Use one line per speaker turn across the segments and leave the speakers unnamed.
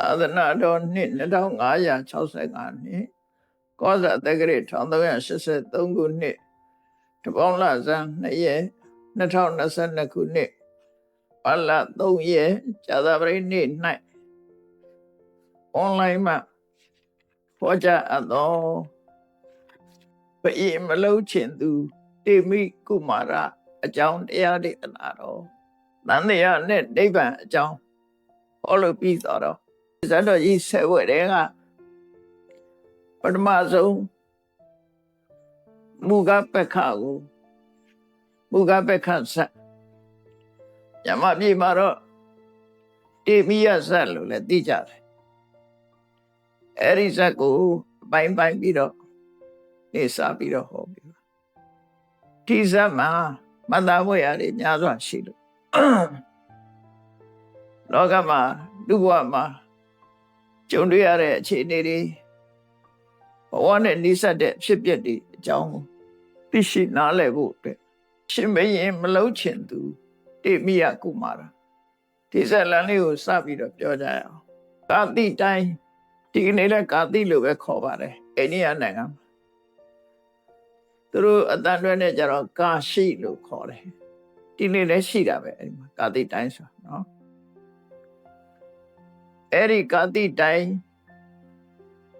သာသနာတော်နှစ်2565နှစ်ကောဇာတက္ကရာ1383ခုနှစ်တပေါင်းလဆန်း2ရက်2022ခုနှစ်ပလ3ရက်ဇာတာပရိနေ့၌အွန်လိုင်းမှာဟောကြားအပ်သောပရိမလုံးချင်သူတေမိကုမာရအကြောင်းတရားဒေသနာတော်သံဃာနဲ့နိဗ္ဗာန်အကြောင်းဟောလို့ပြီးတော့ဇတ်တော်ကြီးဆက်ဝဲတဲ့ကပထမဆုံးမူကပက္ခကိုမူကပက္ခဆက်ညမပြေမှာတော့တေမိယဆက်လို့လည်းသိကြတယ်အဲ့ဒီဆက်ကိုပိုင်းပြီးတော့နေစားပြီးတော့ဟောပြီးဒီဆက်မှာမတ္တဝေရတွေများစွာရှိလို့လောကမှာလူဘဝမှာကြုံတွေ့ရတဲ့အခြေအနေတွေဘဝနဲ့နှိစက်တဲ့ဖြစ်ပျက်တွေအကြောင်းသိရှိနားလည်ဖို့အတွက်ရှင်မင်းမလုံးချင်သူတေမိယကုမာရဒီဇလန်လေးကိုစပြီးတော့ပြောကြရအောင်ကာတိတိုင်းဒီကနေ့လည်းကာတိလို့ပဲခေါ်ပါတယ်အိန္ဒိယနိုင်ငံမှာသူတို့အတန်တွဲနဲ့ကြတော့ကာရှိလို့ခေါ်တယ်ဒီနေ့လည်းရှိတာပဲအဲ့ဒီမှာကာတိတိုင်းဆိုနော်အဲ့ဒီကာတိတိုင်း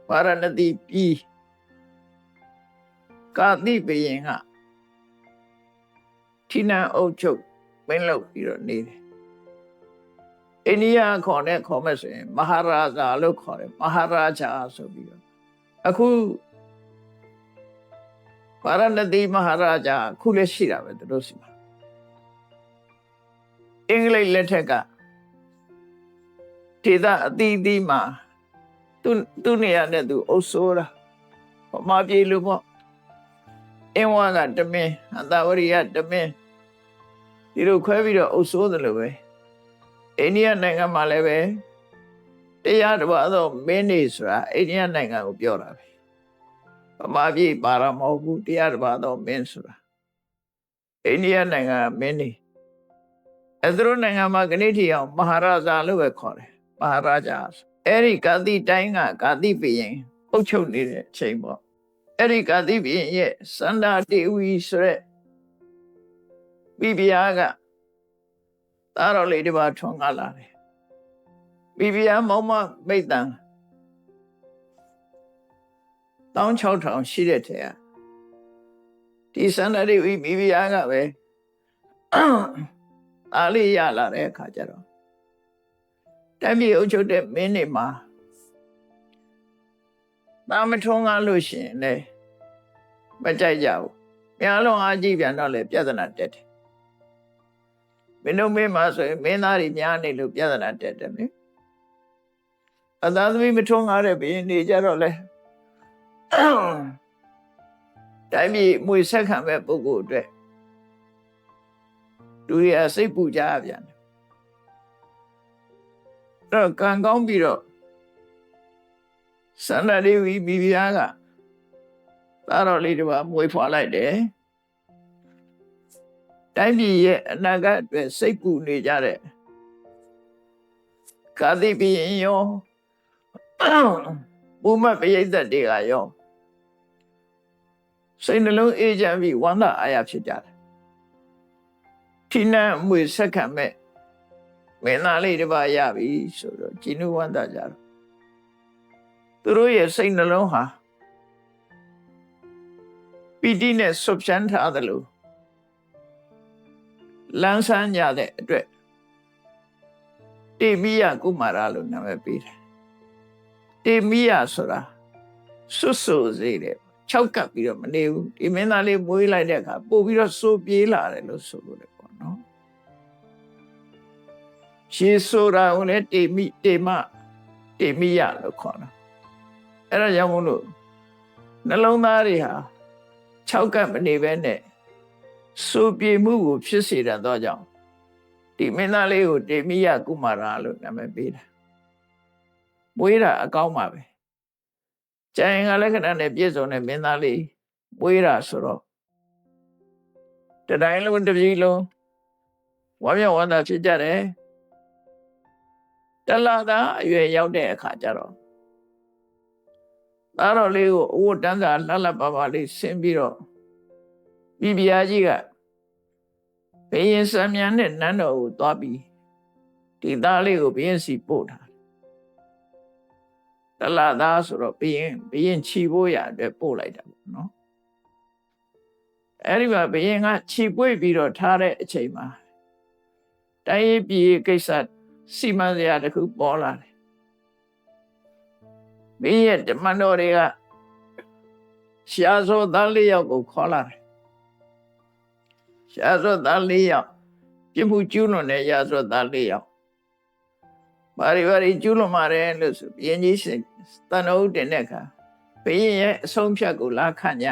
ဗာရဏသီပြည်ကာတိဘုရင်ကထိနန်းအုပ်ချုပ်မင်းလုပ်ပြီးတော့နေတယ်အိန္ဒိယခေါ်မဲ့ဆိုရင်မဟာရာဇာလို့ခေါ်တယ်မဟာရာဇာဆိုပြီးတော့အခုဗာရဏသီမဟာရာဇာအခုလည်းရှိတာပဲသူတို့စီမှာအင်္ဂလိပ်လက်ထက်ကဒေသအသီးသီးမှာသူနေရာနဲ့သူအုပ်စိုးတာဗမာပြည်လူပေါ့အင်းဝါကတမင်းအသာဝရိယတမင်းဒီလိုခွဲပြီးတော့အုပ်စိုးတယ်လို့ပဲအိန္ဒိယနိုင်ငံမှာလည်းပဲတရားတစ်ပါးသောမင်းနေဆိုတာအိန္ဒိယနိုင်ငံကိုပြောတာပဲဗမာပြည်ပါရမဟုတ်ဘူးတရားတစ်ပါးသောမင်းဆိုတာအိန္ဒိယနိုင်ငံမင်းနေသူတို့နိုင်ငံမှာခဏထိအောင်မဟာရာဇာလို့ပဲခေါ်တယ်မဟာရာဇာအဲ့ဒီကာတိတိုင်းကကာတိဘုရင်အုပ်ချုပ်နေတဲ့အချိန်ပေါ့အဲ့ဒီကာတိဘုရင်ရဲ့စန္ဒာတေဝီဆိုတဲ့မိဖုရားကသားတော်လေးတစ်ပါးထွန်းကားလာတယ်မိဖုရားမောင်မမိတ်တန်16,000ရှိတဲ့ထဲကဒီစန္ဒာတေဝီမိဖုရားကပဲအားလေးရလာတဲ့အခါကျတော့တိုင်းပြည်အုပ်ချုပ်တဲ့မင်းတွေမှာသားမထွန်းကားလို့ရှိရင်လည်းမကြိုက်ကြဘူးများလုံးအားကြီးပြန်တော့လေပြဿနာတက်တယ်မင်းတို့မင်းမှာဆိုရင်မင်းသားတွေများနေလို့ပြဿနာတက်တယ်လေအသာသမီးမထွန်းကားတဲ့ဘုရင်တွေကြတော့လေတိုင်းပြည်မွေဆက်ခံမဲ့ပုဂ္ဂိုလ်အတွက်လူရစိတ်ပူကြပြန်တယ်တော့ကံကောင်းပြီးတော့စန္ဒာဒေဝီမိဖုရားကသားတော်လေးတစ်ပါးမွေးဖွားလိုက်တယ်တိုင်းပြည်ရဲ့အနာဂတ်အတွက်စိတ်ပူနေကြတဲ့ကာတိဘုရင်ရောဘုမပရိသတ်တွေကရောစိတ်နှလုံးအေးချမ်းပြီးဝမ်းသာအားရဖြစ်ကြတယ်ထိနန်းမွေဆက်ခံမဲ့မင်းသားလေးတစ်ပါးရပြီဆိုတော့ကြည်နူးဝမ်းသာကြတော့သူတို့ရဲ့စိတ်နှလုံးဟာပီတိနဲ့ဆွဖြန်းထားသလိုလန်းဆန်းကြတဲ့အတွက်တေမိယကုမာရလို့နာမည်ပေးတယ်တေမိယဆိုတာဆွတ်ဆိုစေတယ်6ကပ်ပြီးတော့မနေဘူးဒီမင်းသားလေးမွေးလိုက်တဲ့အခါပို့ပြီးတော့စိုးပြေးလာတယ်လို့ဆိုလို့တယ်ပေါ့နော်ရှေးဆိုတာကိုလည်းတေမိယလို့ခေါ်တာအဲ့ဒါကြောင့်မို့လို့နှလုံးသားတွေဟာ6ကပ်မနေဘဲနဲ့စိုးပြေမှုကိုဖြစ်စေတတ်သောကြောင့်ဒီမင်းသားလေးကိုတေမိယကုမာရလို့နာမည်ပေးတာမွေးတာအကောင်းပါပဲကျန်ရင်ကလည်းခဏနဲ့ပြည့်စုံတဲ့မင်းသားလေးမွေးတာဆိုတော့တတိုင်းလုံးတစ်ပြည်လုံးဝမ်းမြောက်ဝမ်းသာဖြစ်ကြတယ် တလာသားအရွယ်ရောက်တဲ့အခါကျတော့သားတော်လေးကိုအဝတ်တန်းစာလှပပလေးဆင်းပြီးတော့ပြည်ပြားကြီးကဘယင်စံမြန်နဲ့နန်းတော်ကိုသွားပြီးဒီသားလေးကိုဘယင်စီပို့ထားတလာသားဆိုတော့ဘယင်ခြီဖို့ရအတွက်ပို့လိုက်တာပေါ့နော်အဲ့ဒီမှာဘယင်ကခြီပွေ့ပြီးတော့ထားတဲ့အချိန်မှာတိုင်းရေးပြည်ကိစ္စစီမံစရာတစ်ခုပေါ်လာတယ်ဘယင်ရဲ့တမန်တော်တွေကရှားစောသား၄ယောက်ကိုခေါ်လာတယ်ရှားစောသား၄ယောက်ပြမှုကျူးလွန်တဲ့ရာစောသား၄ယောက်ဘာတွေကျူးလွန်มาတယ်လို့ဆိုဘယင်ကြီးတန်တော်တင်တဲ့အခါဘယင်ရဲ့အဆုံးဖြတ်ကိုလာခံကြ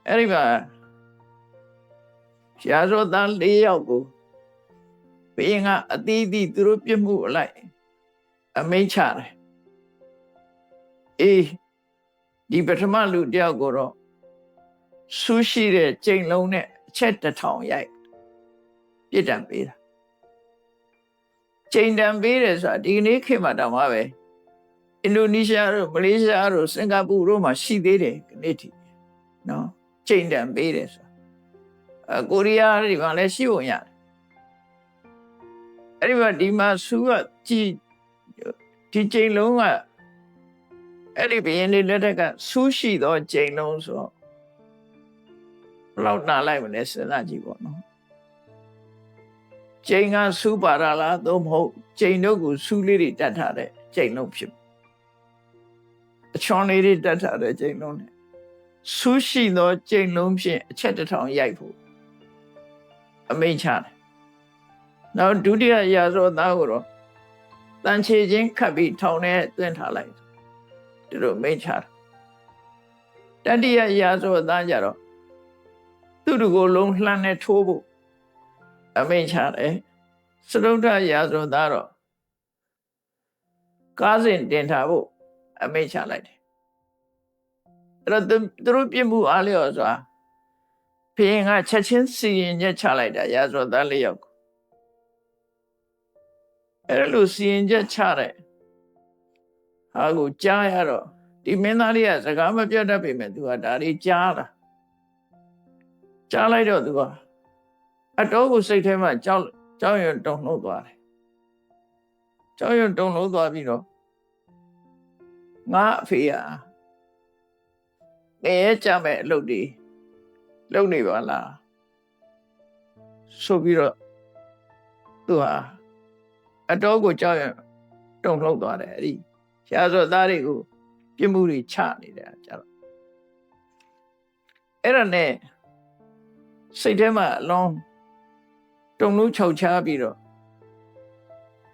အဲ့ဒီမှာရှားစောသား၄ယောက်ကိုဘယင်ကအသီးသီးသူတို့ပြမှုအလိုက်အမိန့်ချတယ်အေးဒီပထမလူတယောက်ကိုတော့ဆူရှိတဲ့ကျိန်လုံးနဲ့အချက်1000ရိုက်ပြစ်ဒဏ်ပေးတာကျိန်ဒဏ်ပေးတယ်ဆိုတာဒီနေ့ခေတ်မှာတောင်မှပဲအင်ဒိုနီးရှားတို့မလေးရှားတို့စင်ကာပူတို့မှာရှိသေးတယ်ဒီနေ့ထိနော်ကျိန်ဒဏ်ပေးတယ်ဆိုတာကိုရီးယားတွေမှာလည်းရှိဖို့ရတယ်အဲ့ဒီမှာဒီမှာဆူကကြည်ဒီကျိန်လုံးကအဲ့ဒီဘယင်းလေးလက်ထက်ကဆူးရှိသောကျိန်လုံးဆိုတော့ဘယ်လောက်နာလိုက်မလဲစဉ်းစားကြည့်ပေါ့နော်ကျိန်ကဆူးပါလားသို့မဟုတ်ကျိန်တို့ကိုဆူးလေးတွေတတ်ထားတဲ့ကျိန်လုံးဖြစ်အချွန်လေးတွေတတ်ထားတဲ့ကျိန်လုံးနဲ့ဆူးရှိသောကျိန်လုံးဖြင့်အချက်1000ရိုက်ဖို့အမိန့်ချတယ်နောက်ဒုတိယရာဇောသားကိုတော့တန်ချေချင်းခတ်ပြီးထောင်ထဲသွင်းထားလိုက်သူတို့မိန့်ချတာတတိယရာဇောသားကြတော့သူတို့ကိုလုံးလှမ်းနဲ့ထိုးဖို့အမိန့်ချတယ်စတုတ္ထရာဇောသားတော့ကားစဉ်တင်ထားဖို့အမိန့်ချလိုက်တယ်အဲ့တော့သူတို့ပြစ်မှုအားလျော်စွာဘုရင်ကချက်ချင်းစီရင်ချက်ချလိုက်တာရာဇောသား၄ယောက်ကိုအဲ့လိုစီရင်ချက်ချတဲ့ဟာကိုကြားရတော့ဒီမင်းသားလေးကစကားမပြောတတ်ပေမဲ့သူကဒါလေးကြားလိုက်တော့သူကအတော်ကိုစိတ်ထဲမှာကြောက်ရွံ့တုန်လှုပ်သွားတယ်ကြောက်ရွံ့တုန်လှုပ်သွားပြီးတော့ငါအဖေကငရဲကြမဲ့အလုပ်တွေလုပ်နေပါလားဆိုပြီးတော့သူဟာအတော်ကိုကြောက်ရွံ့တုန်လှုပ်သွားတယ်အဲ့ဒီရှားစောသားတွေကိုပြစ်မှုတွေချနေတယ်ကြတော့အဲ့ဒါနဲ့စိတ်ထဲမှာအလုံးတုန်လို့ခြောက်ချားပြီးတော့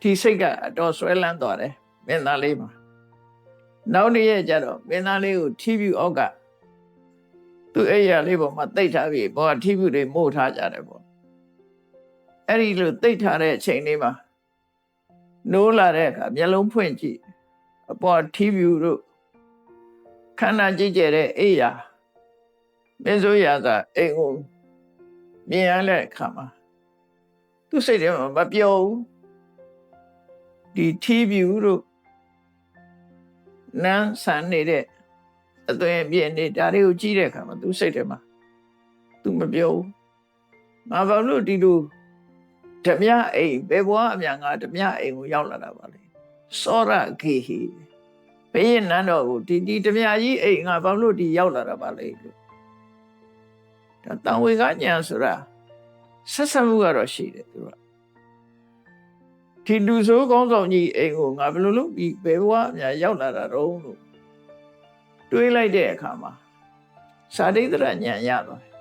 ဒီစိတ်ကအတော်ဆွဲလန်းသွားတယ်မင်းသားလေးမှာနောက်တစ်ရက်ကျတော့မင်းသားလေးကိုထီးပြူအောက်ကသူ့အိယာလေးပေါ်မှာတိတ်ထားပြီးဘောကထီးပြူတွေမို့ထားကြတယ်ပေါ့အဲ့ဒီလိုတိတ်ထားတဲ့အချိန်လေးမှာနိုးလာတဲ့အခါမျက်လုံးဖွင့်ကြည့်အပေါ်ထီးပြူတို့ခန္ဓာကြည့်ကြတဲ့အိယာမင်းစိုးရသာအိမ်ကိုမြင်ရတဲ့အခါမှာသူစိတ်ထဲမှာမပြောဘူးဒီထီးပြူတို့နန်းဆန်နေတဲ့အသွင်ပြည့်နေဒါတွေကိုကြည့်တဲ့အခါမှာသူစိတ်ထဲမှာသူမပြောဘူးငါဘာလို့ဒီလိုဓမြအိမ်ဘယ်ဘွားအမြန်ငါဓမြအိမ်ကိုရောက်လာတာပါလဲစောရခေဟိဘယ်ရင်နန်းတော်ကိုဒီဓမြကြီးအိမ်ငါဘာလို့ဒီရောက်လာတာပါလဲလို့ဒါတန်ဝေကညာဆိုတာဆက်ဆက်မှုကတော့ရှိတယ်သူကဒီလူဆိုးကောင်းဆောင်ကြီးအိမ်ကိုငါဘယ်လိုလုပ်ပြီးဘယ်ဘွားအမြန်ရောက်လာတာတော့လို့တွေးလိုက်တဲ့အခါမှာစာဒိဋ္ဌရဉာဏ်ရသွားတယ်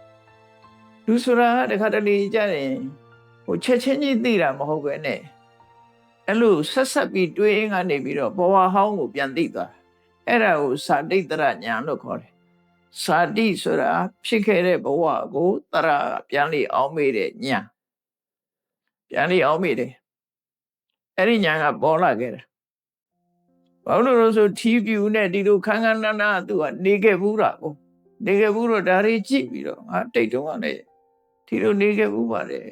လူဆိုတာကတခါတလေကြရင်ချက်ချင်းကြီးသိတာမဟုတ်ပဲနဲ့အဲ့လိုဆက်ဆက်ပြီးတွေးအင်းကနေပြီးတော့ဘဝဟောင်းကိုပြန်သိသွားအဲ့ဒါကိုစာဒိဋ္ဌရဉာဏ်လို့ခေါ်တယ်စာတိဆိုတာဖြစ်ခဲ့တဲ့ဘဝကိုတရပြန်လေအောင်မေးတဲ့ဉာဏ်ပြန်လေအောင်မေးတယ်အဲ့ဒီဉာဏ်ကပေါ်လာခဲ့တယ်ဘာလို့လဲဆိုထီးပြူနဲ့ဒီလိုခန်းခန်းနာနာသူကနေခဲ့ဘူးတာကိုနေခဲ့ဘူးတော့ဒါတွေကြည့်ပြီးတော့ငါတိတ်တုံးကလည်းဒီလိုနေခဲ့ဘူးပါတယ်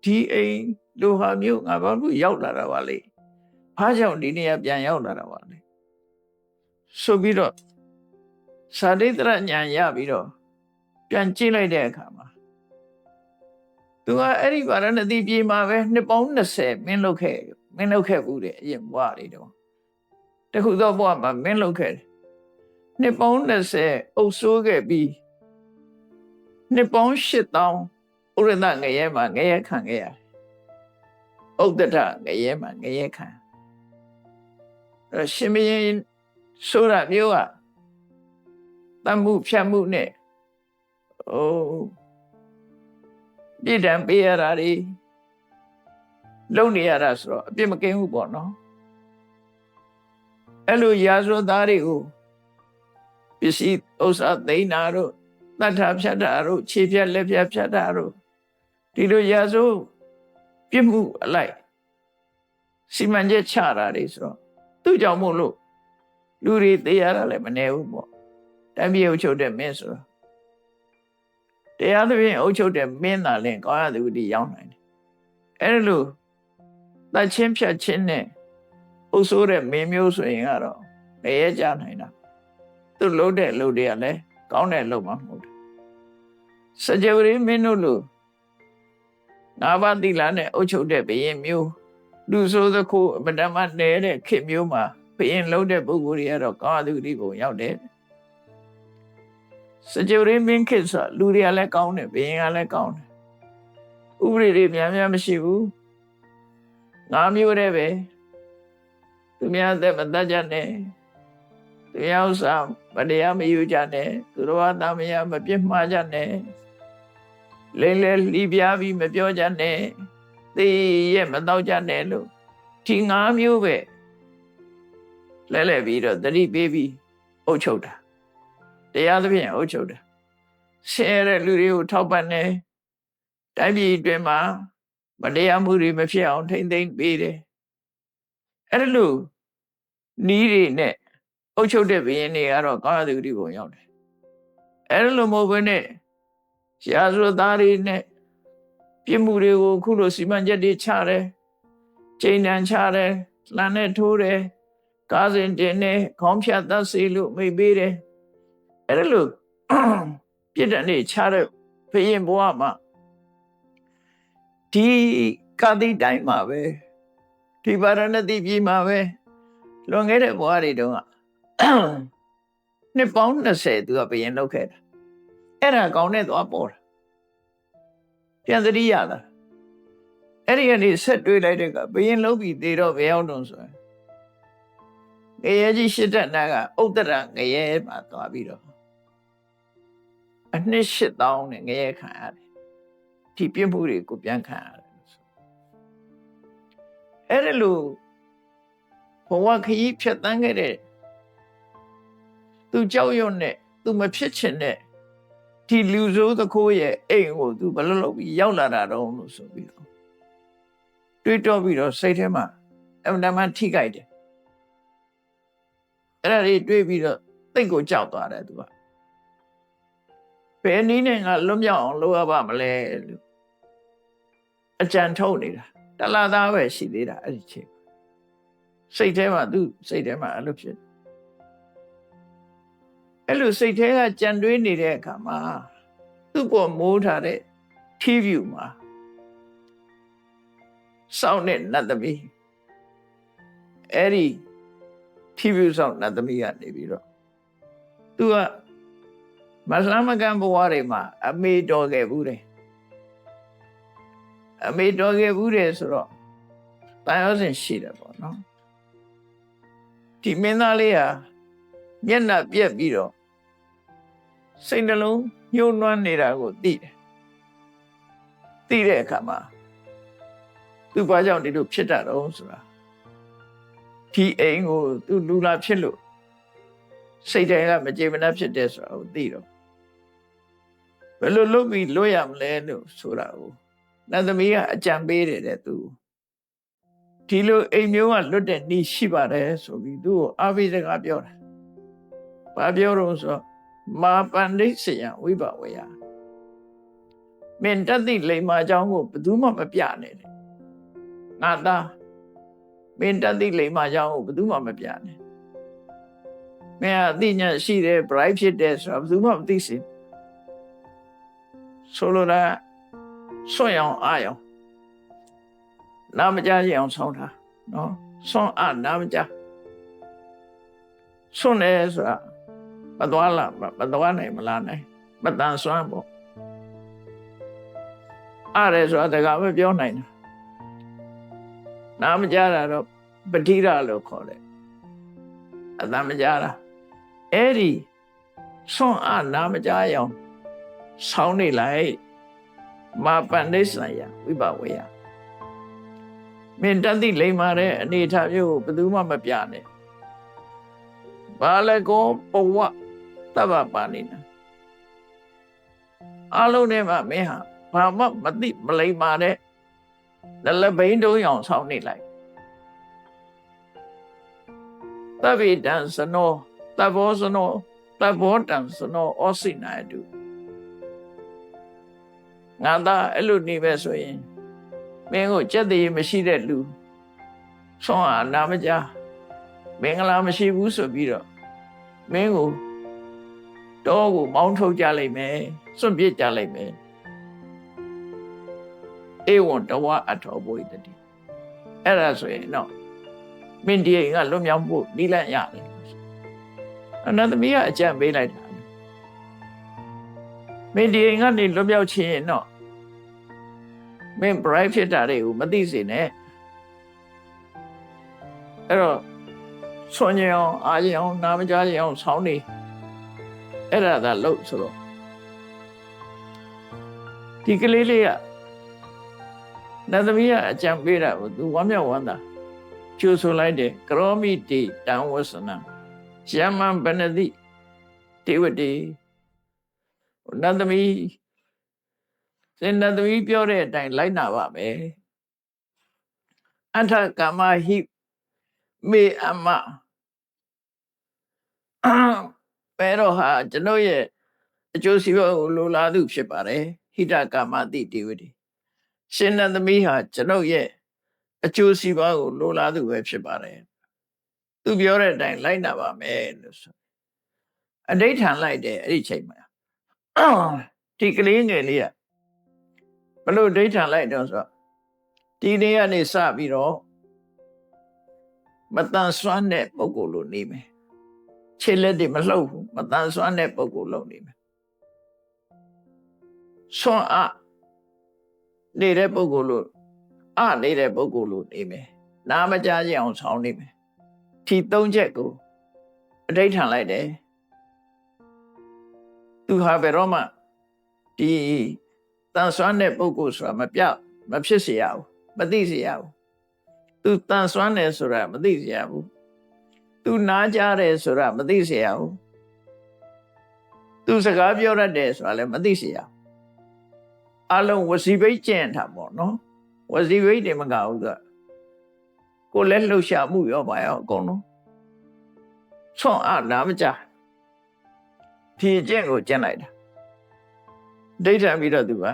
ဒီအိမ် လူဟာမျိုးငါဘာလို့ရောက်လာတာပါလေဘာကြောင့်ဒီနေရာပြန်ရောက်လာတာပါလေဆိုပြီးတော့စာရိတ္တရဉာဏ်ရပြီးတော့ပြန်ကြည့်လိုက်တဲ့အခါမှာသူကအဲ့ဒီဗာရဏသီပြည်မှာပဲနှစ်ပေါင်း20မင်းလုပ်ခဲ့ဘူးတဲ့အရင်ဘဝတွေတော့တခုသောဘဝမှာမင်းလုပ်ခဲ့တယ်နှစ်ပေါင်း20အုပ်စိုးခဲ့ပြီးနှစ်ပေါင်း8000ဥရဒငရဲမှာငရဲခံခဲ့ရတယ်ဥဒ္ဒတငရဲမှာငရဲခံရှင်မင်းဆိုတာမျိုးကတမှုဖြတ်မှုနဲ့ပြည့်တံပေးရတာတွေလုံနေရတာဆိုတော့အပြစ်မကင်းဘူးပေါ့နော်အဲ့လိုရာဇဝတ်သားတွေကိုပစ္စည်းဥစ္စာသိမ်းတာတို့တတ်တာဖြတ်တာတို့ခြေဖြတ်လက်ဖြတ်ဖြတ်တာတို့ဒီလိုရာဇဝတ်ပြစ်မှုအလိုက်စီမံချက်ချတာတွေဆိုတော့သူ့ကြောင့်မို့လို့လူတွေသိရတာလည်းမနေဘူးပေါ့တမ်းပြေအုပ်ချုပ်တဲ့မင်းဆိုတော့တရားသဖြင့်အုပ်ချုပ်တဲ့မင်းသာလင်ကောင်းရသူတည်ရောက်နိုင်တယ်အဲ့လိုတတ်ချင်းဖြတ်ချင်းနဲ့အုပ်စိုးတဲ့မင်းမျိုးဆိုရင်ကတော့မရဲကြနိုင်တာသူလုပ်တဲ့လုပ်တွေကလည်းကောင်းတဲ့လုပ်မှမဟုတ်ဘူးစကြဝဠာမင်းတို့လိုငါးပါးသီလနဲ့အုပ်ချုပ်တဲ့ဘုရင်မျိုးလူဆိုးသခိုးအမတမနေတဲ့ခေတ်မျိုးမှာဘုရင်လုပ်တဲ့ပုဂ္ဂိုလ်တွေကတော့ကောင်းရသူတည်ပုံရောက်တယ်စကြဝဠာမင်းခေတ်ဆိုလူတွေကလည်းကောင်းတယ်ဘုရင်ကလည်းကောင်းတယ်ဥပဒေတွေများများမရှိဘူးငါမျိုးတည်းပဲသူများသက်မတတ်ကြနဲ့သူများဥစ္စာမတရားမယူကြနဲ့သူတော်ဘာသာမယာမပြစ်မှားကြနဲ့လိမ့်လေလီပြားပြီးမပြောကြနဲ့သိရဲ့မတော့ကြနဲ့လို့ဒီငါမျိုးပဲလဲပြီးတော့တတိပေးပြီးအုပ်ချုပ်တာတရားသဖြင့်အုပ်ချုပ်တာဆင်းရဲတဲ့လူတွေကိုထောက်ပံ့တယ်တိုင်းပြည်အတွင်းမှာမတရားမှုတွေမဖြစ်အောင်ထိမ့်သိမ်းပေးတယ်အဲ့လိုနီးတွေနဲ့အုပ်ချုပ်တဲ့ဘုရင်တွေကတော့ကောင်းရသူတည်ပုံရောက်တယ်အဲ့လိုမဟုတ်ဘဲနဲ့ရာဇဝတ်သားတွေနဲ့ပြစ်မှုတွေကိုခုလိုစီမံချက်တွေချတယ်ချိန်တန်ချတယ်လမ်းနဲ့ထိုးတယ်ကားစဉ်တင်တယ်ခေါင်းဖြတ်သတ်စေလို့မိတ်ပေးတယ်အဲ့လိုပြစ်ဒဏ်တွေချတဲ့ဘုရင်ဘဝမှာဒီကာတိတိုင်းမှာပဲဒီဗာရဏသီပြည်မှာပဲလွန်ခဲ့တဲ့ဘဝတွေတုန်းကနှစ်ပေါင်း20သူကဘုရင်လုပ်ခဲ့တာအဲ့ဒါကောင်းတဲ့သွားပေါ်တာပြန်သတိရတာအဲ့ဒီကနေဆက်တွေးလိုက်တဲ့ကဘုရင်လုပ်ပြီးသေတော့ဘယ်ရောက်တော့ဆိုရင်ငရဲကြီးရှစ်တက်နာကဥဒ္ဒရငရဲမှာသွားပြီးတော့အနှစ်8000နဲ့ငရဲခံရတယ်ဒီပြစ်မှုတွေကိုပြန်ခံရတယ်အဲ့ဒါလို့ဘဝခရီးဖြတ်တန်းခဲ့တဲ့သူကြောက်ရွံ့နဲ့သူမဖြစ်ချင်တဲ့ဒီလူဆိုးသခိုးရဲ့အိမ်ကိုသူဘယ်လိုလုပ်ပြီးရောက်လာတာတော့လို့ဆိုပြီးတော့တွေးတောပြီးတော့စိတ်ထဲမှာအမှန်တမ်းထိကြိုက်တယ်အဲ့ဒါတွေတွေးပြီးတော့သိတ်ကိုကြောက်သွားတယ်သူကဘယ်နည်းနဲ့ငါလွတ်မြောက်အောင်လုပ်ရပါမလဲလို့အကြံထုတ်နေတာတလားသားပဲရှိသေးတာအဲ့ဒီချိန်စိတ်ထဲမှာသူစိတ်ထဲမှာအဲ့လိုဖြစ်အဲ့လိုစိတ်ထဲကကြံတွေးနေတဲ့အခါမှာသူ့ပေါ်မိုးထားတဲ့ TV မှာစောင်းတဲ့နတ်သမီးအဲ့ဒီ TV စောင်းနတ်သမီးကနေပြီးတော့သူကမဆလမကန်ဘဝတွေမှာအမေတော်ခဲ့ဘူးတယ်အမေတော်ခဲ့ဘူးတယ်ဆိုတော့တန်ရောစင်ရှိတယ်ပေါ့နော်ဒီမင်းသားလေးဟာမျက်နှာပြက်ပြီးတော့စိတ်နှလုံးညှိုးနွမ်းနေတာကိုသိတယ်သိတဲ့အခါမှာသူဘာကြောင့်ဒီလိုဖြစ်တာတော့ဆိုတာဒီအိမ်ကိုသူလူလာဖြစ်လို့စိတ်တိုင်းကမကြေမနပ်ဖြစ်တယ်ဆိုတာကိုသိတော့ဘယ်လိုလုပ်ပြီးလွတ်ရမလဲလို့ဆိုတာကိုနတ်သမီးကအကြံပေးတယ်တဲ့သူဒီလိုအိမ်မျိုးကလွတ်တဲ့နည်းရှိပါတယ်ဆိုပြီးသူ့ကိုအာဘိစကားပြောတာဘာပြောတော့ဆိုမာပန္တိစယဝိဘဝေယမင်းတသိလိမ္မာအကြောင်းကိုဘယ်သူမှမပြနဲ့တဲ့ ငါသားမင်းတတ်သိလိမ္မာကြောင်းကိုဘယ်သူမှမပြနဲ့မင်းအသိဉာဏ်ရှိတယ် bright ဖြစ်တယ်ဆိုတာဘယ်သူမှမသိစေဆိုလိုတာစွန့်အောင်အားအောင်နာမကြရအောင်ဆောင်းထားနော်စွန့်အားနာမကြစွန့်တယ်ဆိုတာမသွားနိုင်မလားနိုင်မတန်ဆွမ်းပေါ့အားတယ်ဆိုတာတကမပြောနိုင်တာနာမကြတာတော့ပဋိရလို့ခေါ်တယ်အတန်မကြတာအဲ့ဒီစွန့်အားနာမကြရအောင်ဆောင်းနေလိုက်မာပန္နိစ္စယဝိဘဝေယမင်းတတ်သိလိမ္မာတဲ့အနေထားမျိုးကိုဘယ်သူမှမပြနဲ့ဘာလဲကောပဝတဗ္ဗပါဏိနာအလုံးထဲမှာမင်းဟာဘာမှမသိမလိမ္မာတဲ့လက်ဘိန်းတုံးအောင်ဆောင်းနေလိုက်သဗ္ဗေတံစနောသဗ္ဗောစနောသဗ္ဗောတံစနောဩစိနာတုငါသားအဲ့လိုနေပဲဆိုရင်မင်းကိုကြက်တည်းမရှိတဲ့လူဆွမ်းအားနာမကြမင်္ဂလာမရှိဘူးဆိုပြီးတော့မင်းကိုတောကိုမောင်းထုတ်ကြလိုက်မယ်စွန့်ပစ်ကြလိုက်မယ်ဧဝံတဝအထောဘိတတိအဲ့ဒါဆိုရင်တော့မင်းဒီကလွတ်မြောက်ဖို့နိလန့်ရတယ်အနန္တမီးကအကြံပေးလိုက်တာမင်းဒီကနေလွတ်မြောက်ခြင်းရင်တော့မင်း bright ဖြစ်တာတွေကိုမသိစေနဲ့အဲ့တော့ဆွမ်းကြအောင်အားကြအောင်နာမကြအောင်ဆောင်းနေအဲ့ဒါသာလို့ဆိုတော့ဒီကလေးလေးကနတ်သမီးကအကြံပေးတာကိုသူဝမ်းမြောက်ဝမ်းသာကျိုးဆိုလိုက်တယ်ကရောမိတိတံဝဆနံယမံဘနတိတေဝတိနတ်သမီးစင်နတ်သမီးပြောတဲ့အတိုင်းလိုက်နာပါမယ်အထကာမဟိမေအမဘယ်တော့ဟာကျွန်ုပ်ရဲ့အကျိုးစီးပွားကိုလိုလားသူဖြစ်ပါတယ်ဟိတကာမတိတေဝတိရှင်နတ်သမီးဟာကျွန်ုပ်ရဲ့အကျိုးစီးပွားကိုလိုလားသူပဲဖြစ်ပါတယ်သူပြောတဲ့အတိုင်းလိုက်နာပါမယ်လို့ဆိုအဋိဋ္ဌံလိုက်တယ်အဲ့ဒီချိန်မှာဒီကလေးငယ်လေးကဘလို့အဋိဋ္ဌံလိုက်တော့ဆိုဒီနေ့ကနေစပြီးတော့မတန်ဆွမ်းတဲ့ပုဂ္ဂိုလ်လိုနေမယ်ခြေလက်တွေမလှုပ်ဘူးမတန်ဆွမ်းတဲ့ပုဂ္ဂိုလ်လိုနေမယ်ဆွမ်းအားနေတဲ့ပုဂ္ဂိုလ်လိုနေတဲ့ပုဂ္ဂိုလ်လိုနေမယ်နားမကြားကြအောင်ဆောင်းနေမယ်ဒီ၃ချက်ကိုအဋိဋ္ဌံလိုက်တယ်သူဟာဘယ်တော့မှဒီတန်ဆွမ်းတဲ့ပုဂ္ဂိုလ်ဆိုတာမဖြစ်စေရဘူးမသိစေရဘူးသူတန်ဆွမ်းတယ်ဆိုတာမသိစေရဘူးသူနားကြားတယ်ဆိုတာမသိစေရဘူးသူစကားပြောတတ်တယ်ဆိုတာလည်းမသိစေရဘူးအလုံးဝစီဘိတ်ကျင့်တာပေါ့နော်ဝစီဘိတ်တွေမကဘူးသူကိုလည်းလှုပ်ရှားမှုရောပါရောအကုန်လုံးဆွမ်းအားနာမကြဖြည့်ကျင့်ကိုကျင့်လိုက်တာဒိဋ္ဌံပြီးတော့သူက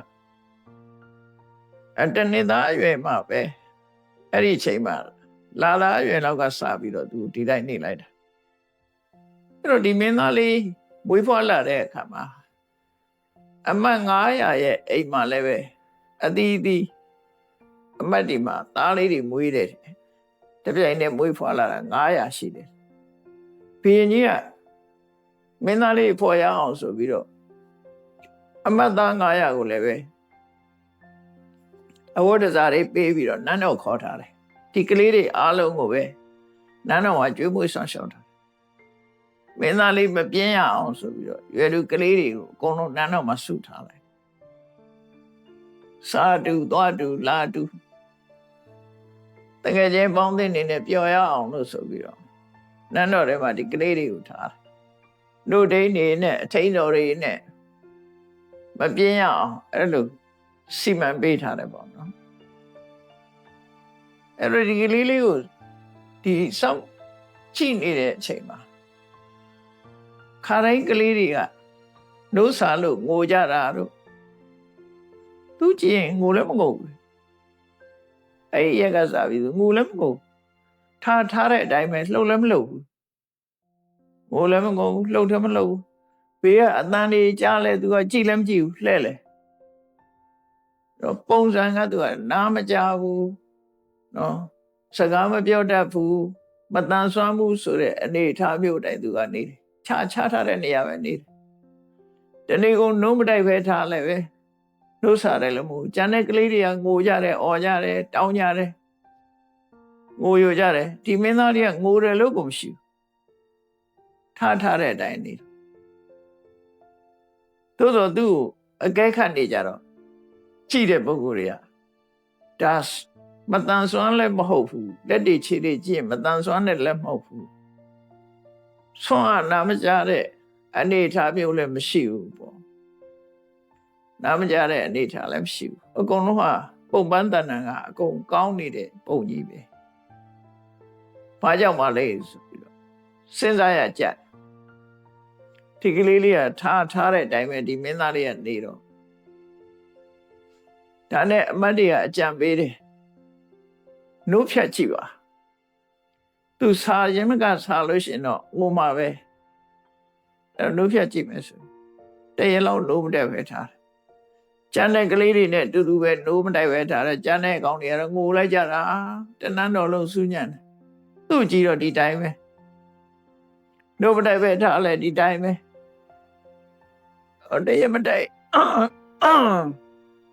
တနေ့သားအရွယ်မှပဲအဲ့ဒီချိန်မှာလာသားအရွယ်လောက်ကစပြီးတော့သူဒီတိုင်းနေလိုက်တာအဲ့တော့ဒီမင်းသားလေးမွေးဖွားလာတဲ့အခါမှာအမတ်900ရဲ့အိမ်မှာလည်းပဲအသီးသီးအမတ်ဒီမှာသားလေးတွေမွေးတယ်တပြိုင်နဲ့မွေးဖွားလာတာ900ရှိတယ်ဘုရင်ကြီးကမင်းသားလေးဖော်ရအောင်ဆိုပြီးတော့အမတ်သား900ကိုလည်းပဲအဝတ်တစားတွေပေးပြီးတော့နန်းတော်ခေါ်ထားတယ်ဒီကလေးတွေအားလုံးကိုပဲနန်းတော်ကကျွေးမွေးဆောင်ရှောက်တာမင်းသားလေးမပြင်းရအောင်ဆိုပြီးတော့ရွယ်လူကလေးတွေကိုအကုန်လုံးနန်းတော်မှာစုထားလိုက်စားတူသွားတူလာတူတကယ်ချင်းပေါင်းသင်းနေနဲ့ပျော်ရအောင်လို့ဆိုပြီးတော့နန်းတော်ထဲမှာဒီကလေးတွေကိုထားလူဒိန်းနေနဲ့အထိန်တော်တွေနဲ့မပြင်းရအောင်အဲ့လိုစီမံပေးထားတယ်ပေါ့နော်အဲ့လိုဒီကလေးလေးကိုဒီစောင့်ကြည့်နေတဲ့အချိန်မှာခါတိုင်းကလေးတွေကနှိုးစားလို့ငိုကြတာတို့သူကြည့်ရင်ငိုလည်းမငိုဘူး အဲ့ရက်ကစားပြီးငိုလည်းမငိုထားတဲ့အတိုင်းပဲလှုပ်လည်းမလှုပ်ဘူးငိုလည်းမငိုဘူးလှုပ်လည်းမလှုပ်ဘူးဘေးကအတန်လေးကြားလဲသူကကြည့်လည်းမကြည့်ဘူးလှဲ့လေတော့ပုံစံကသူကနားမကြားဘူးနော်စကားမပြောတတ်ဘူးမတန်ဆွမ်းမှုဆိုတဲ့အနေထားမျိုးတိုင်းသူကနေတယ်ခြားထားတဲ့နေရာပဲနေတယ်တနေ့ကုန်နှုံးမတိုက်ပဲထားလဲပဲနှုတ်စားတယ်လို့မဟုတ်ကျန်တဲ့ကလေးတွေကငိုကြတယ်အော်ကြတယ်တောင်းကြတယ်ငိုရကြတယ်ဒီမင်းသားတွေကငိုတယ်လို့ကိုမရှိဘူးထားတဲ့အတိုင်းနေသို့တော့သူ့အကဲခတ်နေကြတော့ကြည့်တဲ့ပုဂ္ဂိုလ်တွေကဒါမတန်ဆွမ်းလည်းမဟုတ်ဘူးလက်တွေခြေတွေကြည့်မတန်ဆွမ်းတဲ့လည်းမဟုတ်ဘူးဆွမ်းအနာမကြတဲ့အနေထားမျိုးလည်းမရှိဘူးပေါ့နာမကြတဲ့အနေထားလည်းမရှိဘူးအကုန်လုံးဟာပုံပန်းတဏ္ဍာကအကုန်ကောင်းနေတဲ့ပုံကြီးပဲဘာကြောင့်မလဲဆိုပြီးတော့စဉ်းစားရကြဒီကလေးလေးကထားတဲ့အတိုင်းပဲဒီမင်းသားလေးကနေတော့ဒါနဲ့အမတ်တွေကအကြံပေးတယ်နှုတ်ဖြတ်ကြည့်ပါသူစားရင်မကစားလို့ရှိရင်တော့ငိုမှာပဲနှုတ်ဖြတ်ကြည့်မယ်ဆိုတရေလောက်နှုတ်မတက်ပဲထားတယ်ကျန်တဲ့ကလေးတွေနဲ့တူတူပဲနှုတ်မတိုက်ပဲထားတယ်ကျန်တဲ့အကောင်တွေကတော့ငိုလိုက်ကြတာတနန်းတော်လုံးစူးညံ့တယ်သူ့ကြည့်တော့ဒီတိုင်းပဲနှုတ်မတိုက်ပဲထားလဲဒီတိုင်းပဲတရေမတိုက်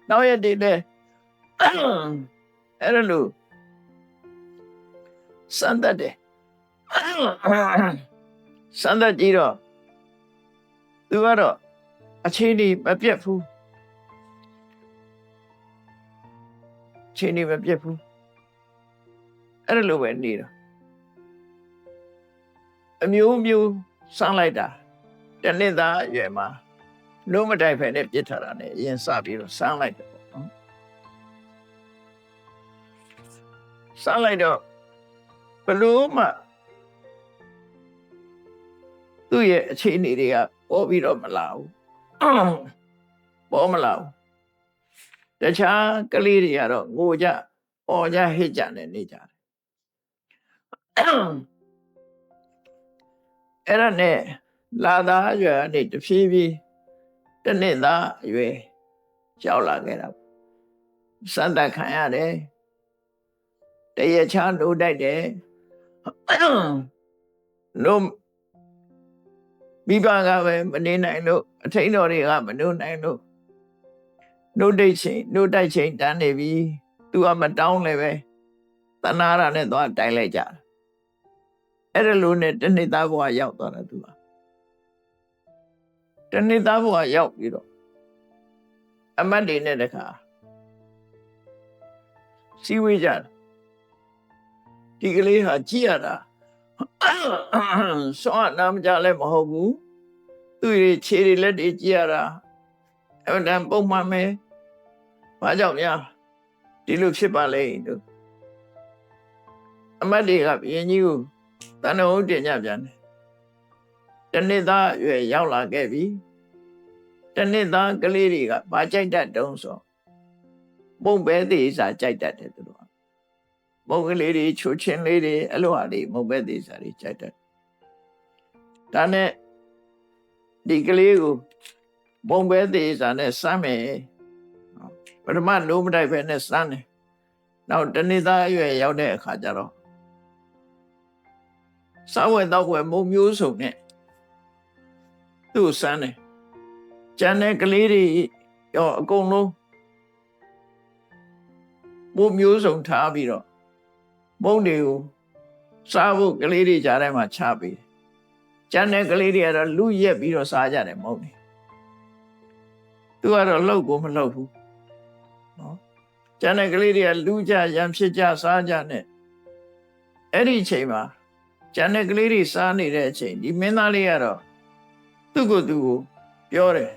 နောက်ရတည်တယ်အဲ့လိုစမ်းတတ်တယ်စမ်းတတ်ကြည့်တော့သူကတော့အချိန်ကြီးမပြတ်ဘူးအချိန်ကြီးမပြတ်ဘူးအဲ့လိုပဲနေတော့အမျိုးမျိုးစမ်းလိုက်တာတနှစ်သားအရွယ်မှာလုံးမတိုက်ဖက်နဲ့ပြစ်ထားတာနဲ့အရင်စပြီးတော့စမ်းလိုက်တယ်ပေါ့နော်စမ်းလိုက်တော့ဘလို့မှသူ့ရဲ့အခြေအနေတွေကပေါ်ပြီးတော့မလာဘူးပေါ်မလာဘူးတခြားကလေးတွေကတော့ငိုကြအော်ကြဟစ်ကြနဲ့နေကြတယ်အဲ့ဒါနဲ့လာသားအရွယ်ကနေတဖြည်းဖြည်းတနှစ်သားအရွယ်ရောက်လာခဲ့တာစမ်းသပ်ခံရတယ်တရချားနိုးတိုက်တယ်နိုးမိဘကပဲမနေနိုင်လို့အထိန်တော်တွေကမနိုးနိုင်လို့နိုးတိုက်ချိန်တန်းနေပြီသူကမတောင်းလည်းပဲတနာရနဲ့သွားတိုင်လိုက်ကြအဲ့ဒါလိုနဲ့တနှစ်သားဘဝရောက်သွားတာသူကတနှစ်သားဘဝရောက်ပြီးတော့အမတ်တွေနဲ့တခါစီဝေးကြတယ်ဒီကလေးဟာကြည့်ရတာစောနာမကြလည်းမဟုတ်ဘူးသူ့ရဲ့ခြေတွေလက်တွေကြည့်ရတာအမှန်တန်ပုံမှန်ပဲဘာကြောင့်များဒီလိုဖြစ်ပါလဲတို့အမတ်တွေကဘုရင်ကြီးကိုတန်တော်တင်ကြပြန်တယ်တနှစ်သားအရွယ်ရောက်လာခဲ့ပြီတနှစ်သားကလေးတွေကဘာကြိုက်တတ်တုံးဆိုပုံပဲသေးစားကြိုက်တတ်တယ်သူတို့မုံကလေးတွေချိုချင်းလေးတွေအဲ့လိုဟာတွေမုံပဲသေးစားတွေကြိုက်တတ်ဒါနဲ့ဒီကလေးကိုမုံပဲသေးစားနဲ့စမ်းမယ်ပထမနိုးမတိုက်ပဲနဲ့စမ်းတယ်နောက်တနေ့သားအရွယ်ရောက်တဲ့အခါကျတော့စားဝဲတော့ဝဲမုံမျိုးစုံနဲ့သူ့စမ်းတယ်ကျန်တဲ့ကလေးတွေရောအကုန်လုံးမုံမျိုးစုံထားပြီးတော့မုံတွေကိုစားဖို့ကလေးတွေကြားထဲမှာချပေးကျန်တဲ့ကလေးတွေကတော့လူရက်ပြီးတော့စားကြတယ်မုံတွေသူကတော့လှုပ်ကိုမလှုပ်ဘူးနော်ကျန်တဲ့ကလေးတွေကလူကြရံဖြစ်ကြစားကြနဲ့အဲ့ဒီအချိန်မှာကျန်တဲ့ကလေးတွေစားနေတဲ့အချိန်ဒီမင်းသားလေးကတော့သူ့ကိုယ်သူကိုပြောတယ်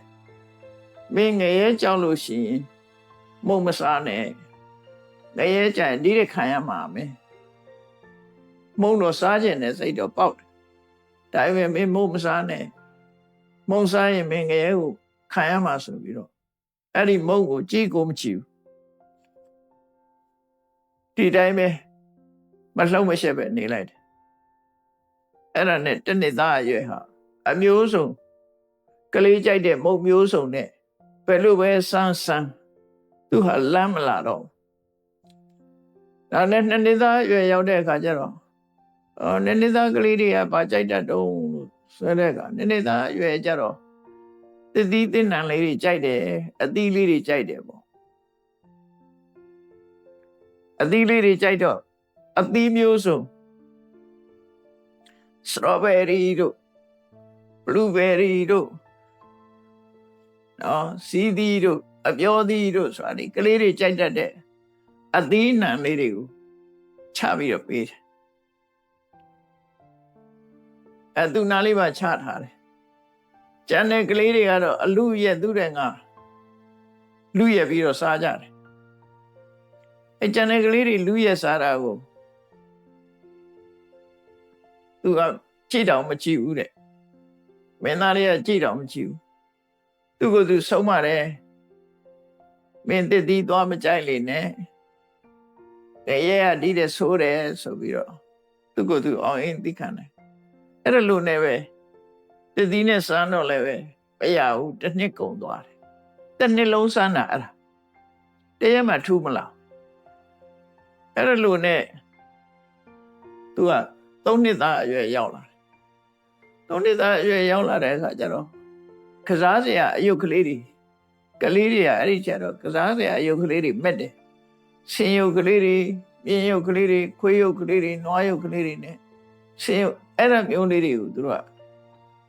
မင်းငရဲကြောက်လို့ရှိရင်မုံမစားနဲ့ငရဲကြရင်ဒီတဲ့ခံရမှာမယ်မုံတော့စားခြင်းနဲ့စိတ်တော့ပေါက်တယ်ဒါပေမဲ့မင်းမုံမစားနဲ့မုံစားရင်မင်းငရဲကိုခံရမှာဆိုပြီးတော့အဲ့ဒီမုံကိုကြည့်ကိုမကြည့်ဘူး ဒီတိုင်းပဲမလှုပ်မရှက်ပဲနေလိုက်တယ်အဲ့ဒါနဲ့တစ်နှစ်သားအရွယ်ဟာအမျိုးစုံကလေးကြိုက်တဲ့မုတ်မျိုးစုံနဲ့ဘယ်လိုပဲစမ်းသူဟာလမ်းမလာတော့ဒါနဲ့နှစ်နှစ်သားအရွယ်ရောက်တဲ့အခါကျတော့နှစ်နှစ်သားကလေးတွေကဘာကြိုက်တတ်တုံးလို့ဆိုတဲ့အခါနှစ်နှစ်သားအရွယ်ကျတော့သတိသင်္နံလေးတွေကြိုက်တယ်အသီးလေးတွေကြိုက်တယ်ပေါ့အသီးလေးတွေကြိုက်တော့အသီးမျိုးစုံစထရောဘယ်ရီတို့ဘလူးဘယ်ရီတို့စီးသီးတို့အပြောသီးတို့ဆိုတာဒီကလေးတွေကြိုက်တတ်တဲ့အသီးနှံလေးတွေကိုချပြီးတော့ပေးတယ်သူနာလေးပါချထားတယ်ကျန်တဲ့ကလေးတွေကတော့အလူရက်သူတဲ့ငါလူရက်ပြီးတော့စားကြတယ်ကျန်တဲ့ကလေးတွေလူရက်စားတာကိုသူကကြည့်တော့မကြည့်ဘူးတဲ့မင်းသားလေးကကြည့်တော့မကြည့်ဘူးသူကသူဆုံးမတယ်မင်းတစ်သီးသွားမကြိုက်လေနဲ့ရဲကဒီတဲ့ဆိုးတယ်ဆိုပြီးတော့သူကသူအောင်အင်းသိခံတယ်အဲ့ဒါလို့နဲ့ပဲတစ်သီးနဲ့စမ်းတော့လည်းပဲမရဘူးတစ်နှစ်ကုန်သွားတယ်တစ်နှစ်လုံးစမ်းတာအဲ့ဒါတရက်မှထူးမလားအဲ့ဒါလို့နဲ့သူက3နှစ်သားအရွယ်ရောက်လာတယ်3နှစ်သားအရွယ်ရောက်လာတဲ့အခါကျတော့ကစားစရာအယုတ်ကလေးတွေကအဲ့ဒီကျတော့ကစားစရာအယုတ်ကလေးတွေမက်တယ်ဆင်းယုတ်ကလေးတွေပြင်းယုတ်ကလေးတွေခွေးယုတ်ကလေးတွေနွားယုတ်ကလေးတွေနဲ့ဆင်းယုတ်အဲ့ဒါမျိုးလေးတွေကိုသူတို့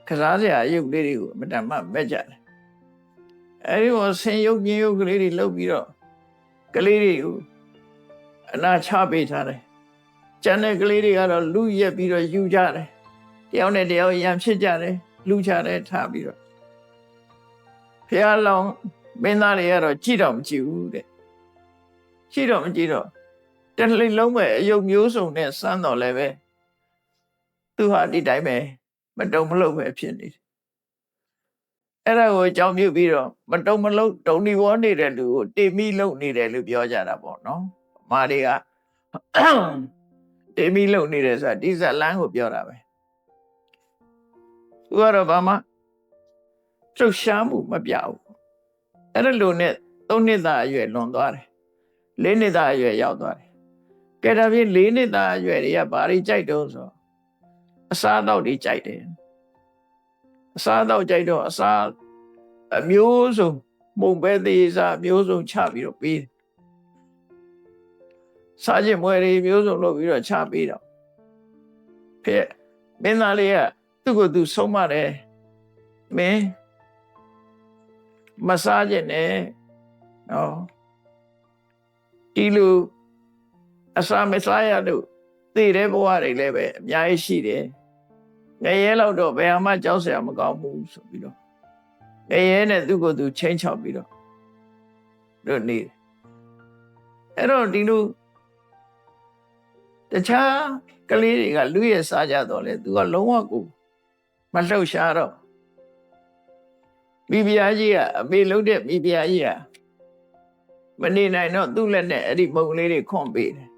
ကစားစရာအယုတ်လေးတွေကိုအမတန်မှမက်ကြတယ်အဲ့ဒီတော့ဆင်းယုတ်ပြင်းယုတ်ကလေးတွေလှုပ်ပြီးတော့ကလေးတွေကိုအနာချပေးထားတယ်ကျန်တဲ့ကလေးတွေကတော့လူရက်ပြီးတော့ယူကြတယ်တယောက်နဲ့တယောက်ရံဖြစ်ကြတယ်လူချတယ်ထားပြီးတော့ဖះလောင်မင်းသားတွေကတော့ကြည့်တော့မကြည့်ဘူးတဲ့ကြည့်တော့မကြည့်တော့တစ်လိမ့်လုံးပဲအယုတ်မျိုးစုံနဲ့စမ်းတော့လည်းပဲသူဟာဒီတိုင်းပဲမတုံမလုံးပဲဖြစ်နေတယ်အဲ့ဒါကိုအကြောင်းပြုပြီးတော့မတုံမလုံးဒုံဒီဘောနေတဲ့လူကိုတေမိလုံနေတယ်လို့ပြောကြတာပေါ့နော်မာတွေကတေမိလုံနေတယ်ဆိုတာဒီဇက်လန်းကိုပြောတာပဲသူကတော့ဘာမှလှုပ်ရှားမှုမပြဘူးအဲ့ဒါလိုနဲ့3နှစ်သားအရွယ်လွန်သွားတယ်4နှစ်သားအရွယ်ရောက်သွားတယ်ကဲဒါဖြင့်4နှစ်သားအရွယ်တွေကဘာတွေကြိုက်တော့ဆိုအစားအသောက်တွေကြိုက်တယ်အစားအသောက်ကြိုက်တော့အစားအမျိုးစုံမုံပဲသေးစားအမျိုးစုံချပြီးတော့ပေးတယ်စားခြင်းမွေတွေမျိုးစုံလုပ်ပြီးတော့ချပေးတော့ဖြစ်မင်းသားလေးကသူ့ကိုယ်သူဆုံးမတယ်မင်းမစားခြင်းနဲ့နော်ဒီလိုအစာမစားရလို့သိတဲ့ဘဝတွေလည်းပဲအများကြီးရှိတယ်ငရဲလောက်တော့ဘယ်မှကြောက်စရာမကောင်းဘူးဆိုပြီးတော့ငရဲနဲ့သူ့ကိုယ်သူချင်းချောက်ပြီးတော့တို့နေအဲ့တော့ဒီလိုတခြားကလေးတွေကလူရဲ့စားကြတော့လေသူကလုံးဝကိုမလှုပ်ရှားတော့မိဖုရားကြီးကအမေလုံးတဲ့မိဖုရားကြီးကမနေနိုင်တော့သူ့လက်နဲ့အဲ့ဒီမုံလေးတွေခွန့်ပေးတယ်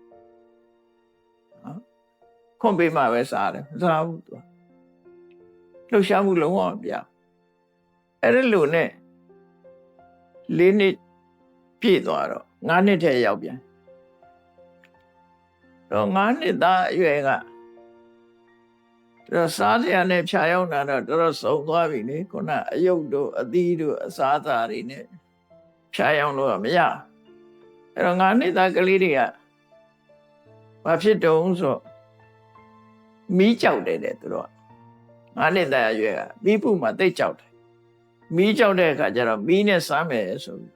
နော်ခွန့်ပေးမှပဲစားတယ်မစားဘူးသူလှုပ်ရှားမှုလုံးဝမပြအဲ့ဒါလိုနဲ့4နှစ်ပြည့်သွားတော့9နှစ်ထဲရောက်ပြန်တော့9နှစ်သားအရွယ်ကစားစရာနဲ့ဖြာရောက်တာတော့တော်တော်စုံသွားပြီလေခုနအယုတ်တို့အသီးတို့အစားအစာတွေနဲ့ဖြာရောက်လို့မရအဲ့တော့9နှစ်သားကလေးတွေကဘာဖြစ်တုံးဆိုမီးကြောက်တယ်တဲ့သူတို့က9နှစ်သားအရွယ်ကမီးပူမှာတိတ်ကြောက်တယ်မီးကြောက်တဲ့အခါကျတော့မီးနဲ့စားမယ်ဆိုပြီး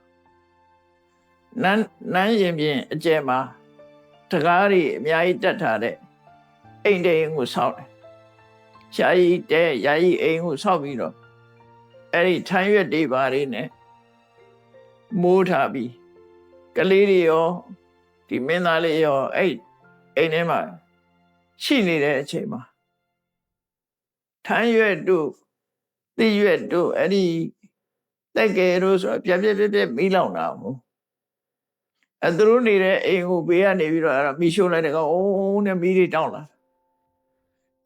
နန်းရင်ပြင်အကျယ်မှာတကားတွေအများကြီးတက်ထားတဲ့အိမ်တိမ်ကိုဆောက်တယ်ရှားကြီးတဲယာယီအိမ်ကိုဆောက်ပြီးတော့အဲ့ဒီထမ်းရွက်တွေပါတွေနဲ့မိုးထားပြီးကလေးတွေရောဒီမင်းသားလေးရောအဲ့အိမ်ထဲမှာရှိနေတဲ့အချိန်မှာထမ်းရွက်တို့သိရွက်တို့အဲ့ဒီတက်ကယ်တို့ဆိုပြက်မိလောင်တာမို့ သူတို့နေတဲ့အိမ်ကိုဘေးကနေပြီးတော့အဲ့ဒါမိရှို့လိုက်တဲ့ကောင်အုံးနဲ့မိတွေတောင်းလာ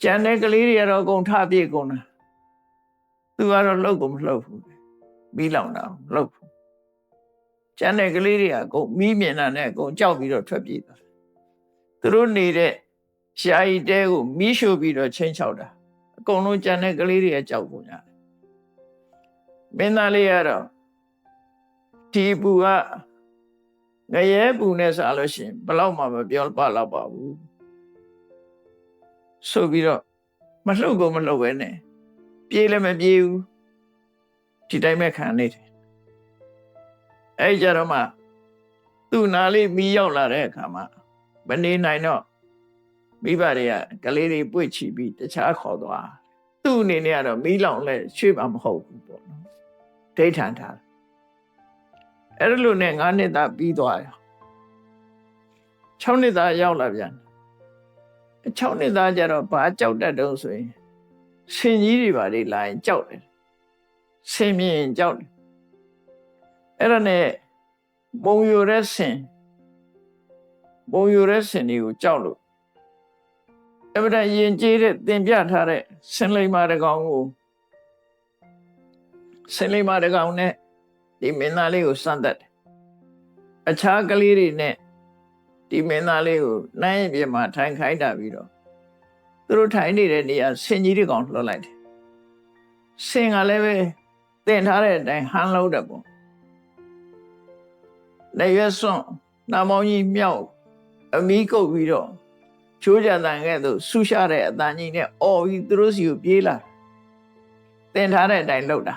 ကျန်တဲ့ကလေးတွေကတော့အကုန်ထပြေကုန်တာသူကတော့လှုပ်ကုန်မလှုပ်ဘူးမိလောင်တာမလှုပ်ဘူးကျန်တဲ့ကလေးတွေကအကုန်မိမြင်တာနဲ့အကုန်ကြောက်ပြီးတော့ထွက်ပြေးသွားသူတို့နေတဲ့ရှားရီတဲကိုမိရှို့ပြီးတော့ချင်းချောက်တာအကုန်လုံးကျန်တဲ့ကလေးတွေကကြောက်ကုန်ကြတယ်မင်းသားလေးကတော့ဒီပူကငရဲပူနဲ့စားလို့ရှိရင်ဘလောက်မှမပြောပါတော့ပါဘူးဆိုပြီးတော့မလှုပ်ကုန်မလှုပ်ပဲနဲ့ပြေးလည်းမပြေးဘူးဒီတိုင်းပဲခံနေတယ်အဲ့ကြတော့မှသူ့နာလေးမီးရောက်လာတဲ့အခါမှာမနေနိုင်တော့မိဘတွေကကလေးတွေပွေ့ချပြီးတခြားခေါ်သွားသူ့အနေနဲ့ကတော့မီးလောင်လဲရွှေ့မှာမဟုတ်ဘူးပေါ့နော်ဒိဋ္ဌံထားအဲ့လိုနဲ့9နှစ်သားပြီးသွားရော6နှစ်သားရောက်လာပြန်6နှစ်သားကျတော့ဘာကြောက်တတ်တုံးဆိုရင်ဆင်ကြီးတွေပါလေလာရင်ကြောက်တယ်ဆင်မြင်ကြောက်တယ်အဲ့ဒါနဲ့ဘုံယူတဲ့ဆင်တွေကိုကြောက်လို့အဲ့ဒါရင်ကျေးတဲ့တင်ပြထားတဲ့ဆင်လိမ္မာတကောင်ကိုဆင်လိမ္မာတကောင်နဲ့ဒီမင်းသားလေးကိုစမ်းတတ်တယ်အခြားကလေးတွေနဲ့ဒီမင်းသားလေးကိုနိုင်ရင်ပြမှာထိုင်ခိုင်းတာပြီးတော့သူတို့ထိုင်နေတဲ့နေရာဆင်ကြီးတွေကောင်လှုပ်လိုက်တယ်ဆင်ကလည်းပဲတင်ထားတဲ့အတိုင်းဟန်လို့တယ်ပေါ့လက်ရွက်စွန့်နာမောင်းကြီးမြောက်အမီးကုတ်ပြီးတော့ချိုးကြတန်ခဲ့သူဆူရှာတဲ့အတန်ကြီးနဲ့အော်ပြီးသူတို့စီကိုပြေးလာတင်ထားတဲ့အတိုင်းလှုပ်တာ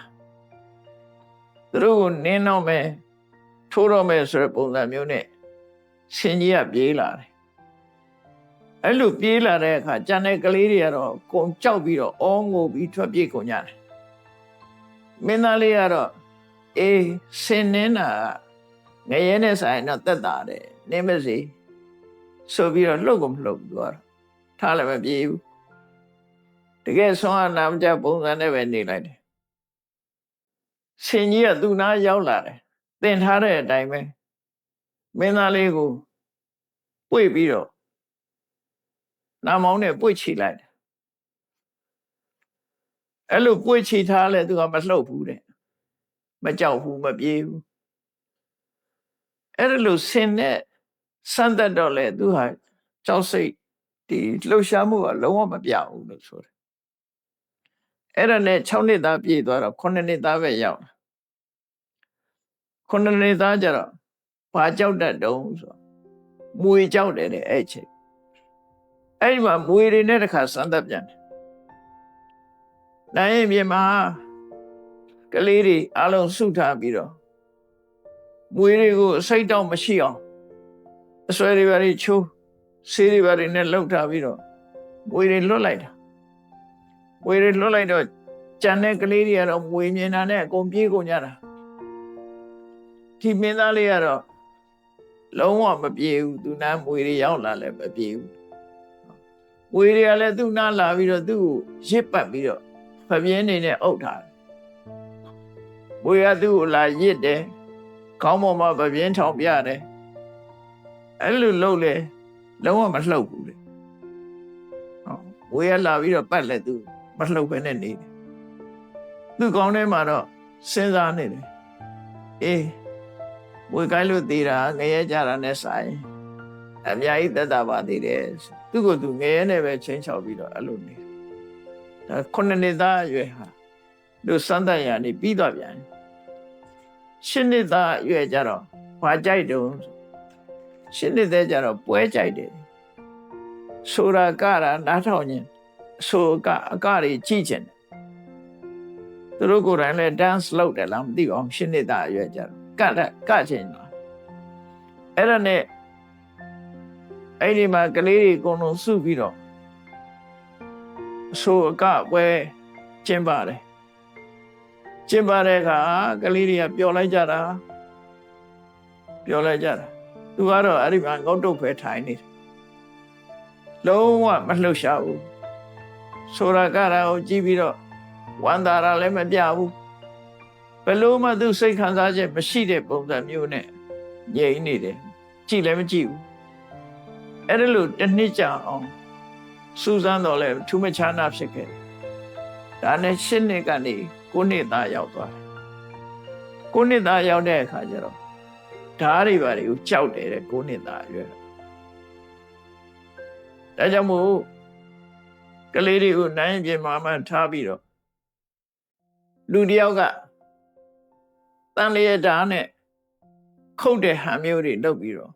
သူတို့ကိုနင်းတော့မယ်ထိုးတော့မယ်ဆိုတဲ့ပုံစံမျိုးနဲ့ဆင်ကြီးကပြေးလာတယ်အဲ့လိုပြေးလာတဲ့အခါကျန်တဲ့ကလေးတွေကတော့ကုန်ကြောက်ပြီးတော့အောငိုပြီးထွက်ပြေးကုန်ကြတယ်မင်းသားလေးကတော့အေးဆင်နင်းတာငရဲနဲ့ဆိုင်တော့တက်တာတယ်နင်းမစီဆိုပြီးတော့လှုပ်ကုန်မလှုပ်ဘူးသူကတော့ထားလည်းမပြေးဘူးတကယ်ဆွမ်းအနာမကျပုံစံနဲ့ပဲနေလိုက်တယ်ဆင်ကြီးကသူ့နားရောက်လာတယ်တင်ထားတဲ့အတိုင်းပဲမင်းသားလေးကိုပွေ့ပြီးတော့နာမောင်းနဲ့ပွေ့ချီလိုက်တယ်အဲ့လိုပွေ့ချီထားလဲသူကမလှုပ်ဘူးတဲ့မကြောက်ဘူးမပြေးဘူးအဲ့လိုဆင်နဲ့စမ်းသက်တော့လဲသူဟာကြောက်စိတ်ဒီလှုပ်ရှားမှုကလုံးဝမပြဘူးလို့ဆိုတယ်အဲ့ဒါနဲ့6နှစ်သားပြည့်သွားတော့9နှစ်သားပဲရောက်လာ9နှစ်သားကျတော့ဘာကြောက်တတ်တုံးဆိုမွေကြောက်တယ်တဲ့အဲ့ချိန်အဲ့ဒီမှာမွေတွေနဲ့တခါစမ်းသက်ပြန်တယ်နိုင်ရင်မြေမှာကလေးတွေအလုံးစုထားပြီးတော့မွေတွေကိုစိတ်တော့မရှိအောင်အဆွဲတွေပါတွေချိုးဆေးတွေပါတွေနဲ့လှုပ်ထားပြီးတော့မွေတွေလွတ်လိုက်တာမွေတွေလွတ်လိုက်တော့ကြံတဲ့ကလေးတွေကတော့မွေမြင်တာနဲ့အကုန်ပြေးကုန်ကြတာဒီမင်းသားလေးကတော့လုံးဝမပြေဘူးသူနာမွေတွေရောက်လာလည်းမပြေဘူးမွေတွေကလည်းသူ့နာလာပြီးတော့သူ့ကိုရစ်ပတ်ပြီးတော့ဖပြင်းနေနဲ့အုပ်ထားတယ်မွေကသူ့ကိုလာရစ်တယ်ခေါင်းပေါ်မှာဖပြင်းထောင်ပြတယ်အဲ့လိုလုပ်လေလုံးဝမလှုပ်ဘူးလေမွေကလာပြီးတော့ပတ်လဲသူမလှုပ်ပဲနဲ့နေတယ်သူ့ကောင်းထဲမှာတော့စဉ်းစားနေတယ်အေးဝေကိုင်းလို့သေးတာငရဲကြတာနဲ့ဆိုင်အများကြီးသက်သာပါသေးတယ်သူ့ကိုသူငရဲနဲ့ပဲချင်းချောက်ပြီးတော့အဲ့လိုနေဒါ9နှစ်သားအရွယ်ဟာတို့စမ်းသပ်ရနေပြီးတော့ပြန်10နှစ်သားအရွယ်ကြတော့ဘာကြိုက်တုံး10နှစ်သားကြတော့ပွဲကြိုက်တယ်ဆိုတာကတာနားထောင်ရင်ဆိုကအကတွေကြည့်ချင်တယ်သူတို့ကိုယ်တိုင်လည်း dance လုပ်တယ်လားမသိပါဘူး10နှစ်သားအရွယ်ကြတော့ကချင်တာအဲ့ဒါနဲ့အဲ့ဒီမှာကလေးတွေအကုန်လုံးစုပြီးတော့အဆိုအကပွဲကျင်းပါတယ်ကျင်းပါတဲ့အခါကလေးတွေကပျော်လိုက်ကြတာသူကတော့အဲ့ဒီမှာငုတ်တုတ်ပဲထိုင်နေတယ်လုံးဝမလှုပ်ရှားဘူးဆိုတာကတာကိုကြည့်ပြီးတော့ဝမ်းသာတာလည်းမပြဘူးဘယ်လို့မှသူစိတ်ခံစားချက်မရှိတဲ့ပုံစံမျိုးနဲ့ငြိမ်နေတယ် ကြည့်လည်းမကြည့်ဘူးအဲ့ဒါလို့တစ်နှစ်ကြာအောင်စူးစမ်းတော့လဲထူးမခြားနာဖြစ်ခဲ့ဒါနဲ့၈နှစ်ကနေ9နှစ်သားရောက်သွားတယ်9နှစ်သားရောက်တဲ့အခါကျတော့ဓာတ်တွေပါတွေကိုကြောက်တယ်တဲ့9နှစ်သားအရွယ်ဒါကြောင့်မို့ကလေးတွေကိုနိုင်ပြင်မှာမှထားပြီးတော့လူတယောက်ကတန်လျက်ဓာတ်နဲ့ခုတ်တဲ့ဟန်မျိုးတွေလုပ်ပြီးတော့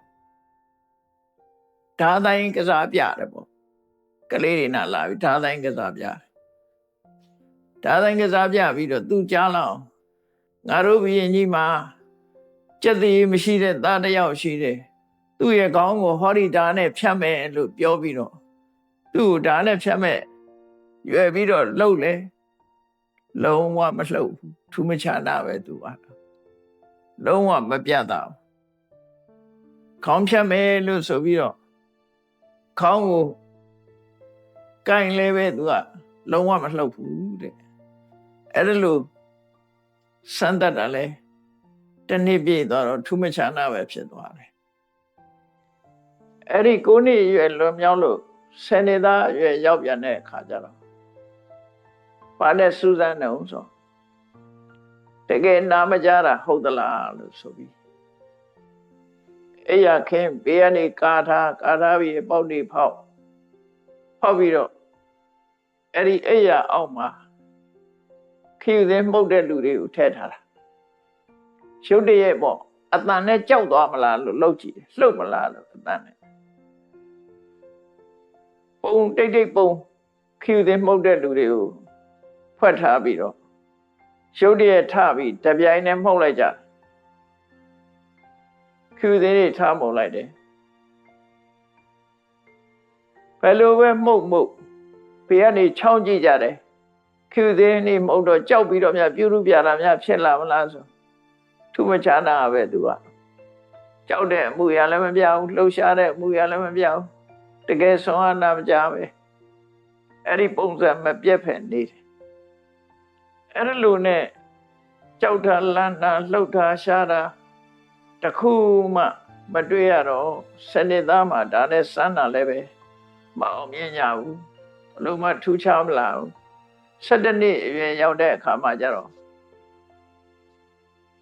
ဓာတ်တိုင်းကစားပြတယ်ပေါ့ကလေးတွေနဲ့လာပြီးဓာတ်တိုင်းကစားပြတယ်ဓာတ်တိုင်းကစားပြပြီးတော့သူကြားလောက်ငါတို့ဘုရင်ကြီးမှာကြက်သေးမရှိတဲ့သားတစ်ယောက်ရှိတယ်သူ့ရဲ့ခေါင်းကိုဟောဒီဓာတ်နဲ့ဖြတ်မယ်လို့ပြောပြီးတော့သူ့ဓာတ်နဲ့ဖြတ်မဲ့ရွယ်ပြီးတော့လှုပ်လေလုံးဝမလှုပ်ဘူးထူးမခြားတာပဲသူကလုံးဝမပြတ်တာခေါင်းဖြတ်မယ်လို့ဆိုပြီးတော့ခေါင်းကိုကင်လဲပဲသူကလုံးဝမလှုပ်ဘူးတဲ့အဲ့ဒါလို့စမ်းတတ်တာလဲတစ်နှစ်ပြည့်သွားတော့ထူးမခြားနာပဲဖြစ်သွားတယ်အဲ့ဒီ9နှစ်အရွယ်လွန်မြောက်လို့10နှစ်သားအရွယ်ရောက်ပြန်တဲ့အခါကျတော့ဘာနဲ့စူးစမ်းနေအောင်ဆိုတကယ်နာမကြတာဟုတ်သလားလို့ဆိုပြီးအဲ့ရခင်ဘေးကနေကာထားပြီးပေါက်နေဖောက်ပြီးတော့အဲ့ဒီအဲ့ရအောက်မှာခီးသင်းမှုတ်တဲ့လူတွေကိုထည့်ထားတာရုတ်တရက်ပေါ့အတန်နဲ့ကြောက်သွားမလားလို့လှုပ်ကြည့်လှုပ်မလားလို့အတန်နဲ့ပုံတိတ်ပုံခီးသင်းမှုတ်တဲ့လူတွေကိုဖွက်ထားပြီးတော့ရုတ်တရက်ထပြီးတပြိုင်နဲ့မှုတ်လိုက်ကြခီးသင်းတွေထားမှုတ်လိုက်တယ်ဘယ်လိုပဲမှုတ်ဘေးကနေချောင်းကြည့်ကြတယ်ခီးသင်းတွေမှုတ်တော့ကြောက်ပြီးတော့များပြူပြတာများဖြစ်လာမလားဆိုထူးမခြားနာပဲသူကကြောက်တဲ့အမှုရလည်းမပြောင်းလှုပ်ရှားတဲ့အမှုရလည်းမပြောင်းတကယ်ဆွမ်းအားနာမကြပဲအဲ့ဒီပုံစံမပြတ်ဖက်နေတယ်အဲ့ဒါလိုနဲ့ကြောက်တာလန့်တာလှုပ်တာရှားတာတခုမှမတွေ့ရတော့စနစ်သားမှာဒါနဲ့စမ်းတာလည်းပဲမအောင်မြင်ကြဘူးဘလို့မှထူးခြားမလားဘူး17နှစ်အရွယ်ရောက်တဲ့အခါမှာကျတော့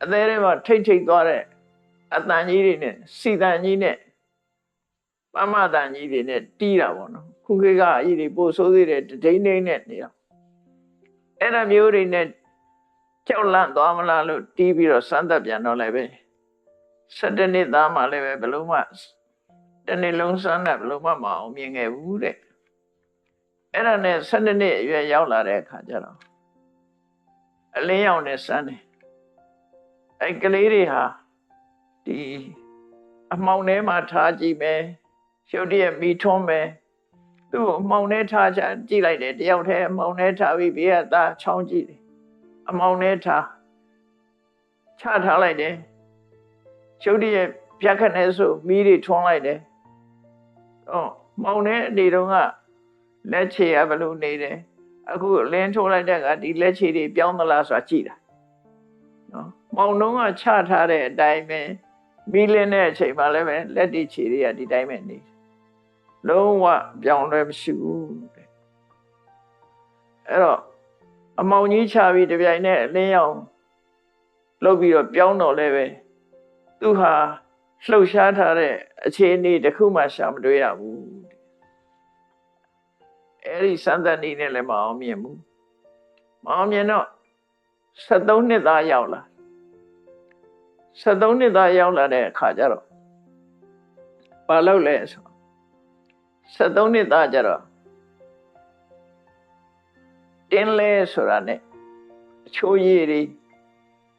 အသေးလေးမှာထိတ်သွားတဲ့အတန်ကြီးတွေနဲ့စီတန်ကြီးနဲ့ပမတန်ကြီးတွေနဲ့တီးတာပေါ့နော်ခုခေတ်ကအကြီးတွေပို့ဆိုးသေးတယ်ဒိန်းနဲ့နေတော့အဲ့ဒါမျိုးတွေနဲ့ကြောက်လန့်သွားမလားလို့တီးပြီးတော့စမ်းသပ်ပြန်တော့လည်းပဲ17နှစ်သားမှလည်းပဲဘလို့မှတစ်နှစ်လုံးစမ်းတဲ့ဘလို့မှမအောင်မြင်ခဲ့ဘူးတဲ့အဲ့ဒါနဲ့12နှစ်အရွယ်ရောက်လာတဲ့အခါကျတော့အလင်းရောင်နဲ့စမ်းတယ်အဲ့ကလေးတွေဟာဒီအမှောင်ထဲမှာထားကြည့်မယ်ရုတ်တရက်မိထွန်းမယ်သူ့ကိုအမှောင်ထဲထားကြည့်လိုက်တယ်တယောက်တည်းအမှောင်ထဲထားပြီးဘေးကသားချောင်းကြည့်တယ်အမှောင်ထဲထားချထားလိုက်တယ်ရုတ်တရက်ပြက်ခနဲ့ဆိုမီးတွေထွန်းလိုက်တယ်မှောင်ထဲနေတော့ကလက်ချေကဘယ်လိုနေတယ်အခုလင်းထိုးလိုက်တဲ့ကဒီလက်ချေတွေပြောင်းသလားဆိုတာကြည့်တာနော်မောင်နှုံးကချထားတဲ့အတိုင်းပဲမီးလင်းတဲ့အချိန်မှလည်းပဲလက်တီချေတွေကဒီတိုင်းပဲနေလုံးဝပြောင်းလဲမရှိဘူးတဲ့အဲ့တော့အမောင်ကြီးချပြီးတပြိုင်နဲ့အလင်းရောင်လုပ်ပြီးတော့ပြောင်းတော့လည်းပဲသူဟာလှုပ်ရှားထားတဲ့အခြေအနေတစ်ခုမှရှာမတွေ့ရဘူးအဲ့ဒီစမ်းသပ်နေနဲ့လည်းမအောင်မြင်ဘူးမအောင်မြင်တော့73နှစ်သားရောက်လာ73နှစ်သားရောက်လာတဲ့အခါကျတော့ဘာလုပ်လဲဆို73နှစ်သားကျတော့တင်းလဲဆိုတာ ਨੇ အချိုးရည်တွေ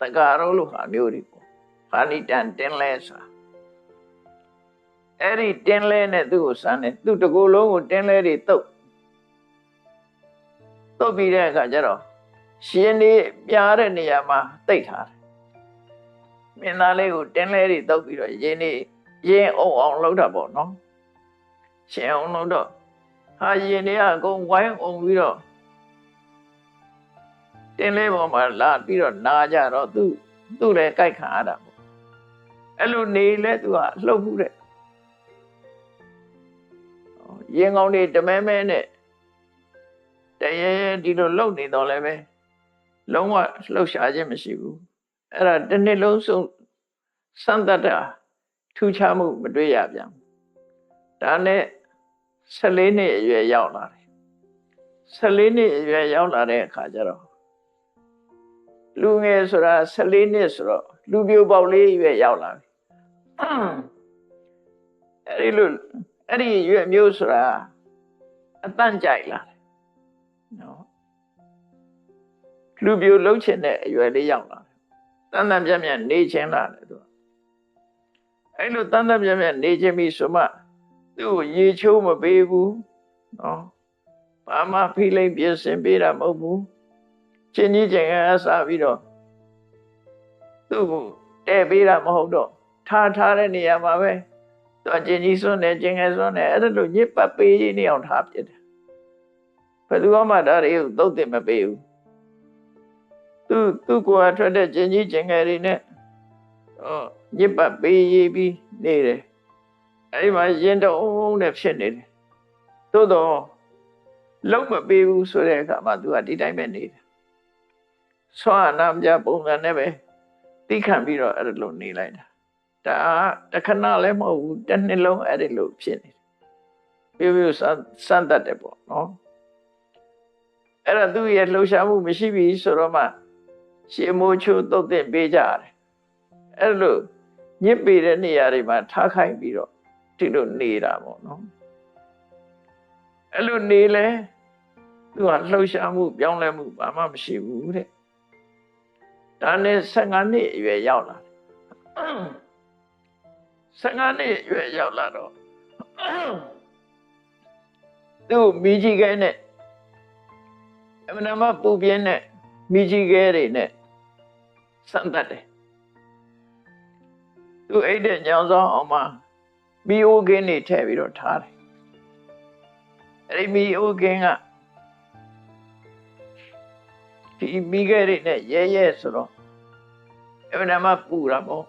တကားလို့ဟာမျိုးတွေပေါ့ဟာနိတန်တင်းလဲဆိုတာအဲ့ဒီတင်းလဲနဲ့သူ့ကိုစမ်းတယ်သူ့တကူလုံးကိုတင်းလဲတွေတုတ်ပြီးတဲ့အခါကျတော့ရှင်နေပြားတဲ့နေရာမှာတိတ်ထားတယ်မင်းသားလေးကိုတင်းလဲတွေတုတ်ပြီးတော့ရင်အောင်လုပ်တာပေါ့နော်ရှင်အောင်လို့တော့ဟာရင်တွေကအကုန်ဝိုင်းအောင်ပြီးတော့တင်းလဲပေါ်မှာလာပြီးတော့နာကြတော့သူ့လည်းကြိုက်ခံရတာပေါ့အဲ့လိုနေလဲသူကလှုပ်မှုတဲ့ ရင်ကောင်းတွေတမဲမဲနဲ့တရေဒီလိုလုံနေတော့လည်းပဲလုံးဝလှုပ်ရှားခြင်းမရှိဘူးအဲ့ဒါတစ်နှစ်လုံးစုံစံတတ်တာထူးခြားမှုမတွေ့ရပြန်ဒါနဲ့14နှစ်အရွယ်ရောက်လာတယ်14နှစ်အရွယ်ရောက်လာတဲ့အခါကျတော့လူငယ်ဆိုတာ14နှစ်ဆိုတော့လူပြိုပေါက်လေးရွယ်ရောက်လာပြီအဲ့ဒီရွယ်မျိုးဆိုတာအတန့်ကြိုက်လာတယ်နော်လူပြိုလှုပ်ချင်တဲ့အရွယ်လေးရောက်လာတယ်တန်တန်ပြတ်ပြတ်နေချင်းလာတယ်သူအဲ့လိုတန်တန်ပြတ်ပြတ်နေချင်းပြီဆိုမှသူ့ကိုရေချိုးမပေးဘူးနော်ဘာမှဖိလိမ့်ပြင်ဆင်ပေးတာမဟုတ်ဘူးချင်းကြီးချင်းအစားပြီးတော့သူ့ကိုတဲ့ပေးတာမဟုတ်တော့ထားတဲ့နေရာမှာပဲသူအချင်းကြီးစွန်းနေချင်းငယ်စွန်းနေအဲ့ဒါလိုညစ်ပတ်ပေးနေအောင်ထားပြတယ်ဘယ်သူမှဒါတွေကိုသုတ်တင်မပေးဘူးသူ့ကိုယ်အထွက်တဲ့ချင်းကြီးချင်းငယ်တွေနဲ့ညစ်ပတ်ပေးပြီးနေတယ်အဲ့ဒီမှာရင်တုံးနဲ့ဖြစ်နေတယ်သို့တော့လုံးမပေးဘူးဆိုတဲ့အခါမှာသူကဒီတိုင်းပဲနေတယ်ဆွမ်းနာမကြပုံစံနဲ့ပဲသိခံပြီးတော့အဲ့လိုနေလိုက်တာဒါတခဏလည်းမဟုတ်ဘူးတစ်နှစ်လုံးအဲ့ဒီလိုဖြစ်နေတယ်ပြစမ်းတတ်တယ်ပေါ့နော်အဲ့ဒါသူ့ရဲ့လှုပ်ရှားမှုမရှိပြီဆိုတော့မှရှေမိုးချိုးတုတ်တင်ပေးကြတယ်အဲ့လိုညစ်ပေတဲ့နေရာတွေမှာထားခိုင်းပြီးတော့ဒီလိုနေတာပေါ့နော်အဲ့လိုနေလဲသူကလှုပ်ရှားမှုပြောင်းလဲမှုဘာမှမရှိဘူးတဲ့ဒါနဲ့15နှစ်အရွယ်ရောက်လာ15နှစ်အရွယ်ရောက်လာတော့သူမိကြီးကဲနဲ့အမှန်မှပူပြင်းနဲ့မိကြီးကဲတွေနဲ့စံတတ်တယ်သူအိတ်တဲ့ညောင်ဆောင်အောင်မှာမီအိုကင်းတွေထည့်ပြီးတော့ထားတယ်အဲ့ဒီမီအိုကင်းကဒီမိခဲတွေနဲ့ရဲဆိုတော့အမှန်မှပူတာပေါ့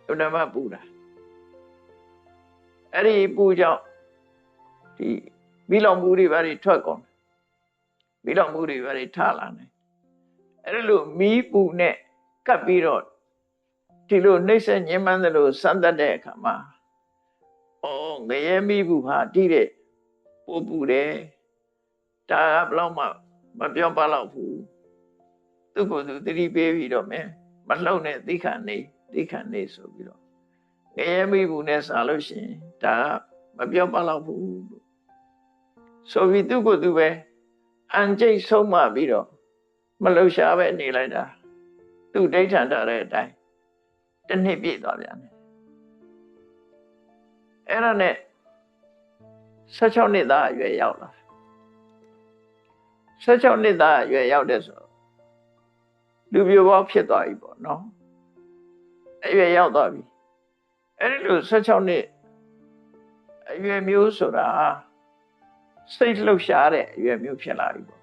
အမှန်မှပူတာအဲ့ဒီပူကြောင့်ဒီမိလောင်မှုတွေဘာတွေထွက်ကုန်မိလောင်မှုတွေဘာတွေထလာနေအဲ့လိုမီးပူနဲ့ကပ်ပြီးတော့ဒီလိုနှိမ့်ဆက်ညှဉ်းပန်းတယ်လို့စမ်းတတ်တဲ့အခါမှာငရဲမီးပူဟာတိတဲ့ပို့ပူတယ်ဒါကဘလောက်မှမပြောပါတော့ဘူးသူ့ကိုယ်သူတတိပေးပြီးတော့မယ်မလှုပ်နဲ့သိခံနေဆိုပြီးတော့ငရဲမီးပူနဲ့စားလို့ရှိရင်ဒါကမပြောပါတော့ဘူးဆိုပြီးသူ့ကိုယ်သူပဲအန်ကျိတ်ဆုံးမပြီးတော့မလှုပ်ရှားပဲနေလိုက်တာသူ့ဒိဋ္ဌံထားတဲ့အတိုင်းတစ်နှစ်ပြည့်သွားပြန်တယ်အဲ့ဒါနဲ့16နှစ်သားအရွယ်ရောက်လာ16နှစ်သားအရွယ်ရောက်တဲ့ဆိုလူပြိုပေါက်ဖြစ်သွားပြီပေါ့နော်အရွယ်ရောက်သွားပြီအဲ့ဒီလို16နှစ်အရွယ်မျိုးဆိုတာစိတ်လှုပ်ရှားတဲ့အရွယ်မျိုးဖြစ်လာပြီပေါ့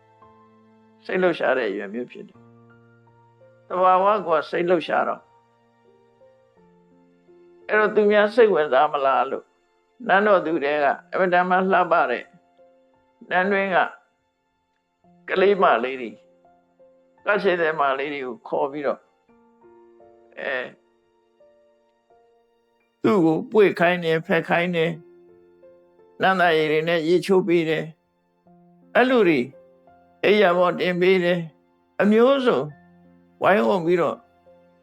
စိတ်လှုပ်ရှားတဲ့အရွယ်မျိုးဖြစ်တယ်တဘာဝကစိတ်လှုပ်ရှားတော့အဲ့တော့သူများစိတ်ဝင်စားမလားလို့နန်းတော်သူတွေကအမှန်တမ်းလှပတဲ့နန်းတွင်းကကလေးမလေးတွေကရှိတဲ့မလေးတွေကိုခေါ်ပြီးတော့သူ့ကိုပွေခိုင်းနေဖက်ခိုင်းနေနန္ဒရည်တွေနဲ့ရေချိုးပေးတယ်အဲ့လိုတွေအိယာဘောတင်ပေးတယ်အမျိုးစုံဝိုင်းဝန်းပြီးတော့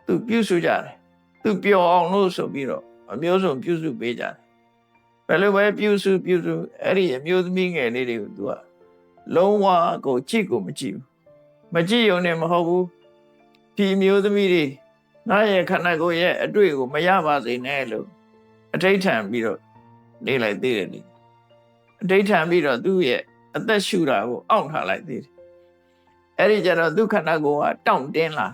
သူပြုစုကြတယ်သူပျော်အောင်လို့ဆိုပြီးတော့အမျိုးစုံပြုစုပေးကြတယ်ဘယ်လိုပဲပြုစုအဲ့ဒီအမျိုးသမီးငယ်လေးတွေကိုသူကလုံးဝကိုကြည့်ကိုမကြည့်ဘူးမကြည့်ရုံနဲ့မဟုတ်ဘူးဒီအမျိုးသမီးတွေငါရဲ့ခန္ဓာကိုယ်ရဲ့အတွေ့ကိုမရပါစေနဲ့လို့အဋိဋ္ဌံပြီးတော့နေလိုက်သေးတယ်လေအဋိဋ္ဌံပြီးတော့သူ့ရဲ့အသက်ရှူတာကိုအောင့်ထားလိုက်သေးတယ်အဲ့ဒီကျတော့သူခန္ဓာကိုယ်ကတောင့်တင်းလာ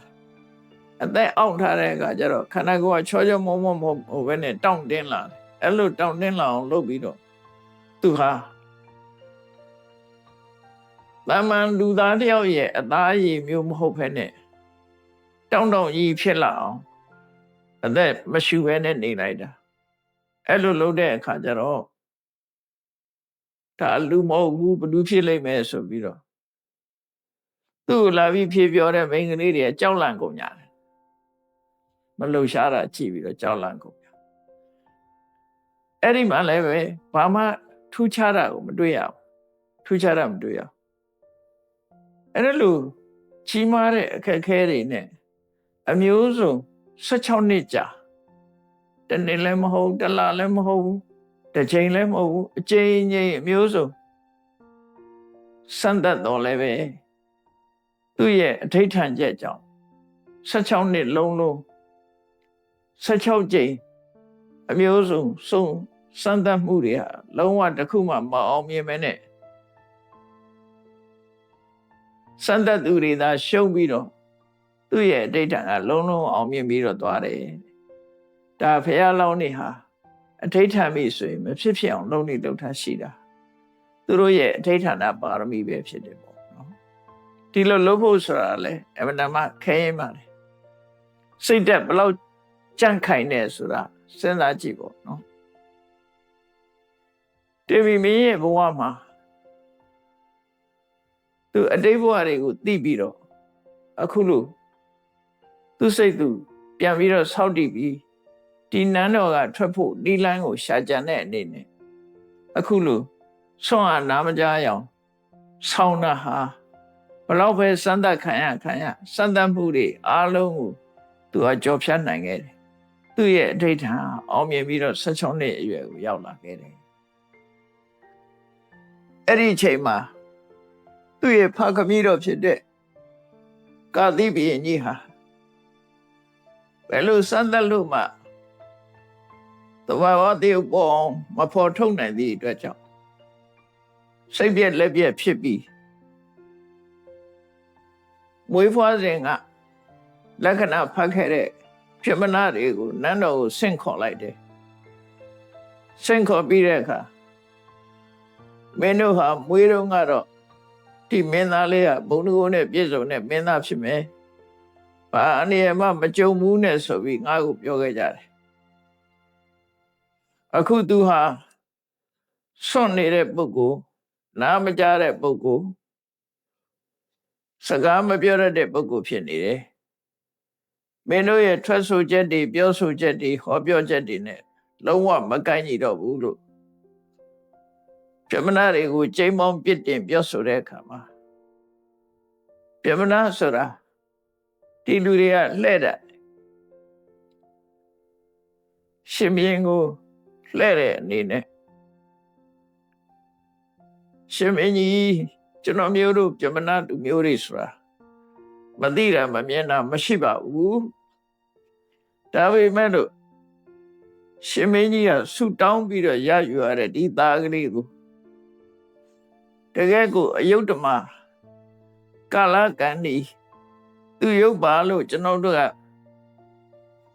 အသက်အောင့်ထားတဲ့အခါကျတော့ခန္ဓာကိုယ်ကချောချောမောမောမဟုတ်ဘဲနဲ့တောင့်တင်းလာတယ်အဲ့လိုတောင့်တင်းလာအောင်လုပ်ပြီးတော့သူဟာတာမန်လူသားတယောက်ရဲ့အသားရည်မျိုးမဟုတ်ဘဲနဲ့တောင့်ကြီးဖြစ်လာအောင်အသက်မရှူဘဲနဲ့နေလိုက်တာအဲ့လိုလုပ်တဲ့အခါကျတော့ ဒါလူမဟုတ်ဘူးဘလူဖြစ်လိမ့်မယ်ဆိုပြီးတော့သူ့ကိုလာပြီးဖြေပြောတဲ့မိန်းကလေးတွေကကြောက်လန့်ကုန်ကြတယ်မလှူရှားတာကြည့်ပြီးတော့ကြောက်လန့်ကုန်ကြအဲ့ဒီမှာလည်းပဲဘာမှထူးခြားတာကိုမတွေ့ရဘူးထူးခြားတာမတွေ့ရအဲ့ဒါလို့ကြီးမားတဲ့အခက်အခဲတွေနဲ့အမျိုးစုံ16နှစ်ကြာတနေ့လည်းမဟုတ်တလလည်းမဟုတ်တစ်ချိန်လည်းမဟုတ်ဘူးအချိန်ချင်းအမျိုးစုံစံတတ်တော်လည်းပဲသူ့ရဲ့အဋိဌာန်ချက်ကြောင့်16နှစ်လုံး16ကြိမ်အမျိုးစုံစံတတ်မှုတွေဟာလုံးဝတစ်ခုမှမအောင်မြင်မဲနဲ့စံတတ်သူတွေသာရှုံးပြီးတော့သူ့ရဲ့အဋိဌာန်ကလုံးအောင်မြင်ပြီးတော့သွားတယ်ဒါဖះလောင်းနေဟာအဋိဌာန်မိဆိုရင်မဖြစ်ဖြစ်အောင်လုံးနေလုပ်ထားရှိတာသူတို့ရဲ့အဋိဌာဏပါရမီပဲဖြစ်တယ်ပေါ့နော်ဒီလိုလုပ်ဖို့ဆိုတာလေအမှန်တမ်းခဲရင်ပါတယ်စိတ်သက်ဘလောက်ကြန့်ခိုင်နေဆိုတာစဉ်းစားကြည့်ပေါ့နော်တေဗီမင်းရဲ့ဘဝမှာသူအတိတ်ဘဝတွေကိုသိပြီးတော့အခုလို့သူစိတ်သူပြန်ပြီးတော့ဆောက်တည်ပြီးဒီနန်းတော်ကထွက်ဖို့ဒီလမ်းကိုရှာကြံတဲ့အနေနဲ့အခုလို့ဆွမ်းအားနာမကြအောင်ဆောင်းတာဟာဘလောက်ပဲစမ်းသပ်ခံရစမ်းသပ်မှုတွေအားလုံးကိုသူကကြော်ဖြတ်နိုင်ခဲ့တယ်သူ့ရဲ့အဋိဌာန်အောင်မြင်ပြီးတော့16နှစ်အရွယ်ကိုရောက်လာခဲ့တယ်အဲ့ဒီအချိန်မှာသူ့ရဲ့ဖခမည်းတော်ဖြစ်တဲ့ကာသီဘုရင်ကြီးဟာဘယ်လိုစမ်းသပ်လို့မှသဘာဝတည်းပေါ်မဖော်ထုတ်နိုင်သည့်အတွက်ကြောင့်စိတ်ပြက်လက်ပြက်ဖြစ်ပြီးမွေးဖွားစဉ်ကလက္ခဏာဖတ်ခဲ့တဲ့ဖြစ်မနာတွေကိုနန်းတော်ကိုဆင့်ခေါ်လိုက်တယ်ဆင့်ခေါ်ပြီးတဲ့အခါမင်းတို့ဟာမွေးတော့ကတော့ဒီမင်းသားလေးကဘုံတကိုးနဲ့ပြည့်စုံတဲ့မင်းသားဖြစ်မယ်ဘာအနေမှမကြုံဘူးနဲ့ဆိုပြီးငါ့ကိုပြောခဲ့ကြတယ်အခုသူဟာစွန့်နေတဲ့ပုဂ္ဂိုလ်နားမကြားတဲ့ပုဂ္ဂိုလ်စကားမပြောရတဲ့ပုဂ္ဂိုလ်ဖြစ်နေတယ်မင်းတို့ရဲ့ထွက်ဆိုချက်တွေပြောဆိုချက်တွေဟောပြောချက်တွေနဲ့လုံးဝမကိုင်းညီတော့ဘူးလို့ပြမနာတွေကိုကျိမ်းမောင်းပြစ်တင်ပြောဆိုတဲ့အခါမှာပြမနာဆိုတာဒီလူတွေကလှဲ့တဲ့ရှင်ဘုရင်ကိုလှဲ့တဲ့အနေနဲ့ရှင်မင်းကြီးကျွန်တော်မျိုးတို့ပြမနာလူမျိုးတွေဆိုတာမသိတာမမြင်တာမရှိပါဘူးဒါပေမဲ့လို့ရှင်မင်းကြီးကဆူတောင်းပြီးတော့ရယူရတဲ့ဒီသားကလေးကိုတကယ်ကိုအယုဒ္ဓမကာလကံဒီသူရုပ်ပါလို့ကျွန်တော်တို့က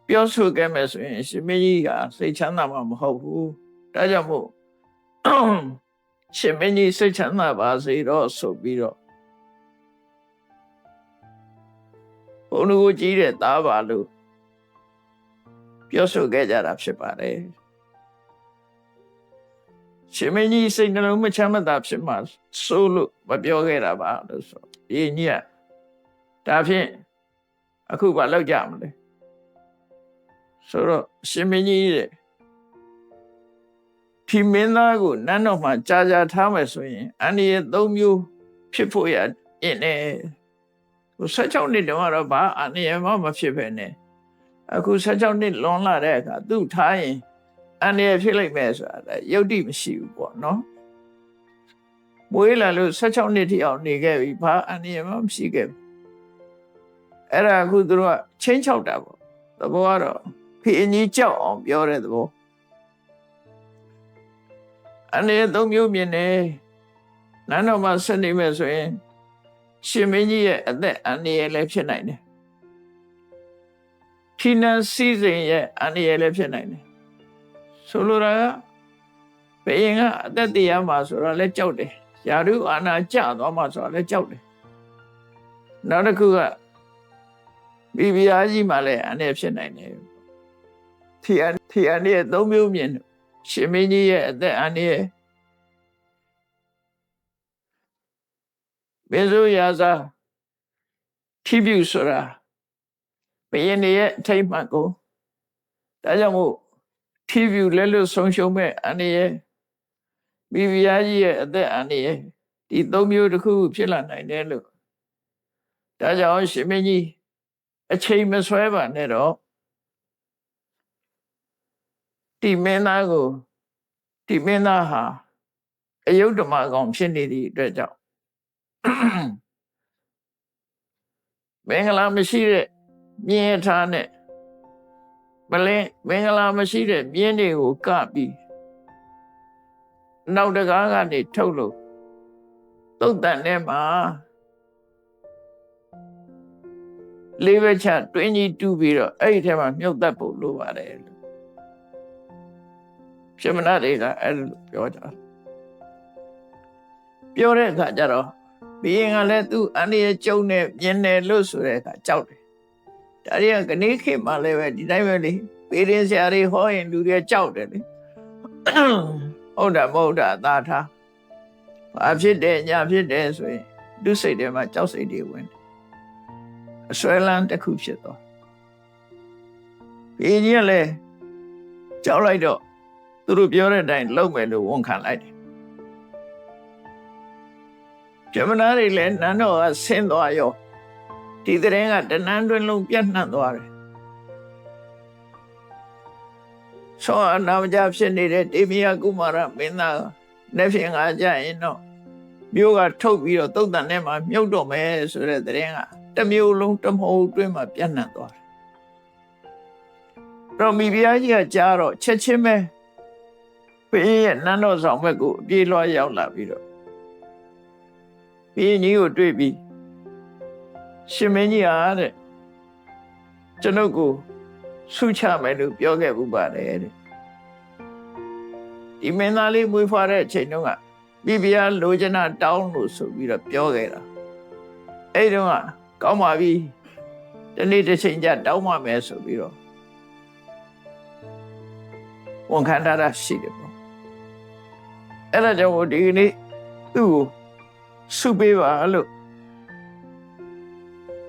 ပြောဆိုခဲ့မယ်ဆိုရင်ရှင်မင်းကြီးကစိတ်ချမ်းသာမှာမဟုတ်ဘူးဒါကြောင့်မို့ရှင်မင်းကြီးစိတ်ချမ်းသာပါစေတော့ဆိုပြီးတော့ဘုန်းတော်ကြီးတဲ့သားပါလို့ပြောဆိုခဲ့ကြတာဖြစ်ပါတယ်ရှင်မင်းကြီးစိတ်နှလုံးမချမ်းသာဖြစ်မှဆိုလို့မပြောခဲ့တာပါလို့ဆိုဒီကြီးကဒါဖြင့်အခုဘာလုပ်ကြမလဲဆိုတော့ရှင်မင်းကြီးတဲ့ဒီမင်းသားကိုနန်းတော်မှာကြာထားမယ်ဆိုရင်အန္တရာယ်၃မျိုးဖြစ်ဖို့ရနေ16နှစ်တုန်းကတော့ဘာအန္တရာယ်မှမဖြစ်ပဲနဲ့အခု16နှစ်လွန်လာတဲ့အခါသူ့ထားရင်အန္တရာယ်ဖြစ်လိမ့်မယ်ဆိုတာယုတ်တိမရှိဘူးပေါ့နော်မွေးလာလို့16နှစ်ထိအောင်နေခဲ့ပြီဘာအန္တရာယ်မှမရှိခဲ့ဘူးအဲ့ဒါအခုသူတို့ကချင်းချောက်တာပေါ့သဘောကတော့ဖေအကြီးကြောက်အောင်ပြောတဲ့သဘောအန္တရာယ်၃မျိုးမြင်နေနန်းတော်မှာဆက်နေမယ်ဆိုရင်ရှင်မင်းကြီးရဲ့အသက်အန္တရာယ်လည်းဖြစ်နိုင်တယ်ခီနန်စီစဉ်ရဲ့အန္တရာယ်လည်းဖြစ်နိုင်တယ်ဆိုလိုတာကဘယ်ရင်ကအသက်တရားမှာဆိုတော့လည်းကြောက်တယ်ယာရုအာနာကျသွားမှဆိုတော့လည်းကြောက်တယ်နောက်တစ်ခုကဘီဘီအားကြီးမှလည်းအန္တရာယ်ဖြစ်နိုင်တယ်ထီအန်ရဲ့၃မျိုးမြင်ရှင်မင်းကြီးရဲ့အသက်အန္တရာယ် မင်းဆိုရာဇာထိပြုဆိုတာဘယင်းရဲ့အထိတ်မှန်ကိုဒါကြောင့်မို့ထိပြုလဲလို့ဆုံးရှုံးမဲ့အန္တရာယ်မိဖုရားကြီးရဲ့အသက်အန္တရာယ်ဒီသုံးမျိုးတစ်ခုဖြစ်လာနိုင်တယ်လို့ဒါကြောင့်ရှင်မင်းကြီးအချိန်မဆွဲပါနဲ့တော့ဒီမင်းသားဟာအယုဒ္ဓမကောင်ဖြစ်နေသည့်အတွက်ကြောင့်မင်္ဂလာမရှိတဲ့မြင်းထားနဲ့မင်္ဂလာမရှိတဲ့မြင်းတွေကိုကပြီးနောက်တကားကနေထုတ်လို့သုတ်တန်ထဲမှာလေးဘက်ချတွင်းကြီးတူးပြီးတော့အဲ့ဒီထဲမှာမြုပ်တတ်ဖို့လိုပါတယ်လို့ရှင်မနာတွေကအဲ့လိုပြောကြပြောတဲ့အခါကျတော့ဘီရင်ကလည်းသူ့အန္တရာယ်ကြုံနေမြင်တယ်လို့ဆိုတဲ့အခါကြောက်တယ်ဒါတွေကကနေခေတ်မှလည်းပဲဒီတိုင်းပဲလေပေရင်ဆရာတွေဟောရင်လူတွေကြောက်တယ်လေဟုတ်တာမဟုတ်တာသာထားဘာဖြစ်တယ်ညာဖြစ်တယ်ဆိုရင်သူ့စိတ်ထဲမှာကြောက်စိတ်တွေဝင်တယ်အစွဲလန်းတစ်ခုဖြစ်သွားဘီရင်ကလည်းကြောက်လိုက်တော့သူတို့ပြောတဲ့အတိုင်းလုပ်မယ်လို့ဝန်ခံလိုက်တယ်ဂျမနာတွေလည်းနန်းတော်ကဆင်းသွားရောဒီတဲ့ရင်ကတနန်းတွင်လုံးပြန့်နှံ့သွားတယ်ဆောအနာမကြဖြစ်နေတဲ့တေမီယကုမာရမင်းသားနဲ့ဖြင့်ငါကြရင်တော့မြို့ကထုတ်ပြီးတော့သုတ်တန်ထဲမှာမြုပ်တော့မယ်ဆိုတဲ့တဲ့ရင်ကတစ်မျိုးလုံးတမဟုတ်တွင်းမှာပြန့်နှံ့သွားတယ်တော့မိဖုရားကြီးကကြားတော့ချက်ချင်းပဲဘုရားရဲ့နန်းတော်ဆောင်ဘက်ကိုအပြေးလွှားရောက်လာပြီးတော့ဘုရားကြီးကိုတွေ့ပြီးရှင်မင်းကြီးဟာတဲ့ကျွန်ုပ်ကိုဆုချမယ်လို့ပြောခဲ့ဘူးပါတယ်တဲ့ဒီမင်းသားလေးမွေးဖွားတဲ့အချိန်တုန်းကမိဖုရားလိုချင်တာတောင်းလို့ဆိုပြီးတော့ပြောခဲ့တာအဲ့တုန်းကကောင်းပါပြီဒီနေ့တစ်ချိန်ကျတောင်းမှမယ်ဆိုပြီးတော့ဝန်ခံထားတာရှိတယ်ပေါ့အဲ့ဒါကြောင့်ဒီနေ့သူ့ကိုဆုပေးပါလို့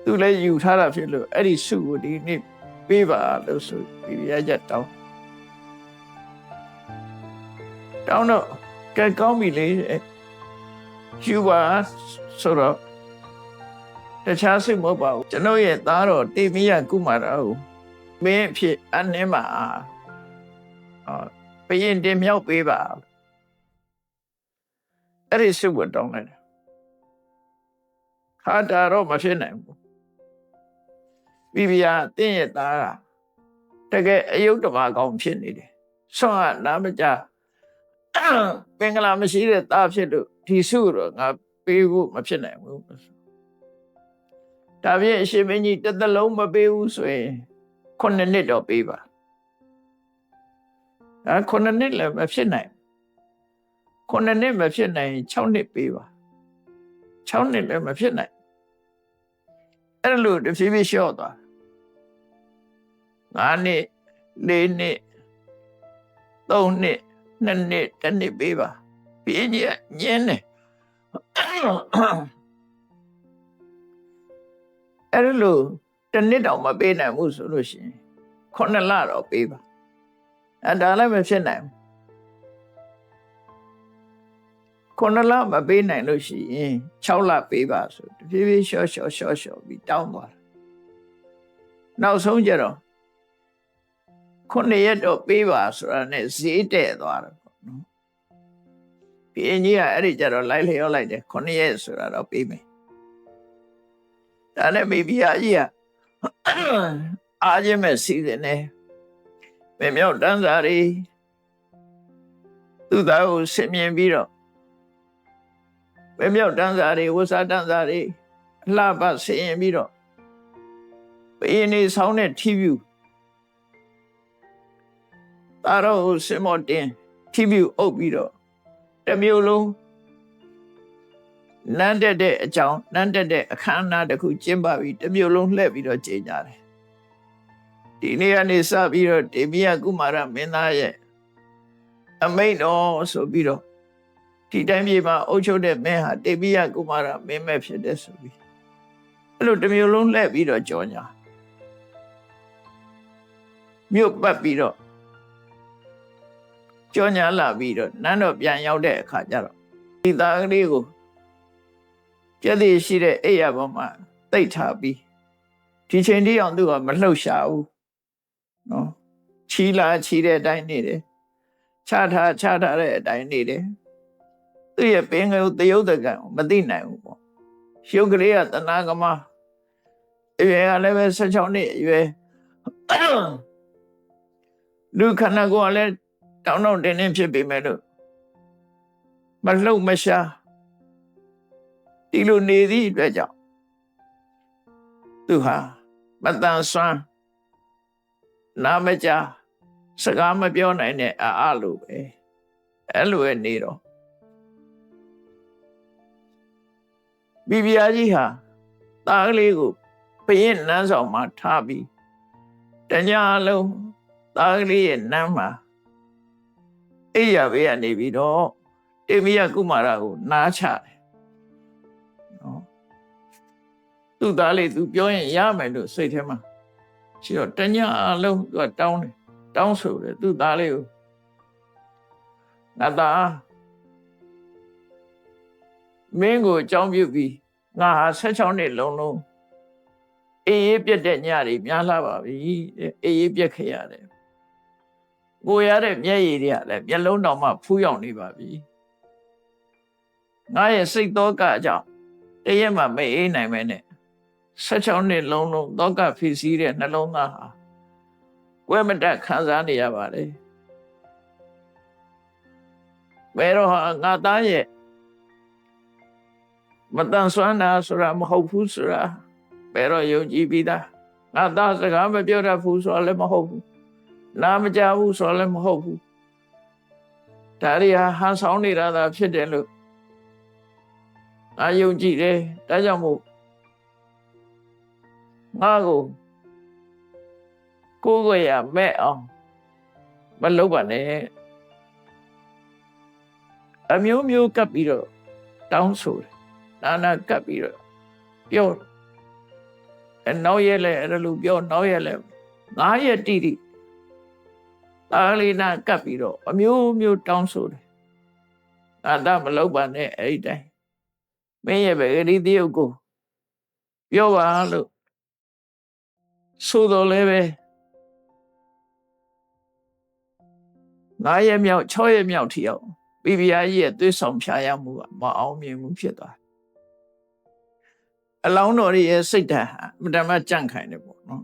သူလည်းယူထားတာဖြစ်လို့အဲ့ဒီဆုကိုဒီနေ့ပေးပါလို့ဆိုပြီးရကြတောင်းတော့ကဲကောင်းပြီလေယူပါဆိုတော့တခြားဆုမဟုတ်ပါဘူးကျွန်တော်ရဲ့သားတော်တေမီယကုမာရကိုမင်းအဖြစ်အနှင်းမှာဘုရင်တင်မြောက်ပေးပါအဲ့ဒီဆုကိုတောင်းလိုက်တယ်ဟာတာတော့မဖြစ်နိုင်ဘူးမိဖုရားအင်းရဲ့သားကတကယ်အယုဒ္ဓမကောင်ဖြစ်နေတယ်ဆွမ်းကနာမကြပင်္ဂလာမရှိတဲ့သားဖြစ်လို့ဒီဆုတော့ငါပေးဖို့မဖြစ်နိုင်ဘူးဒါဖြင့်အရှင်မင်းကြီးတစ်သလုံးမပေးဘူးဆိုရင်9နှစ်တော့ပေးပါ9နှစ်လည်းမဖြစ်နိုင်9နှစ်မဖြစ်နိုင်6နှစ်ပေးပါ6နှစ်လည်းမဖြစ်နိုင်အဲ့လိုတဖြည်းဖြည်းလျှော့သွား9နှစ်4နှစ်3နှစ်2နှစ်1နှစ်ပေးပါပြင်းကြီးညင်းတယ်အဲ့လိုတစ်နှစ်တောင်မပေးနိုင်ဘူးဆိုလို့ရှိရင်9လတော့ပေးပါဒါလည်းမဖြစ်နိုင်ဘူး9လမပေးနိုင်လို့ရှိရင်6လပေးပါဆိုတဖြည်းဖြည်းရှော့ပြီးတောင်းသွားတယ်နောက်ဆုံးကြတော့9ရက်တော့ပေးပါဆိုတာနဲ့ဈေးတဲ့သွားတယ်ပေါ့နော်ဘုရင်ကြီးကအဲ့ဒီကြတော့လိုက်လျောလိုက်တယ်9ရက်ဆိုတာတော့ပေးမယ်ဒါနဲ့မိဖုရားကြီးကအားချင်းမဲ့စီစဉ်နေမမြောက်တန်းစာတွေသူ့သားကိုဆင်မြင်ပြီးတော့မမြောက်တန်းစာတွေဝဆာတန်းစာတွေအလှပဆင်ရင်ပြီးတော့ဘုရင်နေဆောင်တဲ့ထီပြူသားတော်ကိုစင်မောတင်ထီပြူအုပ်ပြီးတော့တစ်မျိုးလုံးနန်းတက်တဲ့အကြောင်းနန်းတက်တဲ့အခမ်းအနားတစ်ခုကျင်းပပြီးတစ်မျိုးလုံးလှည့်ပြီးတော့ကြေညာတယ်ဒီနေ့ကနေစပြီးတော့တေမီယကုမာရမင်းသားရဲ့အမိန့်တော်ဆိုပြီးတော့ထ ဒီတိုင်းပြည်မှာအုပ်ချုပ်တဲ့မင်းဟာတေမိယကုမာရမင်းမဲ့ဖြစ်တဲ့ဆိုပြီးအဲ့လိုတစ်မျိုးလုံးလှည့်ပြီးတော့ကြော်ညာမြို့ပတ်ပြီးတော့ကြော်ညာလာပြီးတော့နန်းတော်ပြန်ရောက်တဲ့အခါကျတော့ဒီသားကလေးကိုပြည့်တည်ရှိတဲ့အိယာပေါ်မှာတိတ်ထားပြီးဒီချိန်တိအောင်သူကမလှုပ်ရှားဘူးနော်ချီလာချီတဲ့အတိုင်းနေတယ်ချထားတဲ့အတိုင်းနေတယ်သူ့ရဲ့ပင်ကိုတယုတ်တကံမသိနိုင်ဘူးပေါ့ရုပ်ကလေးကတနာကမအရွယ်ကလည်းပဲ16နှစ်အရွယ်လူခန္ဓာကိုယ်ကလည်းတောင်းတောင်းတင်းဖြစ်ပေမဲ့လို့မလှုပ်မရှားဒီလိုနေသည့်အတွက်ကြောင့်သူဟာမတန်ဆွမ်းနာမကြစကားမပြောနိုင်တဲ့အားလို့ပဲအဲ့လိုပဲနေတော့ဘီဘီယာကြီးဟာသားကလေးကိုဘုရင်နန်းဆောင်မှာထားပြီးတညလုံးသားကလေးရဲ့နန်းမှာအိယာဘေးကနေပြီးတော့တေမိယကုမာရကိုနားချတယ်နော်သူ့သားလေးသူပြောရင်ရမယ်လို့စိတ်ထဲမှာရှိတော့တညလုံးသူကတောင်းဆိုတယ်သူ့သားလေးကိုငါသားမင်းကိုအကြောင်းပြုပြီးငါဟာ16နှစ်လုံးအေးအေးပြတ်တဲ့ညတွေများလာပါပြီအေးအေးပြတ်ခဲ့ရတယ်ကိုရတဲ့မျက်ရည်တွေကလည်းမျက်လုံးတော်မှဖူးရောက်နေပါပြီငါရဲ့စိတ်သောကအကြောင်းတရက်မှမအေးနိုင်မဲနဲ့16နှစ်လုံးသောကဖြစ်စည်းတဲ့နှလုံးသားဟာကွဲမတက်ခံစားနေရပါလေဘယ်တော့ငါသားရဲ့မတန်ဆွမ်းတာဆိုတာမဟုတ်ဘူးဆိုတာဘယ်တော့ယုံကြည်ပြီးသားငါသားစကားမပြောတတ်ဘူးဆိုတာလည်းမဟုတ်ဘူးနားမကြဘူးဆိုတာလည်းမဟုတ်ဘူးဒါတွေဟာဟန်ဆောင်နေတာသာဖြစ်တယ်လို့ငါယုံကြည်တယ်ဒါကြောင့်မို့ငါကိုယ်ရမဲ့အောင်မလုပ်ပါနဲ့အမျိုးမျိုးကပ်ပြီးတော့တောင်းဆိုတယ်နာကပ်ပြီးတော့ပြောနောက်ရဲလဲအဲ့လိုပြောနောက်ရဲလဲ9ရက်တိတိသားလေးနာကပ်ပြီးတော့အမျိုးမျိုးတောင်းဆိုတယ်အာတမလုပ်ပါနဲ့အဲ့ဒီတိုင်းမင်းရဲ့ပဲဂရီတယုတ်ကိုပြောပါလို့ဆိုတော့လည်းပဲ9ရက်မြောက်6ရက်မြောက်ထိအောင်ဘီဘီယာကြီးရဲ့သွေးဆောင်ဖြာရမှုကမအောင်မြင်မှုဖြစ်သွားအလောင်းတော်ရဲ့စိတ်ဓာတ်ဟာအမှန်တမ်းကြန့်ခိုင်တယ်ပေါ့နော်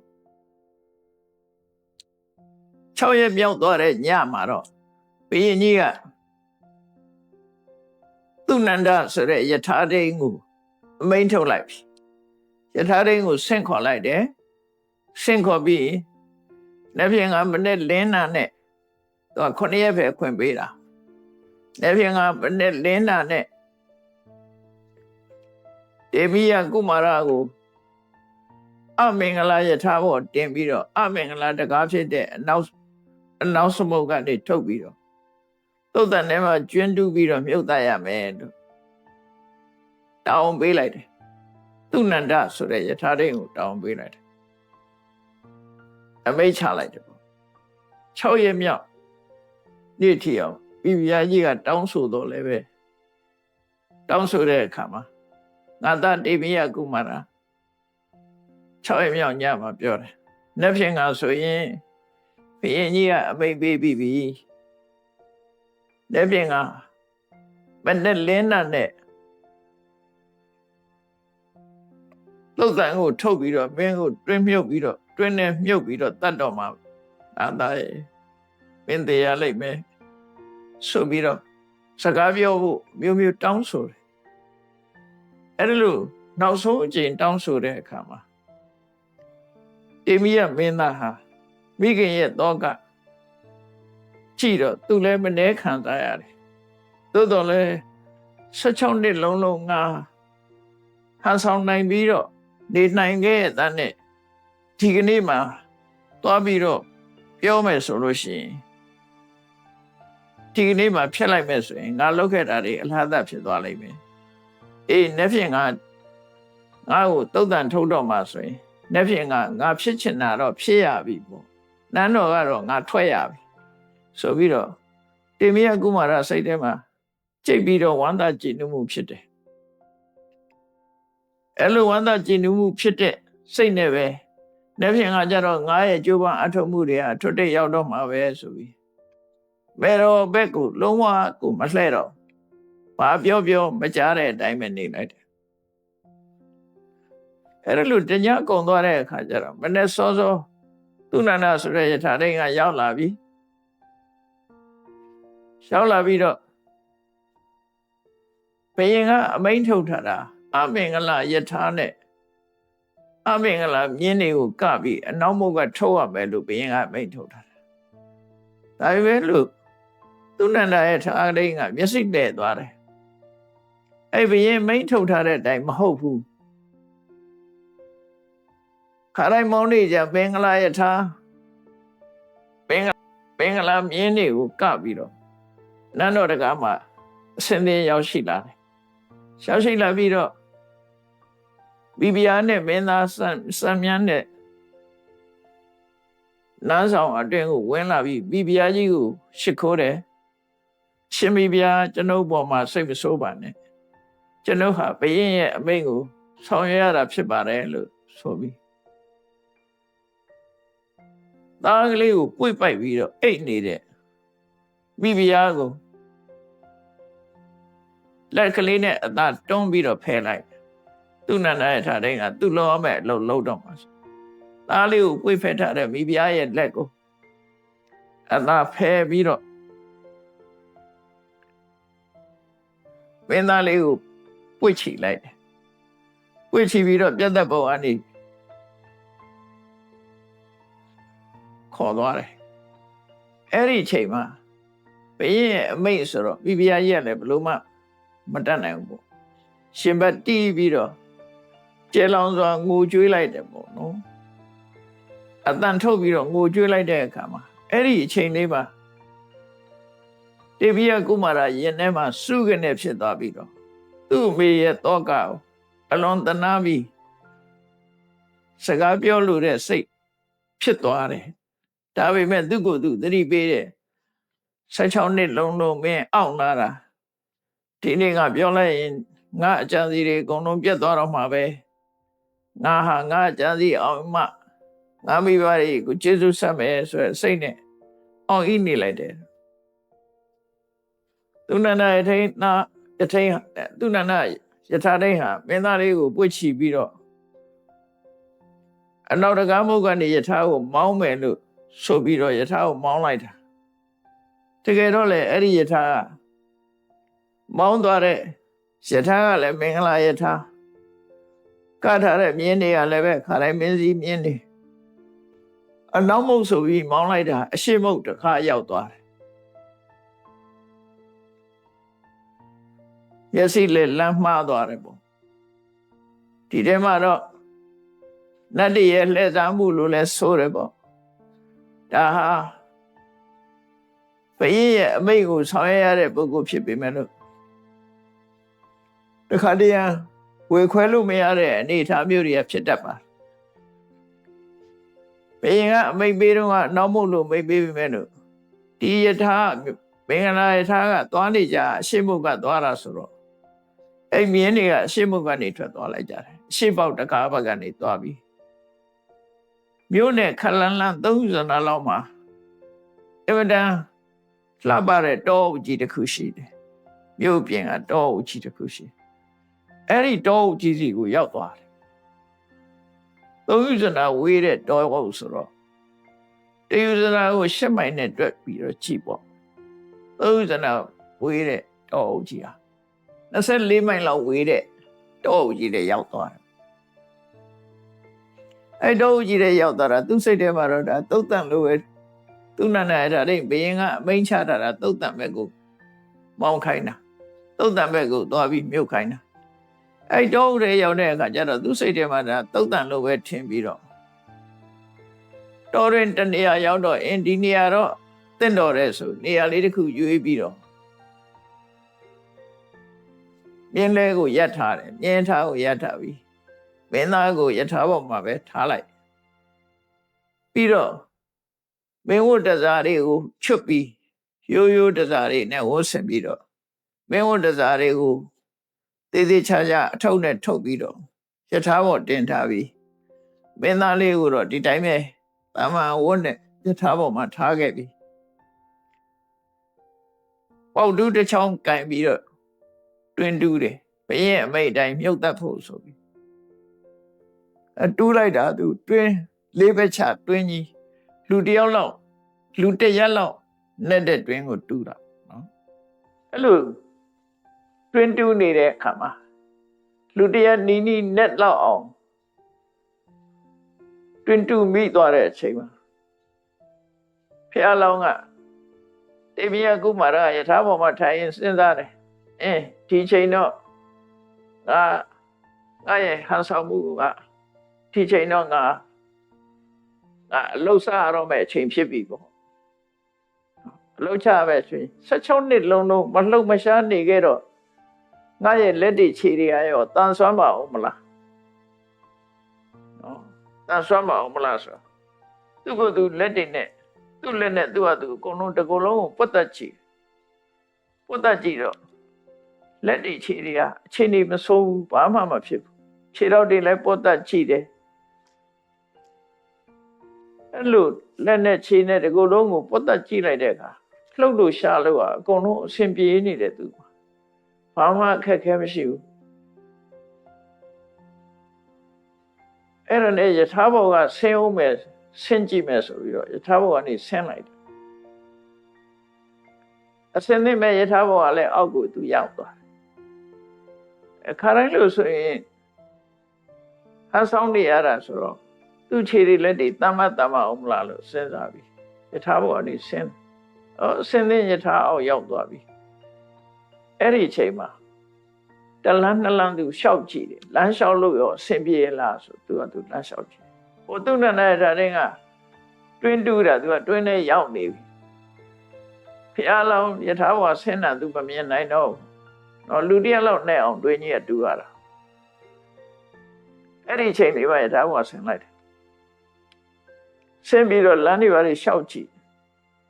6ရက်မြောက်သွားတဲ့ညမှာတော့ဘုရင်ကြီးကသူနန္ဒဆိုတဲ့ယထာဒိန်ကိုအမိန့်ထုတ်လိုက်ပြီယထာဒိန်ကိုဆင့်ခေါ်လိုက်တယ်ဆင့်ခေါ်ပြီးလက်ဖြင့်ကမနေ့လင်းနာနဲ့သူက9ရက်ပဲခွင့်ပေးတာလက်ဖြင့်ကမနေ့လင်းနာနဲ့တေမိယကုမာရကိုအမင်္ဂလာယထာဘောတင်ပြီးတော့အမင်္ဂလာတကားဖြစ်တဲ့အနောက်စမုတ်ကနေထုတ်ပြီးတော့သုတ်တန်ထဲမှာကျွန်းတူးပြီးတော့မြုပ်တတ်ရမယ်လို့တောင်းပေးလိုက်တယ်သူနန္ဒဆိုတဲ့ယထာဒိန်ကိုတောင်းပေးလိုက်တယ်အမိန့်ချလိုက်တယ်ပေါ့6ရက်မြောက်နေ့ထီအောင်ဘီဘီယာကြီးကတောင်းဆိုတော့လည်းပဲတောင်းဆိုတဲ့အခါမှာငါသားတေမိယကုမာရ6ရက်မြောက်ညမှာပြောတယ်။နှစ်ဖြင့်ကဆိုရင်ဘုရင်ကြီးကအမိန့်ပေးပြီးပြီ။နှစ်ဖြင့်ကမနဲ့လင်းနာနဲ့လုတ်တန်ကိုထုတ်ပြီးတော့မင်းကိုတွင်းမြုပ်ပြီးတော့တွင်းနဲ့မြုပ်ပြီးတော့တတ်တော့မှာငါသားရဲ့မင်းတရားလိုက်မယ်ဆိုပြီးတော့စကားပြောဖို့မျိုးမျိုးတောင်းဆိုတယ်အဲ့ဒါလို့နောက်ဆုံးအကြိမ်တောင်းဆိုတဲ့အခါမှာတေမိယမင်းသားဟာမိခင်ရဲ့တော့ကကြည့်တော့သူလည်းမနှဲခံစားရတယ်သို့တော်လည်း16နှစ်လုံးငါဟန်ဆောင်နိုင်ပြီးတော့နေနိုင်ခဲ့တဲ့နဲ့ဒီကနေ့မှာသွားပြီးတော့ပြောမယ်ဆိုလို့ရှိရင် ဒီနေ့မှဖြစ်လိုက်မဲ့ဆိုရင်ငါလောက်ခဲ့တာတွေအလားတူဖြစ်သွားလိမ့်မယ်အေးနေ့ဖြင့်ငါကိုတုတ်တန်ထုတ်တော့မှဆိုရင်နေ့ဖြင့်ငါဖြစ်ချင်တာတော့ဖြစ်ရပြီပေါ့နန်းတော်ကတော့ငါထွက်ရပြီဆိုပြီးတော့တေမယကုမာရစိတ်ထဲမှာကြိတ်ပြီးတော့ဝမ်းသာကြည်နူးမှုဖြစ်တယ်အဲ့လိုဝမ်းသာကြည်နူးမှုဖြစ်တဲ့စိတ်နဲ့ပဲနေ့ဖြင့်ငါကြတော့ငါရဲ့ကြိုးပမ်းအထောက်မှုတွေကထွတ်တဲ့ရောက်တော့မှာပဲဆိုပြီးဘယ်တော့ဘက်ကိုလုံးဝကိုမလှဲ့တော့ဘာပြောမကြားတဲ့အတိုင်းပဲနေလိုက်တယ်အဲ့လိုတညကုံသွားတဲ့အခါကျတော့မနေ့စောစောသူနန္ဒဆိုတဲ့ယထာတိန်ကရောက်လာပြီရောက်လာပြီးတော့ဘယင်ကအမိန့်ထုတ်ထားတာအမင်္ဂလာယထာနဲ့အမင်္ဂလာမြင်းတွေကိုကပြီးအနောက်မုတ်ကထုတ်ရမယ်လို့ဘယင်ကအမိန့်ထုတ်ထားတာဒါပေမဲ့လို့သူနန္ဒရဲ့ထာတိန်ကမျက်စိလဲ့သွားတယ်အဲ့ဘယင်မိန့်ထုတ်ထားတဲ့အတိုင်းမဟုတ်ဘူးခါတိုင်းမောင်းနေကြဘင်္ဂလာယထာဘင်္ဂလာမြင်းတွေကိုကပြီးတော့နန်းတော်တကားမှာအစင်းသေးရောက်ရှိလာတယ်ရောက်ရှိလာပြီးတော့ဘီဘီယာနဲ့မင်းသားစံမြန်းနဲ့နန်းဆောင်အတွင်းကိုဝင်လာပြီးဘီဘီယာကြီးကိုရှ िख ိုးတယ်ရှင်ဘီဘီယာကျွန်ုပ်ပေါ်မှာစိတ်မဆိုးပါနဲ့ကျွန်ုပ်ဟာဘယင်းရဲ့အမိန့်ကိုဆောင်ရွက်ရတာဖြစ်ပါတယ်လို့ဆိုပြီးသားကလေးကိုပွေ့ပိုက်ပြီးတော့အိတ်နေတဲ့မိဖုရားကိုလက်ကလေးနဲ့အသာတွန်းပြီးတော့ဖယ်လိုက်သူနန္ဒရဲ့ထာတိန်ကသူ့လောမဲ့အလုပ်လုပ်တော့မှာသားလေးကိုပွေ့ဖက်ထားတဲ့မိဖုရားရဲ့လက်ကိုအသာဖယ်ပြီးတော့မင်းသားလေးကိုပွေ့ချီလိုက်တယ်ပွေ့ချီပြီးတော့ပြတ်သက်ပုံအနေခေါ်သွားတယ်အဲ့ဒီအချိန်မှာဘယင်းရဲ့အမိတ်ဆိုတော့မိဖုရားကြီးကလည်းဘလို့မှမတတ်နိုင်ဘူးပေါ့ရှင်ဘတ်တီးပြီးတော့ကျဲလောင်စွာငိုကြွေးလိုက်တယ်ပေါ့နော်အတန်ထုတ်ပြီးတော့ငိုကြွေးလိုက်တဲ့အခါမှာအဲ့ဒီအချိန်လေးမှာတေဘိယကုမာရရင်ထဲမှာစုကနေဖြစ်သွားပြီးတော့သူ့မိရဲ့တောကကိုအလွန်တနာပြီးစကားပြောလို့တဲ့စိတ်ဖြစ်သွားတယ်ဒါပေမဲ့သူ့ကိုယ်သူသတိပေးတယ်16နှစ်လုံးလုံးမင်းအောင့်လာတာဒီနေ့ကပြောလိုက်ရင်ငါအကြံစီတွေအကုန်လုံးပြတ်သွားတော့မှာပဲငါဟာငါအကြံစီအောင်မှငါမိဘတွေကိုကျေးဇူးဆက်မယ်ဆိုတဲ့စိတ်နဲ့အောင်ဤနေလိုက်တယ်သူနန္ဒယထိန်နာယထိန်သူနန္ဒယထာတိန်ဟာမင်းသားလေးကိုပွေ့ချီပြီးတော့အနောက်တကားမုတ်ကနေယထာကိုမောင်းမယ်လို့ဆိုပြီးတော့ယထာကိုမောင်းလိုက်တာတကယ်တော့လေအဲ့ဒီယထာကမောင်းသွားတဲ့ယထာကလည်းမင်္ဂလာယထာကထားတဲ့မြင်းတွေကလည်းပဲခါတိုင်းမင်းစည်းမြင်းတွေအနောက်မုတ်ဆိုပြီးမောင်းလိုက်တာအရှိမုတ်တစ်ခါရောက်သွားတယ်မျက်စိလည်းလမ်းမှားသွားတယ်ပေါ့ဒီထဲမှာတော့နတ်တည်းရဲ့လှည့်စားမှုလို့လဲဆိုတယ်ပေါ့ဒါဟာဘယင်းရဲ့အမိန့်ကိုဆောင်ရွက်ရတဲ့ပုဂ္ဂိုလ်ဖြစ်ပေမဲ့လို့တခါတည်းဝေခွဲလို့မရတဲ့အနေအထားမျိုးတွေကဖြစ်တတ်ပါဘယင်းကအမိန့်ပေးတော့ကနောက်မို့လို့မိန့်ပေးပေမဲ့လို့ဒီယထာမင်္ဂလာယထာကသွားနေကြအရှိမုတ်ကသွားတာဆိုတော့အဲ့မြင်းတွေကအရှိမုတ်ကနေထွက်သွားလိုက်ကြတယ်အရှိပေါက်တကားဘက်ကနေသွားပြီးမြို့နဲ့ခလန်းလန်း30နာလောက်မှာအမတန်လှပတဲ့တောအုပ်ကြီးတစ်ခုရှိတယ်မြို့ပြင်ကတောအုပ်ကြီးတစ်ခုရှိအဲ့ဒီတောအုပ်ကြီးစီကိုရောက်သွားတယ်30နာဝေးတဲ့တောအုပ်ဆိုတော့တယူဇနာကို10မိုင်နဲ့တွက်ပြီးတော့ကြည့်ပေါ့30နာဝေးတဲ့တောအုပ်ကြီးဟာ24မိုင်လောက်ဝေးတဲ့တောအုပ်ကြီးတွေရောက်သွားတယ်အဲ့တောအုပ်ကြီးတွေရောက်သွားတာသူစိတ်ထဲမှာတော့ဒါသုတ်တန်လို့ပဲသူနန္ဒအဲ့ဒါလေးဘယင်းကအမိန့်ချတာသုတ်တန်ဘက်ကိုမောင်းခိုင်းတာသုတ်တန်ဘက်ကိုသွားပြီးမြုပ်ခိုင်းတာအဲ့တောအုပ်တွေရောက်တဲ့အခါကျတော့သူစိတ်ထဲမှာဒါသုတ်တန်လို့ပဲထင်ပြီးတော့တော်ရင်တနေရာရောက်တော့ဒီနေရာတော့ တင့်တော်တဲ့ဆိုနေရာလေးတစ်ခုရွေးပြီးတော့မြင်းလဲကိုရပ်ထားတယ်မြင်းထားကိုရပ်ထားပြီးမင်းသားကိုယထာပေါ်မှာပဲထားလိုက်ပြီးတော့မင်းဝတ်တစားတွေကိုချွတ်ပြီးရိုးရိုးတစားတွေနဲ့ဝတ်ဆင်ပြီးတော့မင်းဝတ်တစားတွေကိုသေးသေးချာချာအထုပ်နဲ့ထုတ်ပြီးတော့ယထာပေါ်တင်ထားပြီးမင်းသားလေးကိုတော့ဒီတိုင်းပဲတာမန်ဝတ်နဲ့ယထာပေါ်မှာထားခဲ့ပြီးပေါက်တူးတစ်ချောင်းကင်ပြီးတော့တွင်တူးတယ်ဘုရင်အမိတ်တိုင်းမြုပ်တတ်ဖို့ဆိုပြီးတူးလိုက်တာသူတွင်းလေးပဲချတွင်းကြီးလူတယောက်လောက်လူတစ်ရက်လောက်နဲ့တဲ့တွင်းကိုတူးတာနော်အဲ့လိုတွင်းတူးနေတဲ့အခါမှာလူတစ်ရက်နီးနီးနဲ့လောက်အောင်တွင်းတူးမိသွားတဲ့အချိန်မှာဖះလောင်းကတေမယကုမာရယထာပေါ်မှာထိုင်ရင်စဉ်းစားတယ်ဒီချိန်တော့ငါရဲ့ဟန်ဆောင်မှုကဒီချိန်တော့ငါအလုတ်စားရတော့မဲ့အချိန်ဖြစ်ပြီပေါ့အလုတ်ချပဲဆိုရင်16နှစ်လုံးလုံးမလှုပ်မရှားနေခဲ့တော့ငါရဲ့လက်တွေခြေတွေရောတန်ဆွမ်းပါအောင်မလားနော်တန်ဆွမ်းပါအောင်မလားဆိုသူကသူလက်တွေနဲ့သူ့လက်နဲ့သူ့ဟာသူအကုန်လုံးတစ်ကိုယ်လုံးကိုပုတ်တက်ကြည့်တော့လက်တွေခြေတွေကအချိန်တွေမဆိုးဘူးဘာမှမဖြစ်ဘူးခြေထောက်တွေလည်းပုတ်တက်ကြည့်တယ်အဲ့လိုလက်နဲ့ခြေနဲ့ဒီကိုယ်လုံးကိုပုတ်တက်ကြည့်လိုက်တဲ့အခါလှုပ်လို့ရှားလို့အကုန်လုံးအဆင်ပြေနေတယ်သူဘာမှအခက်ခဲမရှိဘူးအဲ့ဒါနဲ့ယထာဘောကဆင်းအောင်မယ်ဆင်းကြည့်မယ်ဆိုပြီးတော့ယထာဘောကနေဆင်းလိုက်တယ်အစင်းသိမဲ့ယထာဘောကလည်းအောက်ကိုသူရောက်သွားတယ်အခါတိုင်းလို့ဆိုရင်ဟန်ဆောင်နေရတာဆိုတော့သူ့ခြေတွေလက်တွေတမ္မအောင်မလားလို့စဉ်းစားပြီးယထာဘောကနေဆင်းဆင်းတဲ့ယထာအောက်ရောက်သွားပြီအဲ့ဒီအချိန်မှာတလန်းနှစ်လန်းသူလျှောက်ကြည့်တယ်လမ်းလျှောက်လို့ရောအဆင်ပြေလားဆိုသူကသူလမ်းလျှောက်ကြည့်ဟိုသူ့နဲ့နဲ့ဒါတွေကတွင်းတူးတာသူကတွင်းထဲရောက်နေပြီဖះလောင်းယထာဘောဆင်းတာသူမမြင်နိုင်တော့နော်လူတယောက်လောက်နဲ့အောင်တွင်းကြီးကတူးရတာအဲ့ဒီအချိန်တွေမှာယထာဘောဆင်းလိုက်တယ်ဆင်းပြီးတော့လမ်းတွေပါလေလျှောက်ကြည့်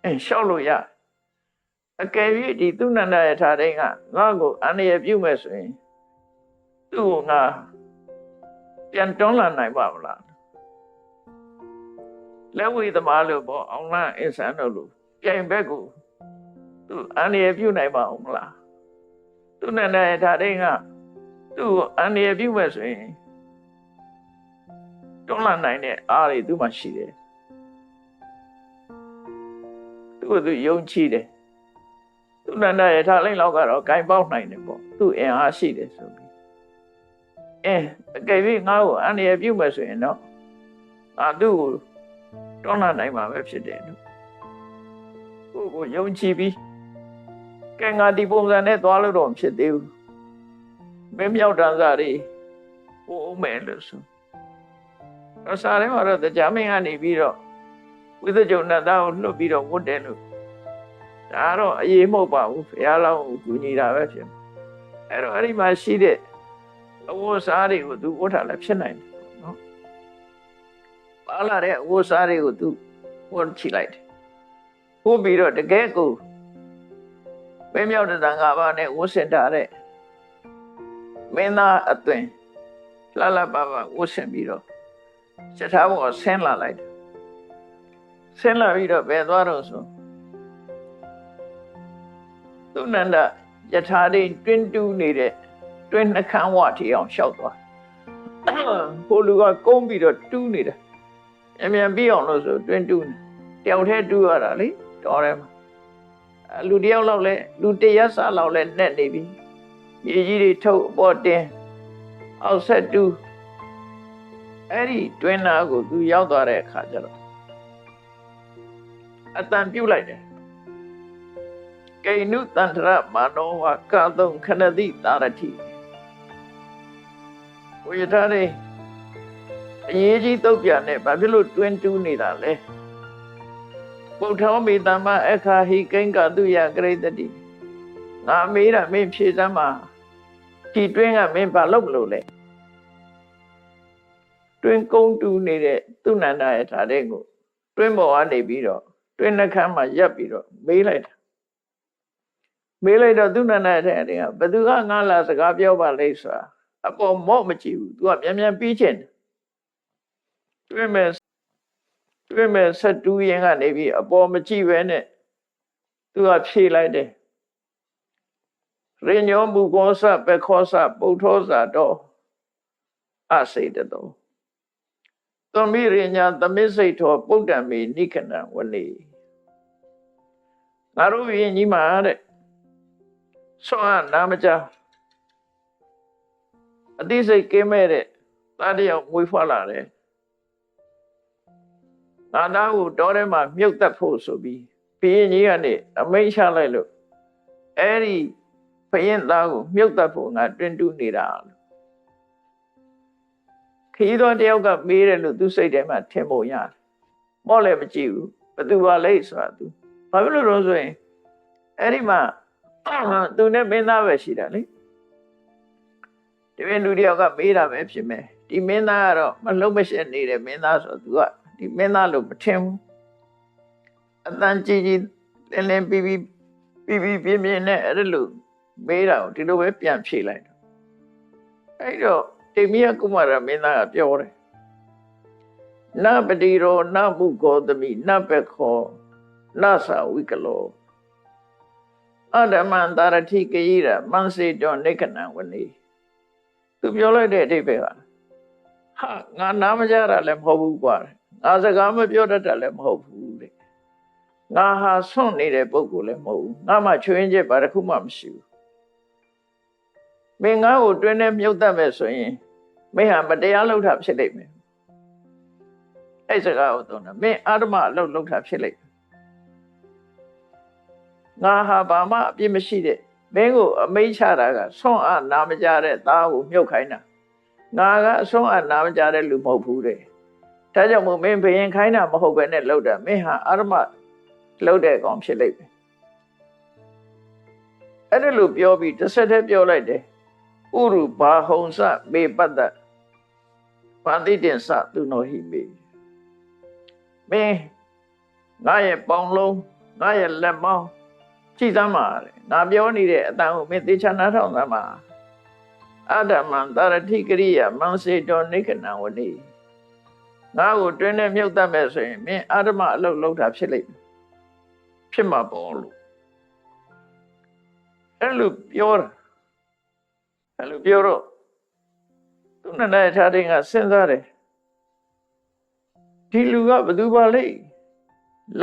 လျှောက်လို့ရအကယ်၍ဒီသူနန္ဒယထာတိုင်းကငါ့ကိုအန္တရာယ်ပြုမဲ့ဆိုရင်သူ့ကိုငါပြန်တွန်းလာနိုင်ပါမလားလက်ဝိသမားလို့ပေါ့အောင်လန်းအင်းဆန်းတို့လို့ပြိုင်ဘက်ကိုသူအန္တရာယ်ပြုနိုင်ပါအောင်မလားသူနန္ဒယထာတိုင်းကသူ့ကိုအန္တရာယ်ပြုမဲ့ဆိုရင်တွန်းလာနိုင်တဲ့အားတွေသူ့မှာရှိတယ်သူ့ကိုသူယုံကြည်တယ်သူနန္ဒယထာလိမ့်လောက်ကတော့ဂိုင်ပေါက်နိုင်တယ်ပေါ့သူ့အင်အားရှိတယ်ဆိုပြီးအကယ်၍ငါ့ကိုအန္တရာယ်ပြုမယ်ဆိုရင်တော့ငါသူ့ကိုတွန်းလာနိုင်မှာပဲဖြစ်တယ်လို့ကိုယုံကြည်ပြီးကဲငါဒီပုံစံနဲ့သွားလို့တော့ဖြစ်သေးဘူးမင်းမြောက်တန်းစားတွေဟိုအမဲလို့ဆိုတော့စားထဲမှာတော့တရားမင်းကနေပြီးတော့ဝိသကြုံနတ်သားကိုလွတ်ပြီးတော့ဝတ်တယ်လို့ဒါတော့အရေးမဟုတ်ပါဘူးဘုရားလောင်းကိုကူညီတာပဲဖြစ်အဲ့တော့အဲ့ဒီမှာရှိတဲ့အဝတ်စားတွေကိုသူဝတ်ထားလည်းဖြစ်နိုင်တယ်နော်ပါလာတဲ့အဝတ်စားတွေကိုသူဝတ်ချလိုက်တယ်ဝတ်ပြီးတော့တကယ်ကိုမင်းမြောက်တဲ့ငါးပါးနဲ့ဝတ်ဆင်ထားတဲ့မင်းသားအသွင်လှလှပပဝတ်ဆင်ပြီးတော့စထားဘောဆင်းလာလိုက်တယ်ဆင်းလာပြီးတော့ဘယ်သွားတော့ဆိုသူနန္ဒယထာတိတွင်းတူးနေတဲ့တွင်းနှခမ်းဝထီအောင်လျှောက်သွားဟိုလူကကုန်းပြီးတော့တူးနေတယ်အမြန်ပြီးအောင်လို့ဆိုတွင်းတူးတယောက်တည်းတူးရတာလေတော်တယ်မှာလူတယောက်လောက်လဲလူတရက်စားလောက်လဲနဲ့နေပြီမြေကြီးတွေထုတ်အပေါ်တင်အောက်ဆက်တူးအဲ့ဒီတွင်းနာကိုသူရောက်သွားတဲ့အခါကျတော့အတန်ပြုတ်လိုက်တယ်ကိနုတန္တရမာနောဝကာသုံခဏတိတာရတိဝိရဒရေအရေးကြီးတုတ်ပြနဲ့ဘာဖြစ်လို့တွင်းတူးနေတာလဲ ပုထောမိတမအခါဟိကိင်္ကတုယကရိတတိငါမေးတာမင်းဖြေစမ်းမှာဒီတွင်းကမင်းဘာလုပ်လို့လဲတွင်းကုန်းတူနေတဲ့သူနန္ဒရဲ့ဓာတ်တွေကိုတွင်းပေါ်ကနေပြီးတော့တွင်းနှခမ်းမှာရပ်ပြီးတော့မေးလိုက်တာမေးလိုက်တော့သူနန္ဒရဲ့ဓာတ်တွေကဘသူကငါလာစကားပြောပါလိမ့်ဆိုတာအပေါ်မော့မကြည့်ဘူး तू ကမြန်မြန်ပြီးချင်တယ်တွင်းမဲ့ဆက်တူးရင်ကနေပြီးအပေါ်မကြည့်ပဲနဲ့ तू ကဖြေလိုက်တယ်ရိညောမူကောစပခောစပုထောစတော့အစေတတောသမိရိညာသမိစိတ်ထောပုဒ္ဓံမေနိခဏဝနေငါတို့ယင်ကြီးမှာတဲ့ဆွမ်းနာမကြအတိစိတ်ကင်းမဲ့တဲ့သားတယောက်မွေးဖွားလာတယ်သာသားကိုတောထဲမှာမြုပ်တက်ဖို့ဆိုပြီးဘုရင်ကြီးကနေအမိန့်ချလိုက်လို့အဲ့ဒီဘုရင်သားကိုမြုပ်တက်ဖို့ငါတွင်တူးနေတာခီးတော်တယောက်ကမေးတယ်လို့သူစိတ်ထဲမှာထင်ပုံရတယ်မော့လည်းမကြည့်ဘူးဘသူပါလဲဆိုတာသူဘာဖြစ်လို့တော့ဆိုရင်အဲ့ဒီမှာသူနဲ့မင်းသားပဲရှိတာလေဒီမင်းလူတယောက်ကမေးတာပဲဖြစ်မယ်ဒီမင်းသားကတော့မလုံးမရှက်နေတဲ့မင်းသားဆိုသူကဒီမင်းသားလို့မထင်ဘူးအတန်ကြီးကြီးလင်းလင်းပြီးပြင်းပြင်းနဲ့အဲ့လိုမေးတာကိုဒီလိုပဲပြန်ဖြေလိုက်တော့အဲ့တော့တေမိယကုမာရမင်းသားကပြောတယ်နပတိရောနမုကောသမိနပခောနသဝိကလောအဓမ္မန္တရတိကယိရမန်စေတောနိခဏဝနေသူပြောလိုက်တဲ့အဓိပ္ပာယ်ကဟာငါနားမကြတာလည်းမဟုတ်ဘူးကွာငါစကားမပြောတတ်တာလည်းမဟုတ်ဘူးတဲ့ငါဟာဆွန့်နေတဲ့ပုဂ္ဂိုလ်လည်းမဟုတ်ဘူးငါမှချွေးရင်ချက်ဘာတစ်ခုမှမရှိဘူးမင်းငါ့ကိုတွင်းနဲ့မြုပ်တတ်မယ်ဆိုရင်မင်းဟာမတရားလုပ်တာဖြစ်လိမ့်မယ်အဲ့စကားကိုသုံးတာမင်းအာဓမအလုပ်လုပ်တာဖြစ်လိမ့်မယ်ငါဟာဘာမှအပြစ်မရှိတဲ့မင်းကိုအမိန့်ချတာကဆွန့်အားနာမကြတဲ့သားကိုမြုပ်ခိုင်းတာငါကအဆွန့်အားနာမကြတဲ့လူမဟုတ်ဘူးတဲ့ဒါကြောင့်မို့မင်းဘယင်ခိုင်းတာမဟုတ်ပဲနဲ့လုပ်တာမင်းဟာအာဓမလုပ်တဲ့ကောင်ဖြစ်လိမ့်မယ်အဲ့ဒါလို့ပြောပြီးတစ်ဆက်တည်းပြောလိုက်တယ်ဥရုဘာဟုံစမေပတ္တပါတိတင်္စသူနောဟိမေမင်းငါရဲ့ပေါင်လုံးငါရဲ့လက်မောင်းကြည်သမ်းပါတဲ့ငါပြောနေတဲ့အတန်ကိုမင်းသေချာနားထောင်သမ်းပါအဓမ္မံတရတိကရိယာမန်စေတောနိခဏဝနေငါ့ကိုတွင်းနဲ့မြုပ်တတ်မဲ့ဆိုရင်မင်းအဓမ္မအလုပ်လုပ်တာဖြစ်လိမ့်မယ်ဖြစ်မှာပေါ့လို့အဲ့လိုပြောတာအဲ့လိုပြောတော့သူနဲ့တဲ့ထားတဲ့ကစဉ်းစားတယ်ဒီလူကဘယ်သူပါလဲ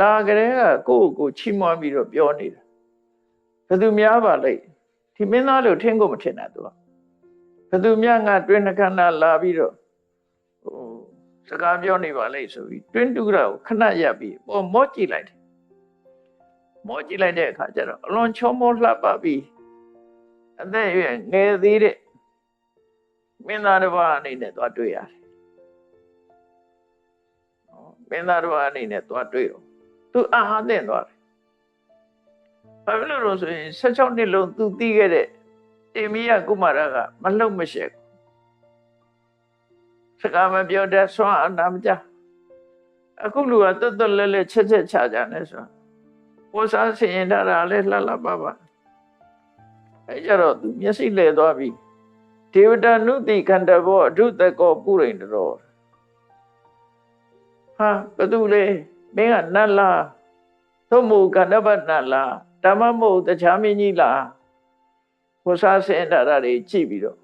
လာကြတဲ့ကကိုချီးမွမ်းပြီးတော့ပြောနေတာဘယ်သူများပါလဲဒီမင်းသားလို့ထင်ကိုမထင်တာသူကဘယ်သူများငါတွင်းနှခမ်းလာပြီးတော့စကားပြောနေပါလေဆိုပြီးတွင်းတူတာကိုခဏရပ်ပြီးပေါ်မော့ကြည့်လိုက်တယ်မော့ကြည့်လိုက်တဲ့အခါကျတော့အလွန်ချောမောလှပပြီးအသက်ရွယ်ငယ်သေးတဲ့မင်းသားတစ်ပါးအနေနဲ့သွားတွေ့ရတယ်မင်းသားတစ်ပါးအနေနဲ့သွားတွေ့တော့သူအာဟာသင့်သွားတယ်ဘာဖြစ်လို့လဲဆိုရင်16နှစ်လုံးသူသိခဲ့တဲ့တေမိယကုမာရကမလှုပ်မရှက်စကားမပြောတတ်ဆွမ်းအနာမကြအခုလူကတွတ်တွတ်လဲလဲချက်ချက်ချကြနေဆိုပိုးစားဆင်ရင်တာလဲလှလှပပအဲကြတော့သူမျက်စိလဲသွားပြီဒေဝတာနုတိခန္ဓဘောအထုတကောပုရိန္ဒရောဟာဘသူလဲမင်းကနတ်လားသို့မဟုတ်ကန္ဓဗနတ်လားဓမ္မမဟုတ်တခြားမင်းကြီးလားပိုးစားဆင်တာတွေကြည့်ပြီးတော့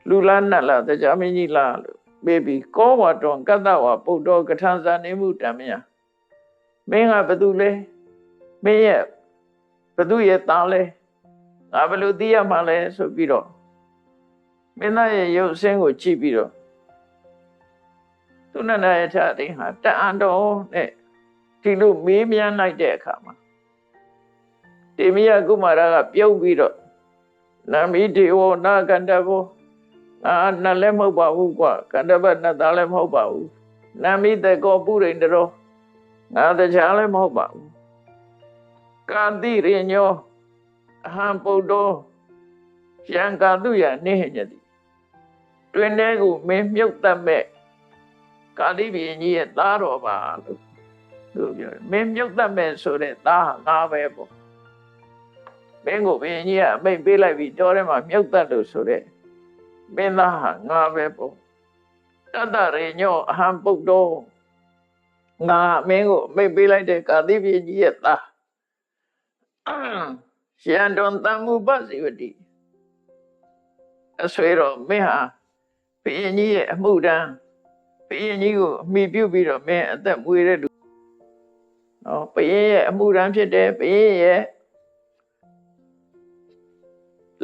လူလားနတ်လားတခြားမင်းကြီးလားလို့မေးပြီးကောဝတောကတ္တဝပုဒ္ဒောကထံဇာနေမှုတံမြာမင်းကဘသူလဲမင်းရဲ့ဘသူရဲ့သားလဲငါဘယ်လိုသိရမှာလဲဆိုပြီးတော့မင်းသားရဲ့ရုပ်ဆင်းကိုကြည့်ပြီးတော့သူနန္ဒရဲ့ထားတဲ့ဟာတအံတော်နဲ့ဒီလိုမေးမြန်းလိုက်တဲ့အခါမှာတေမိယကုမာရကပြုံးပြီးတော့နာမိဒေဝနာကန္တဘောနတ်လည်းမဟုတ်ပါဘူးကွာကန္တဘနတ်သားလည်းမဟုတ်ပါဘူးနာမိတကောပုရိန္ဒရော ငါတရားလည်းမဟုတ်ပါဘူးကာတိရိညောအဟံပုဒ္ဓောယံကာတုယနိဟိညတိတွင်ထဲကိုမင်းမြုပ်တတ်မဲ့ကာတိဘုရင်ကြီးရဲ့သားတော်ပါလို့သူပြောတယ်မင်းမြုပ်တတ်မဲ့ဆိုတဲ့သားဟာငါပဲပေါ့မင်းကိုဘုရင်ကြီးကအမိန့်ပေးလိုက်ပြီးတောထဲမှာမြုပ်တတ်လို့ဆိုတဲ့မင်းသားဟာငါပဲပေါ့တတရေညောအဟံပုဒ္ဓောငါမင်းကိုအမိန့်ပေးလိုက်တဲ့ကာတိဘုရင်ကြီးရဲ့သားယံတွန်တမှုပစီဝတိအဆွေတော်မင်းဟာဘုရင်ကြီးရဲ့အမှုတန်းဘုရင်ကြီးကိုအမိပြုပြီးတော့မင်းအသက်မွေးတဲ့လူနော်ဘုရင်ရဲ့အမှုတန်းဖြစ်တယ်ဘုရင်ရဲ့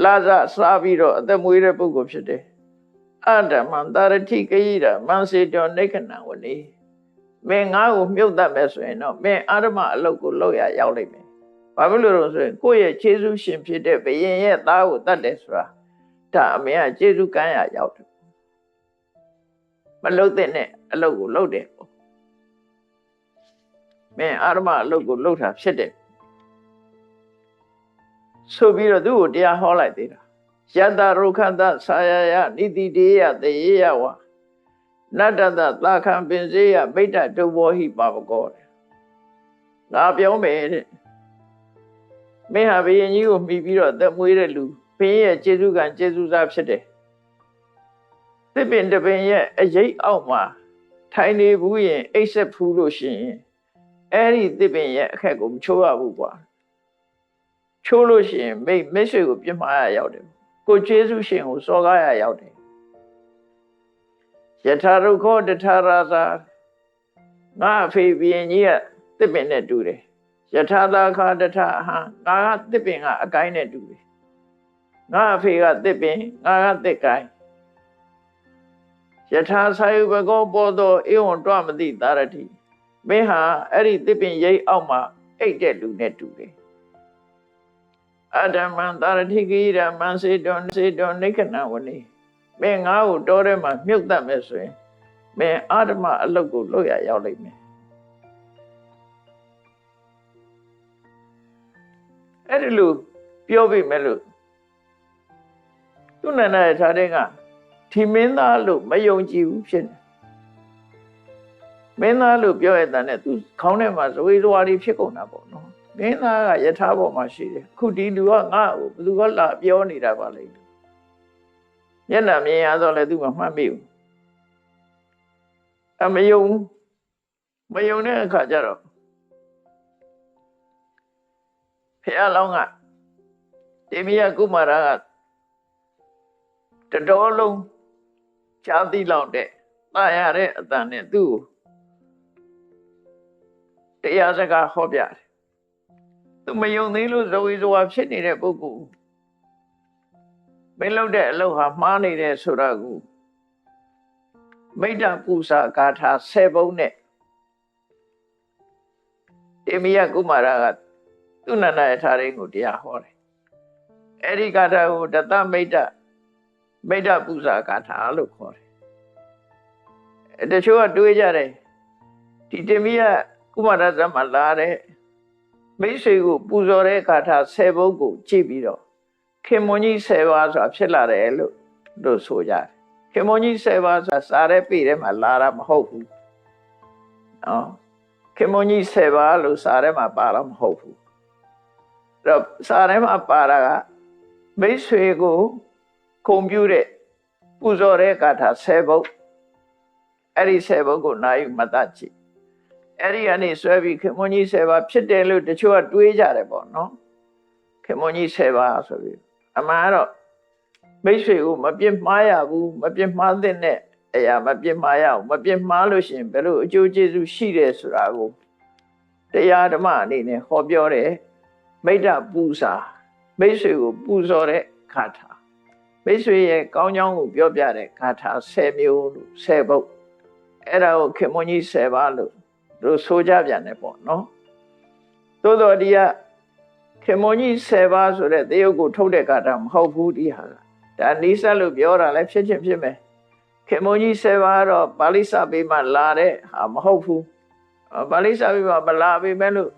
လာဇစားပြီးတော့အသက်မွေးတဲ့ပုဂ္ဂိုလ်ဖြစ်တယ်အတ္တမံတာရတိကိရမံစေတောနိခဏဝနေမင်းငါ့ကိုမြုပ်တတ်မယ်ဆိုရင်တော့မင်းအာရမအလုပ်ကိုလုပ်ရရောက်လိမ့်မယ်ဘာဖြစ်လို့လဲဆိုရင်ကိုယ့်ရဲ့ခြေဆုရှင်ဖြစ်တဲ့ဘုရင်ရဲ့သားကိုတတ်တယ်ဆိုတာဒါအမေကခြေဆုကမ်းရရောက်တယ်မလုပ်တဲ့အလုပ်ကိုလုပ်တယ်ပေါ့မင်းအာရမအလုပ်ကိုလုပ်တာဖြစ်တယ်ဆိုပြီးတော့သူ့ကိုတရားဟောလိုက်သေးတာယတရုခတသာယယနိတိတေယသေယဝနတ္တတသာခံပင်စေယမိတ္တတုဘောဟိပါပကောငါပြောမယ်တဲ့မင်းဟာဘုရင်ကြီးကိုမှီပြီးတော့သက်မွေးတဲ့လူဘုရင်ရဲ့ကျေးဇူးကံကျေးဇူးစားဖြစ်တယ်သစ်ပင်တပင်ရဲ့အရေးအောက်မှာထိုင်နေဘူးရင်အိတ်ဆက်ဖူးလို့ရှိရင်အဲ့ဒီသစ်ပင်ရဲ့အခက်ကိုမချိုးရဘူးကွာချိုးလို့ရှိရင်မိတ်ဆွေကိုပြစ်မှားရရောက်တယ်ကိုကျေးဇူးရှင်ကိုစော်ကားရရောက်တယ်ယထာရုခောတထာရာဇာငါအဖေဘုရင်ကြီးကသစ်ပင်နဲ့တူတယ်ယထာသာခာတထဟံငါကသစ်ပင်ကအကိုင်းနဲ့တူတယ်ငါအဖေကသစ်ပင်ငါကသစ်ကိုင်းယထာဆာယုဘကောပေါ်သောဧဝံတွမတိတာရတိမင်းဟာအဲ့ဒီသစ်ပင်ရိပ်အောက်မှာအိတ်တဲ့လူနဲ့တူတယ်အဓမ္မံတာရတိကိရမံစေတောနိခဏဝနေမင်းငါ့ကိုတောထဲမှာမြုပ်တတ်မယ်ဆိုရင်မင်းအာဓမ္မအလုပ်ကိုလုပ်ရရောက်လိမ့်မယ်အဲ့ဒီလိုပြောပြီးမဲ့လို့သူနန္ဒရဲ့ခြားတဲ့ကဒီမင်းသားလို့မယုံကြည်ဘူးဖြစ်နေမင်းသားလို့ပြောရတဲ့နဲ့သူခေါင်းထဲမှာဇဝေဇဝါတွေဖြစ်ကုန်တာပေါ့နော်မင်းသားကယထာပေါ်မှာရှိတယ်ခုဒီလူကငါ့ကိုဘယ်သူကလာပြောနေတာပါလိမ့်မျက်နှာမြင်ရတော့လည်းသူမမှတ်မိဘူးမယုံတဲ့အခါကျတော့ဖះလောင်းကတေမယကုမာရကတတော်လုံးကြားသိလောက်တဲ့တာရတဲ့အတန်နဲ့သူ့ကိုတရားစကားဟောပြတယ်သူမယုံသေးလို့ဇဝေဇဝါဖြစ်နေတဲ့ပုဂ္ဂိုလ်မင်းလုပ်တဲ့အလုပ်ဟာမှားနေတယ်ဆိုတာကိုမိတ္တပူဇာဂါထာ10ပုံနဲ့တေမယကုမာရကသူနန္ဒယထာရင်းကိုတရားဟောတယ်အဲ့ဒီဂါထာကိုဒတမိတ္တပူဇာဂါထာလို့ခေါ်တယ်တချို့ကတွေးကြတယ်ဒီတေမယကုမာရဇမလာတဲ့မိတ်ဆွေကိုပူဇော်တဲ့ဂါထာ10ပုံကိုကြည့်ပြီးတော့ခင်မွန်ကြီး10ပါးဆိုတာဖြစ်လာတယ်လို့ဆိုကြတယ်ခင်မွန်ကြီး10ပါးဆိုတာစားတဲ့ပေထဲမှာလာတာမဟုတ်ဘူးနော်ခင်မွန်ကြီး10ပါးလို့စားထဲမှာပါတော့မဟုတ်ဘူးအဲ့တော့စားထဲမှာပါတာကမိတ်ဆွေကိုခုံပြုတဲ့ပူဇော်တဲ့ဂါထာ10ပုဒ်အဲ့ဒီ10ပုဒ်ကိုနာယူမတတ်ကြည့်အဲ့ဒီကနေဆွဲပြီးခင်မွန်ကြီး10ပါးဖြစ်တယ်လို့တချို့ကတွေးကြတယ်ပေါ့နော်ခင်မွန်ကြီး10ပါးဆိုပြီးအမှန်တော့မိတ်ဆွေကိုမပြစ်မှားရဘူးမပြစ်မှားတဲ့အရာမပြစ်မှားရအောင်မပြစ်မှားလို့ရှိရင်ဘယ်လိုအကျိုးကျေးဇူးရှိတယ်ဆိုတာကိုတရားဓမ္မအနေနဲ့ဟောပြောတယ်မိတ္တပူဇာမိတ်ဆွေကိုပူဇော်တဲ့ဂါထာမိတ်ဆွေရဲ့ကောင်းကြောင်းကိုပြောပြတဲ့ဂါထာ10မျိုးလို့10ပုဒ်အဲ့ဒါကိုခင်မွန်ကြီး10ပါးလို့တို့ဆိုကြပြန်တယ်ပေါ့နော်သို့တော်ဒီကခင်မွန်ကြီး10ပါးဆိုတဲ့သေယုတ်ကိုထုတ်တဲ့ဂါထာမဟုတ်ဘူးဒီဟာဒါနိစ္စလို့ပြောတာလည်းဖြစ်ချင်းဖြစ်မယ်ခင်မွန်ကြီး10ပါးတော့ပါဠိစာပေမှာလာတဲ့ဟာမဟုတ်ဘူး ပါဠိစာပေမှာမလာပေမဲ့လို့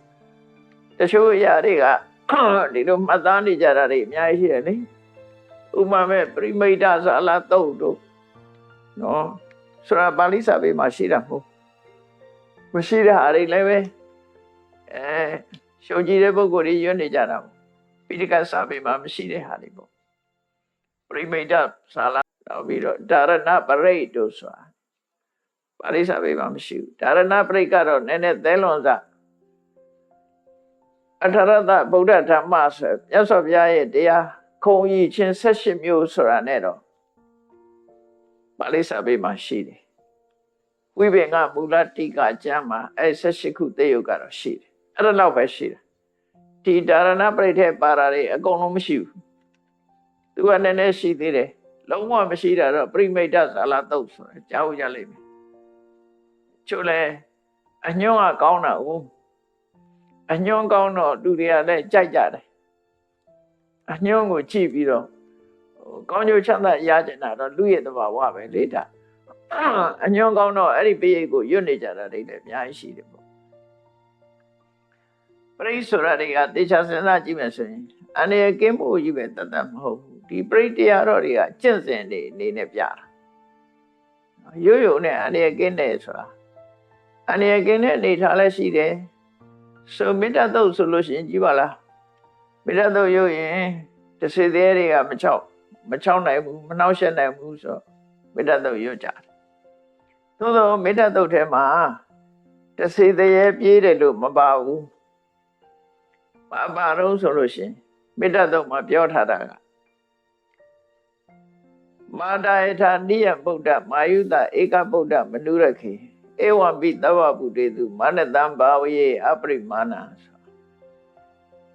တချို့အရာတွေကဒီလိုမှတ်သားနေကြတာတွေအများကြီးရှိတယ်လေဥပမာမဲ့ပရိမိတ်ဇာလတုတ်တို့နော်ဆိုတာပါဠိစာပေမှာရှိတာမဟုတ်မရှိတဲ့ဟာတွေလည်းပဲရှုံကြည်တဲ့ပုဂ္ဂိုလ်တွေရွတ်နေကြတာပေါ့ပိဋကစာပေမှာမရှိတဲ့ဟာတွေပေါ့ပရိမိတ်ဇာလနောက်ပြီးတော့ဒါရဏပရိတ်တို့ဆိုတာပါဠိစာပေမှာမရှိဘူးဒါရဏပရိတ်ကတော့နည်းနည်းသဲလွန်စအထရတဗုဒ္ဓဓမ္မဆိုမြတ်စွာဘုရားရဲ့တရားခုံကြီးချင်း18မျိုးဆိုတာနဲ့တော့ပါဠိစာပေမှာရှိတယ်ဝိပင်္ဂမူလတိကကျမ်းမှာ18ခုသေယုတ်ကတော့ရှိတယ်အဲ့ဒါတော့ပဲရှိတယ်ဒီဒါရဏပရိတ်ထဲပါတာတွေအကုန်လုံးမရှိဘူးသူကနည်းနည်းရှိသေးတယ်လုံးဝမရှိတာတော့ပရိမိတ်ဇာလတုတ်ဆိုတာကြားဖို့ရလိမ့်မယ်ချို့လဲအညွန့်ကကောင်းတာဦးအညွန့်ကောင်းတော့လူတွေကလည်းကြိုက်ကြတယ်အညွန့်ကိုကြည့်ပြီးတော့ကောင်းကျိုးချမ်းသာရကြတာတော့လူရဲ့သဘာဝပဲလေဒါအညွန့်ကောင်းတော့အဲ့ဒီပိဋကကိုရွတ်နေကြတာတွေလည်းအများကြီးရှိတယ်ပေါ့ပရိစ္ဆိုတာတွေကတေချာစဉ်းစားကြည့်မယ်ဆိုရင်အနေကင်းဖို့ကြီးပဲတတ်တတ်မဟုတ်ဘူးဒီပရိတရားတော်တွေကကျင့်စဉ်တွေအနေနဲ့ပြတာရိုးရိုးနဲ့အနေကင်းတယ်ဆိုတာအနေကင်းတဲ့အနေထားလည်းရှိတယ်ဆိုမေတ္တာတုတ်ဆိုလို့ရှိရင်ကြည့်ပါလားမေတ္တာတုတ်ရုပ်ရင်တစေသေးတွေကမချောက်နိုင်ဘူးမနှောက်ယှက်နိုင်ဘူးဆိုမေတ္တာတုတ်ရုပ်ကြတယ်သို့သောမေတ္တာတုတ်ထဲမှာတစေသေးပြေးတယ်လို့မပါဘူးပါတော့ဆိုလို့ရှိရင်မေတ္တာတုတ်မှာပြောထားတာကမာတာယထာနိယဗုဒ္ဓမာယုတဧကဗုဒ္ဓမနုရခေဧဝံပိသဗ္ဗဗုတေတုမာနတံဘာဝယေအပရိမာဏ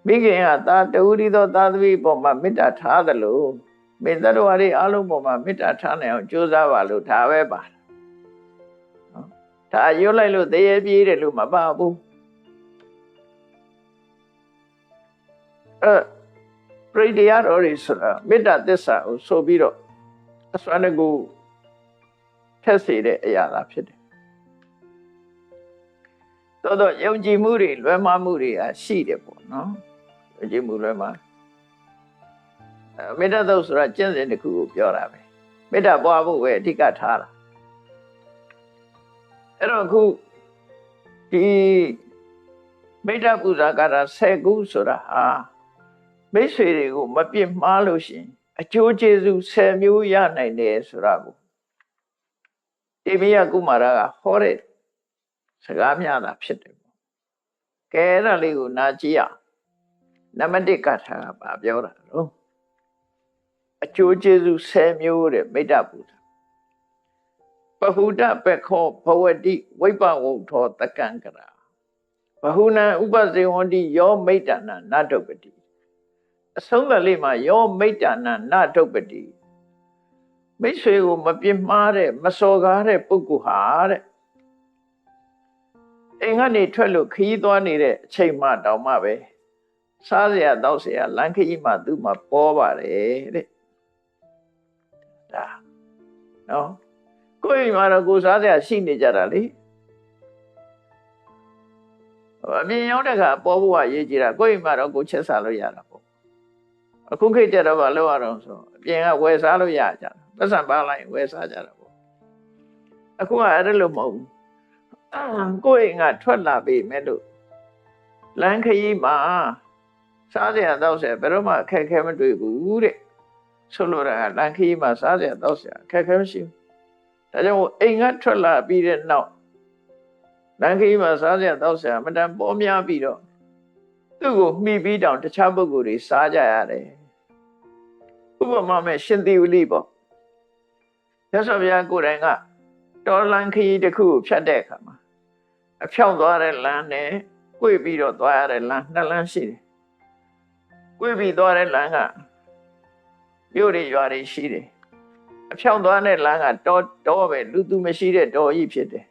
မိခင်ကသာတဝိသောသာသမီပေါ်မှာမေတ္တာထားသလိုမေတ္တာတော်တွေအလုံးပေါ်မှာမေတ္တာထားနိုင်အောင်ကြိုးစားပါလို့ဒါပဲပါနော်ဒါရွတ်လိုက်လို့တရေပြေးတယ်လို့မပါဘူးပရိတရားတော်တွေဆိုတာမေတ္တာသစ္စာကိုဆိုပြီးတော့အစွမ်းတကူထက်စေတဲ့အရာသာဖြစ်တယ်တော့ယုံကြည်မှုတွေလွဲမှားမှုတွေကရှိတယ်ပေါ့နော်ယုံကြည်မှုလွဲမှားမေတ္တာသုတ်ဆိုတာကျင့်စဉ်တစ်ခုကိုပြောတာပဲမေတ္တာပွားဖို့ပဲအဓိကထားတာအဲ့တော့အခုဒီမေတ္တာပူဇာကာရ10ခုဆိုတာဟာမိတ်ဆွေတွေကိုမပြစ်မှားလို့ရှိရင်အကျိုးကျေးဇူး10မျိုးရနိုင်တယ်ဆိုတာကိုတေမိယကုမာရကဟောတဲ့စကားများတာဖြစ်တယ်ပေါ့ကဲအဲ့ဒါလေးကိုနာကြည့်အောင်နံပါတ်1ကထာကပါပြောတာနော်အကျိုးကျေးဇူး10မျိုးတဲ့မေတ္တာပူဇာပဟုတပက္ခောဘဝတိဝိပဝုထောတကံကရာဘဟုနံဥပဇေဝန္တိယောမိတ္တနာနတုပတိအဆုံးသတ်လေးမှာယောမိတ္တနာနတုပတိမိတ်ဆွေကိုမပြစ်မှားတဲ့မစော်ကားတဲ့ပုဂ္ဂိုလ်ဟာတဲ့အိမ်ကနေထွက်လို့ခရီးသွားနေတဲ့အချိန်မှတောင်မှပဲစားစရာတောက်စရာလမ်းခရီးမှသူ့မှာပေါ်ပါတယ်တဲ့ဒါနော်ကိုယ်မှာတော့ကိုစားစရာရှိနေကြတာလေအပြင်ရောက်တဲ့ခါပေါ်ဖို့ကရေးကြည့်တာကိုယ်မှာတော့ကိုချက်စားလို့ရတာပေါ့အခုခေတ်ကျတော့ဘာလို့ရအောင်ဆိုအပြင်ကဝယ်စားလို့ရကြတာပတ်စံပါလိုက်ဝယ်စားကြတာပေါ့အခုကအဲ့ဒါလို့မဟုတ်ဘူးကိုယ်ကထွက်လာပြီမဲ့လို့လမ်းခရီးမှာစားစရာတောက်စရာဘယ်တော့မှအခက်အခဲမတွေ့ဘူးတဲ့ဆိုလိုတာကလမ်းခရီးမှာစားစရာတောက်စရာအခက်အခဲမရှိဘူးဒါကြောင့်အိမ်ကထွက်လာပြီးတဲ့နောက်လမ်းခရီးမှာစားစရာတောက်စရာမတန်ပေါ်များပြီးတော့သူ့ကိုမှီပြီးတောင်တခြားပုဂ္ဂိုလ်တွေစားကြရတယ်ဥပမာမဲ့ရှင်သီဝလိပေါ့ရသော်ဗျာကိုယ်တိုင်ကတော်လမ်းခရီးတစ်ခုကိုဖြတ်တဲ့အခါမှာအဖြောင့်သွားတဲ့လမ်းနဲ့꿰ပြီးတော့သွားရတဲ့လမ်းနှစ်လမ်းရှိတယ်꿰ပြီးသွားတဲ့လမ်းကမြို့တွေရွာတွေရှိတယ်အဖြောင့်သွားတဲ့လမ်းကတောပဲလူသူမရှိတဲ့တောကြီးဖြစ်တယ်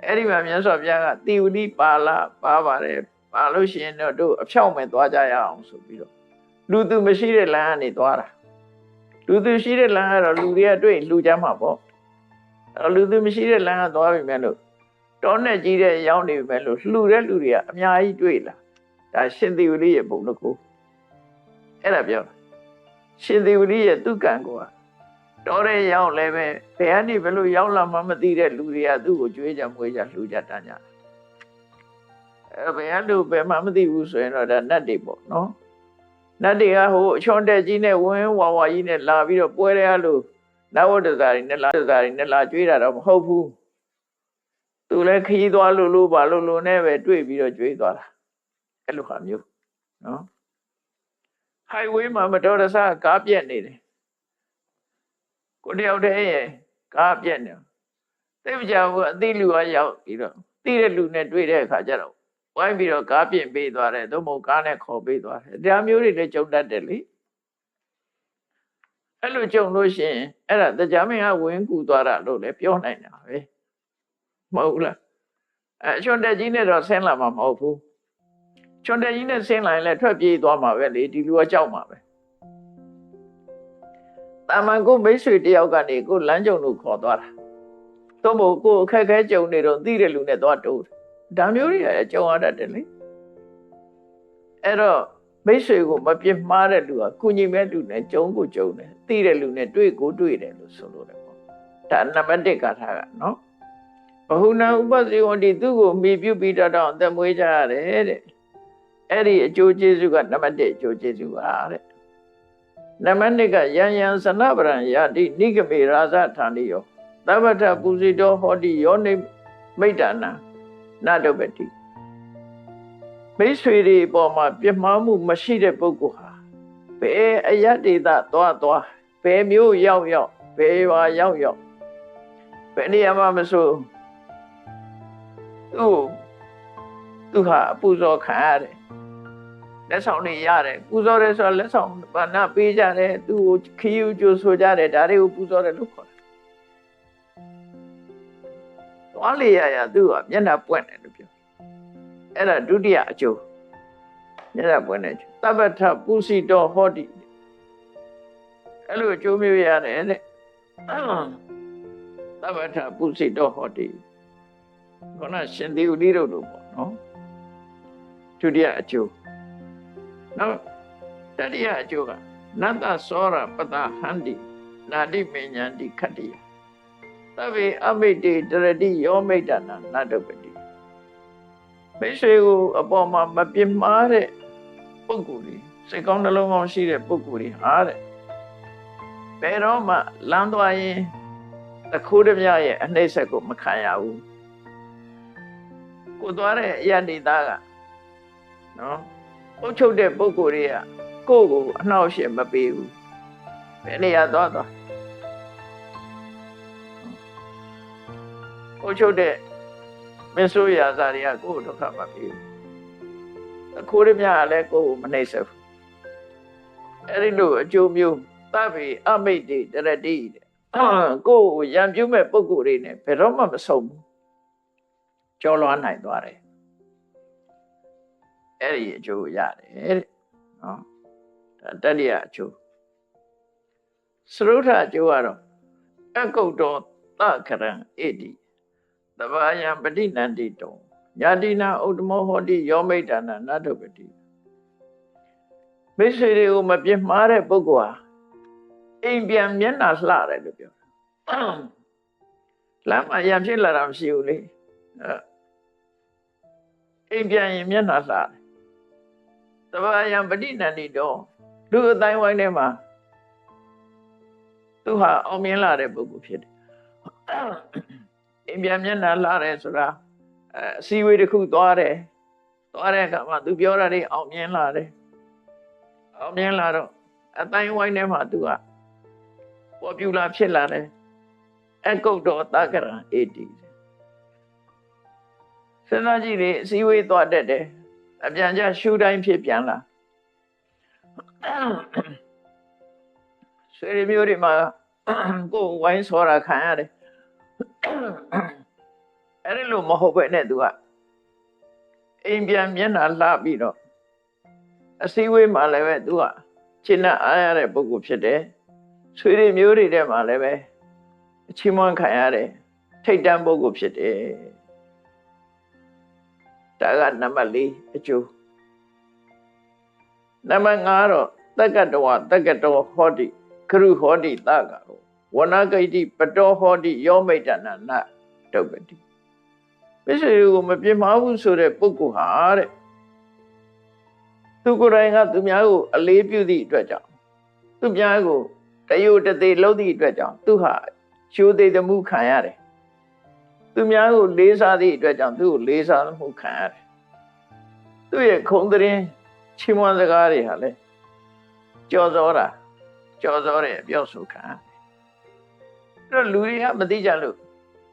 အဲ့ဒီမှာမြတ်စွာဘုရားကသီဝလိပါပါတယ်ပါလို့ရှိရင်တော့တို့အဖြောင့်မဲ့သွားကြရအောင်ဆိုပြီးတော့လူသူမရှိတဲ့လမ်းကနေသွားတာလူသူရှိတဲ့လမ်းကတော့လူတွေကတွေ့လူကြမှာပေါ့အဲ့လူသူမရှိတဲ့လမ်းကသွားပြီမဲ့လို့ တောနဲ့ကြီးတဲ့ရောက်နေပဲလို့လှူတဲ့လူတွေကအများကြီးတွေ့လာဒါရှင်သေဝလိရဲ့ဘုံတစ်ခုအဲ့ဒါပြောရှင်သေဝလိရဲ့သူကံကိုတောတဲ့ရောက်လည်းပဲဘယ်ကနေဘယ်လိုရောက်လာမှမသိတဲ့လူတွေကသူ့ကိုကြွေးကြမွေးကြလှူကြတန်းကြအဲ့ဘယ်ကနေဘယ်မှမသိဘူးဆိုရင်တော့ဒါနတ်တွေပေါ့နော်နတ်တွေကဟိုအချွန်တက်ကြီးနဲ့ဝင်းဝါဝါကြီးနဲ့လာပြီးတော့ပွဲတဲ့အဲ့လိုနဝတ္တဇာတွေနဲ့လာကြွေးတာတော့မဟုတ်ဘူးသူလည်းခရီးသွားလို့ဘာလို့နဲ့ပဲတွေ့ပြီးတော့ကြွေးသွားတာအဲ့လိုဟာမျိုးနော် highway မှာမတော်တဆကားပြက်နေတယ်ကိုတယောက်တည်းရဲ့ကားပြက်နေသိမကြဘူးအသိလူကရောက်ပြီးတော့သိတဲ့လူနဲ့တွေ့တဲ့အခါကျတော့ဝိုင်းပြီးတော့ကားပြင်ပေးသွားတယ်သို့မဟုတ်ကားနဲ့ခေါ်ပေးသွားတယ်ဒါမျိုးတွေလည်းကြုံတတ်တယ်လေအဲ့လိုကြုံလို့ရှိရင်အဲ့ဒါတရားမင်းကဝင်ကူသွားတာလို့လည်းပြောနိုင်တာပဲမဟုတ်လားအချွန်တက်ကြီးနဲ့တော့ဆင်းလာမှာမဟုတ်ဘူးချွန်တက်ကြီးနဲ့ဆင်းလာရင်လည်းထွက်ပြေးသွားမှာပဲလေဒီလူကကြောက်မှာပဲတာမန်ကိုမိတ်ဆွေတယောက်ကနေကိုလမ်းကြုံလို့ခေါ်သွားတာသို့မဟုတ်ကိုအခက်ခဲကြုံနေတော့သိတဲ့လူနဲ့သွားတိုးဒါမျိုးတွေကြုံရတတ်တယ်လေအဲ့တော့မိတ်ဆွေကိုမပြစ်မှားတဲ့လူကကုညီမဲ့လူနဲ့ကြုံတယ်သိတဲ့လူနဲ့တွေ့တယ်လို့ဆိုလို့တယ်ပေါ့ဒါနံပါတ်1ကထားကနော်ဘဟုနာဥပဇေဝတိသူ့ကိုမိပြုပြီးတော့အသက်မွေးကြရတယ်တဲ့အဲ့ဒီအကျိုးကျေးဇူးကနံပါတ်1အကျိုးကျေးဇူးပါတဲ့နံပါတ်2ကယံယံသနပရံယတိနိဂမေရာဇဌာနိယောသဗ္ဗထပူဇိတောဟောတိယောနိမိတ္တနာနတုပတိမိတ်ဆွေတွေအပေါ်မှာပြစ်မှားမှုမရှိတဲ့ပုဂ္ဂိုလ်ဟာဘယ်အယတ္တိသသွားဘယ်မျိုးရောက်ဘယ်ရွာရောက်ဘယ်နေရာမှာမဆိုသူဟာပူဇော်ခံရတယ်လက်ဆောင်တွေရတယ်ပူဇော်တယ်ဆိုတော့လက်ဆောင်ဘာနာပေးကြတယ်သူ့ကိုခီးယူကျိုးဆိုကြတယ်ဒါတွေကိုပူဇော်တယ်လို့ခေါ်တယ်။သွားလေရသူကမျက်နှာပွင့်တယ်လို့ပြောအဲ့ဒါဒုတိယအကျိုးမျက်နှာပွင့်တယ်သဗ္ဗထပုစီတောဟောတိအဲ့လိုအကျိုးမျိုးရတယ်တဲ့သဗ္ဗထပုစီတောဟောတိခေါင်းရှင်သေဝတိတို့လို့ပေါ့နော်ဒုတိယအကျိုးနောက်တတိယအကျိုးကနတ္တသောရပတဟန္တိနာတိမဉ္ဇန္တိခတ္တိယသဗ္ဗေအမိတေတရတိယောမိတ္တနာနတ္တပတိမိတ်ဆွေကိုအပေါ်မှာမပြစ်မှားတဲ့ပုဂ္ဂိုလ်ကြီးစိတ်ကောင်းနှလုံးကောင်းရှိတဲ့ပုဂ္ဂိုလ်ကြီးဟာတဲ့ဘယ်တော့မှလမ်းသွားရင်တခိုးတစ်ပြရဲ့အနှိမ့်ဆက်ကိုမခံရဘူးကိုသွားတဲ့အယတ္တိသားကနော်အုပ်ချုပ်တဲ့ပုဂ္ဂိုလ်တွေကကိုယ့်ကိုအနှောက်အယှက်မပေးဘူးဘယ်နေရာသွားအုပ်ချုပ်တဲ့မင်းဆိုးရာဇာတွေကကိုယ့်ဒုက္ခမပေးဘူးအခိုးရမြလည်းကိုယ့်ကိုမနှိမ့်ဆက်ဘူးအဲ့ဒီလိုအကျိုးမျိုးသဗ္ဗေအမိတ်တေတရတိတဲ့ကိုယ့်ကိုရံပြုမဲ့ပုဂ္ဂိုလ်တွေနဲ့ဘယ်တော့မှမဆုံးဘူးကျော်လွှားနိုင်သွားတယ်အဲ့ဒီအကျိုးရတယ်တဲ့နော်ဒါတတိယအကျိုးစရုထအကျိုးကတော့အကုတ်တော်သကရံဣတိသဘာယံပဋိနန္တိတောညာတိနာဥတ္တမောဟောတိယောမိတ္တနာနတ္တပတိမိတ်ဆွေတွေကိုမပြစ်မှားတဲ့ပုဂ္ဂိုလ်ဟာအိမ်ပြန်မျက်နှာလှတယ်လို့ပြောလမ်းမှာရံဖြစ်လာတာမရှိဘူးလေအိမ်ပြန်ရင်မျက်နှာလှတယ်သဘာယံပဋိနန္တိတောလူအတိုင်းဝိုင်းထဲမှာသူဟာအောင်မြင်လာတဲ့ပုဂ္ဂိုလ်ဖြစ်တယ်အိမ်ပြန်မျက်နှာလှတယ်ဆိုတာအစည်းအဝေးတစ်ခုသွားတဲ့အခါမှာသူပြောတာတွေအောင်မြင်လာတယ်အောင်မြင်လာတော့အတိုင်းဝိုင်းထဲမှာသူကပေါ်ပြူလာဖြစ်လာတယ်အကုတ်တော်သကရံဣတိစဉ်းစားကြည့်လေအစည်းအဝေးသွားတတ်တယ်အပြန်ကျရှူတိုင်းဖြစ်ပြန်လာဆွေမျိုးတွေမှာကိုယ်ဝိုင်းဆော်တာခံရတယ်အဲ့ဒီလိုမဟုတ်ပဲနဲ့သူကအိမ်ပြန်မျက်နှာလှပြီးတော့အစည်းအဝေးမှာလည်းပဲသူကရှင်းအားရတဲ့ပုဂ္ဂိုလ်ဖြစ်တယ်ဆွေမျိုးတွေထဲမှာလည်းပဲအချင်းမွန်းခံရတဲ့ထိတ်တန့်ပုဂ္ဂိုလ်ဖြစ်တယ် ဒါကနံပါတ်4အကျိုးနံပါတ်5တော့တက္ကတောတက္ကတောဟောတိခရုဟောတိတကရောဝဏဂိတိပတောဟောတိယောမိတ်တနာနတုပ္ပတိပိစိကိုမပြင်းမဘူးဆိုတဲ့ပုဂ္ဂိုလ်ဟာတဲ့သူကိုယ်တိုင်ကသူများကိုအလေးပြုသည့်အတွက်ကြောင့်သူများကိုတယုတသေးလှုပ်သည့်အတွက်ကြောင့်သူဟာရှိုးသေးသမှုခံရတယ်သူများကိုလေးစားသည့်အတွက်ကြောင့်သူ့ကိုလေးစားမှုခံရတယ်သူ့ရဲ့ခုံသတင်းချီးမွမ်းစကားတွေဟာလေကြော်စောတဲ့အပြောဆိုခံအဲ့တော့လူတွေကမသိကြလို့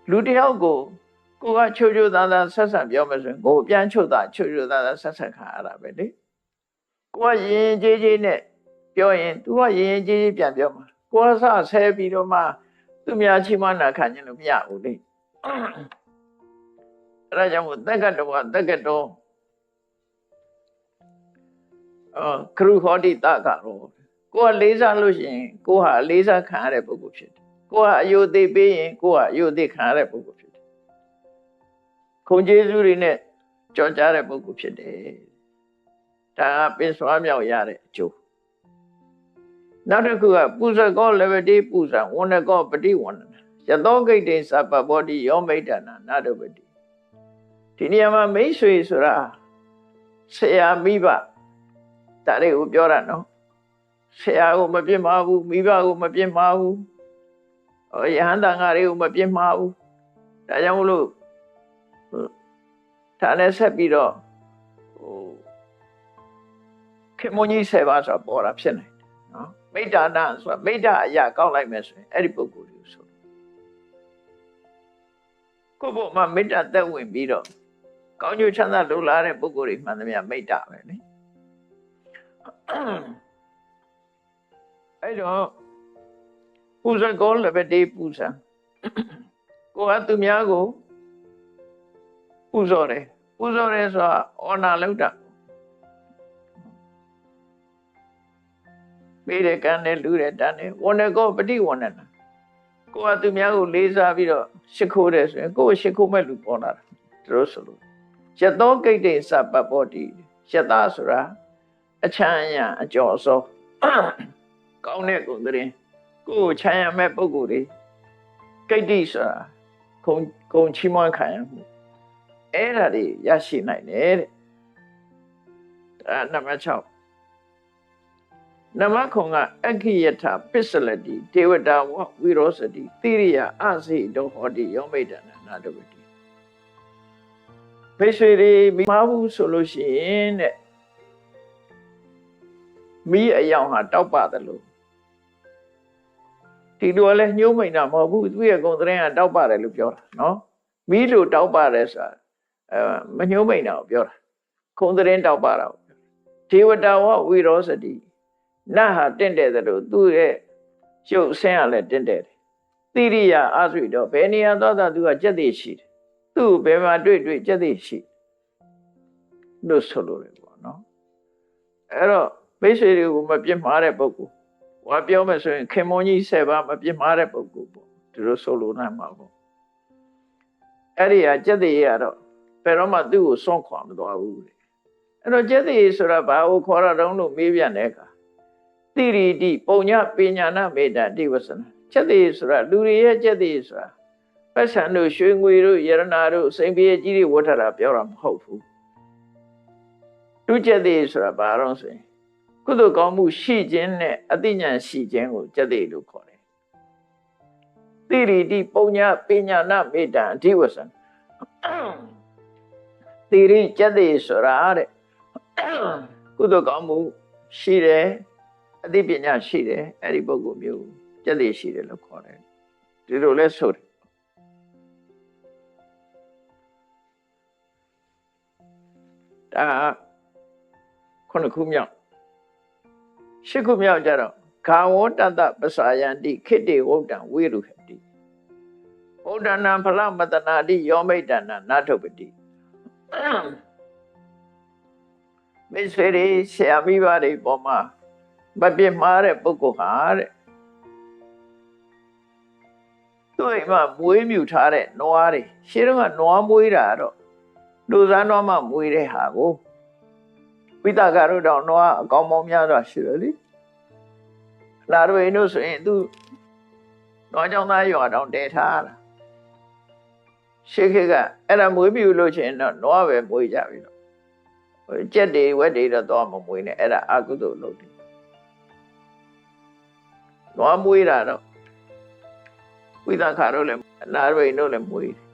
လူတယောက်ကိုကချိုးချိုးသားသားဆက်ဆက်ပြောမယ်ဆိုရင်ကိုယ်ပြန်ချိုးသားချိုးချိုးသားသားဆက်ဆက်ခံရတာပဲလေကိုကရင်ကြီးကြီးနဲ့ပြောရင် तू ကရင်ကြီးကြီးပြန်ပြောမှာကိုကစဆဲပြီးတော့မှသူများချီးမွမ်းတာခံခြင်းလို့မရဘူးလေအဲ့ဒါကြောင့်မို့တက္ကတောခရုဟောတိတကရောကိုကလေးစားလို့ရှိရင်ကိုဟာလေးစားခံရတဲ့ပုဂ္ဂိုလ်ဖြစ်တယ်ကိုကအယုသိပေးရင်ကိုကအယုသိခံရတဲ့ပုဂ္ဂိုလ်ဖြစ်တယ်ခုံကျေးဇူးတွေနဲ့ကြော်ကြားတဲ့ပုဂ္ဂိုလ်ဖြစ်တယ်ဒါကပင်စွာမြောက်ရတဲ့အကျိုးနောက်တစ်ခုကပူဇကောလဘတိပူဇံဝဏကောပတိဝဏယသောဂိတ်တေသဗ္ဗဘောတိယောမိတ်တနာနာတပတိဒီနေရာမှာမိတ်ဆွေဆိုတာဆရာမိဘဒါတွေကိုပြောတာနော်ဆရာကိုမပြစ်မှားဘူးမိဘကိုမပြစ်မှားဘူးယဟန်တန်ဃာတွေကိုမပြစ်မှားဘူးဒါကြောင့်မလို့ဒါနဲ့ဆက်ပြီးတော့ခေမုန်ကြီး7ပါးဆိုတာပေါ်တာဖြစ်နေတယ်နော်မိတ္တာနာဆိုတာမိတ္တာအရာကောက်လိုက်မယ်ဆိုရင်အဲ့ဒီပုဂ္ဂိုလ်ကိုဆိုကိုယ့်ဘုမှာမိတ္တာသက်ဝင်ပြီးတော့ကောင်းကျိုးချမ်းသာလိုလားတဲ့ပုဂ္ဂိုလ်တွေမှန်သမျှမိတ္တာပဲလေအဲ့တော့ပူဇော်ကောလည်းပဲတေးပူဇံကိုကသူများကိုပူဇော်တယ်ဆိုတာအော်နာလောက်တာပေးတယ်ကမ်းတယ်လူတယ်တန်းတယ်ဝဏကောပฏิဝဏနာကိုကသူများကိုလေးစားပြီးတော့ရှ िख ိုးတယ်ဆိုရင်ကိုယ်ရှ िख ိုးမဲ့လူပေါ်လာတာတို့ဆိုလို့ယသောဂိတ်တေသဗ္ဗဘောတိယတဆိုတာအချမ်းရအကျော်စောကောင်းတဲ့ဂုဏ်သတင်းကိုယ်ချမ်းရမဲ့ပုဂ္ဂိုလ်တွေဂိတ်တိဆိုတာခုံချီးမွမ်းခံရမှုအဲ့ဒါတွေရရှိနိုင်တယ်တဲ့ဒါနံပါတ်6နမခုံကအခိယထပစ္စလတိဒေဝတာဝဝိရောစတိတိရိယအစိတောဟောတိယောမိတ်တနာနာတဝတိဖိဆွေတွေမိမဘူးဆိုလို့ရှိရင်တဲ့မိအယောင်ဟာတောက်ပါတယ်လို့ဒီလိုလည်းညှိုးမိန်တာမဟုတ်ဘူးသူရဲ့ဂုဏ်သတင်းကတောက်ပါတယ်လို့ပြောတာနော်မိလို့တောက်ပါတယ်ဆိုတာမညှိုးမိန်တာကိုပြောတာဂုဏ်သတင်းတောက်ပါတာကိုဒေဝတာဝဝိရောစတိနတ်ဟာတင့်တယ်လို့သူ့ရဲ့ရုပ်ဆင်းရလဲတင့်တယ်တိရိယအာဆွေတော့ဘယ်နေရာသွားတာသူကကြက်သိရှိတယ်သူ့ဘယ်မှာတွေ့ကြက်သိရှိလို့ဆိုလို့ရပေါ့နော်အဲ့တော့မိတ်ဆွေတွေကိုမပြစ်မှားတဲ့ပုဂ္ဂိုလ်ဟောပြောမယ်ဆိုရင်ခင်မွန်ကြီး7ပါးမပြစ်မှားတဲ့ပုဂ္ဂိုလ်ပေါ့ဒီလိုဆိုလို့နိုင်မှာပေါ့အဲ့ဒီဟာကြက်သိရတော့ဘယ်တော့မှသူ့ကိုစွန့်ခွာမသွားဘူးတဲ့အဲ့တော့ကြက်သိဆိုတာဘာကိုခေါ်ရတော့လို့မေးပြန်တဲ့အခါတိရိတိပုံညပညာနာမေတ္တာတိဝဆနာချက်သေးဆိုတာလူတွေရဲ့ချက်သေးဆိုတာပတ်စံတို့ရွှေငွေတို့ယရနာတို့စိန်ပြေကြီးတွေဝတ်ထတာပြောတာမဟုတ်ဘူးသူချက်သေးဆိုတာဘာတော့ဆိုရင်ကုသိုလ်ကောင်းမှုရှိခြင်းနဲ့အသိဉာဏ်ရှိခြင်းကိုချက်သေးလို့ခေါ်တယ်တိရိတိပုံညပညာနာမေတ္တာတိဝဆနာတိရိချက်သေးဆိုတာတဲ့ကုသိုလ်ကောင်းမှုရှိတယ်အသိပညာရှိတယ်အဲ့ဒီပုဂ္ဂိုလ်မျိုးကျက်သိရှိတယ်လို့ခေါ်တယ်ဒီလိုလဲဆိုတယ်ဒါခုခုမြောက်8ခုမြောက်ကြတော့ဂါဝောတတပစာယန္တိခိတေဝုဒ္ဒံဝိရုဟတိဝုဒ္ဒနာဖလမတနာတိယောမိတ်တနာနာထုပတိမိတ်ဆွေတွေဆရာမိဘတွေပေါ်မှာမပြစ်မှားတဲ့ပုဂ္ဂိုလ်ဟာတဲ့သူ့အိမ်မှာမွေးမြူထားတဲ့နွားတွေရှင်းတော့ကနွားမွေးတာတော့ လူစားတော့မှမွေးတဲ့ဟာကိုဝိသကတို့တော့နွားအကောင်ပေါင်းများစွာရှိတယ်လေလာတို့အိမ်တို့ဆိုရင်သူနွားကြောင့်သားရွာတောင်တည်ထားတာရှေ့ခေတ်ကအဲ့ဒါမွေးပြီလို့ချင်းတော့နွားပဲမွေးကြပြီတော့ကြက်တွေဝက်တွေတော့တော့မမွေးနဲ့အဲ့ဒါအကုသိုလ်လုပ်တယ်နွားမွေးတာတော့ဝိသကတို့လည်းလာတို့အိမ်တို့လည်းမွေးတယ်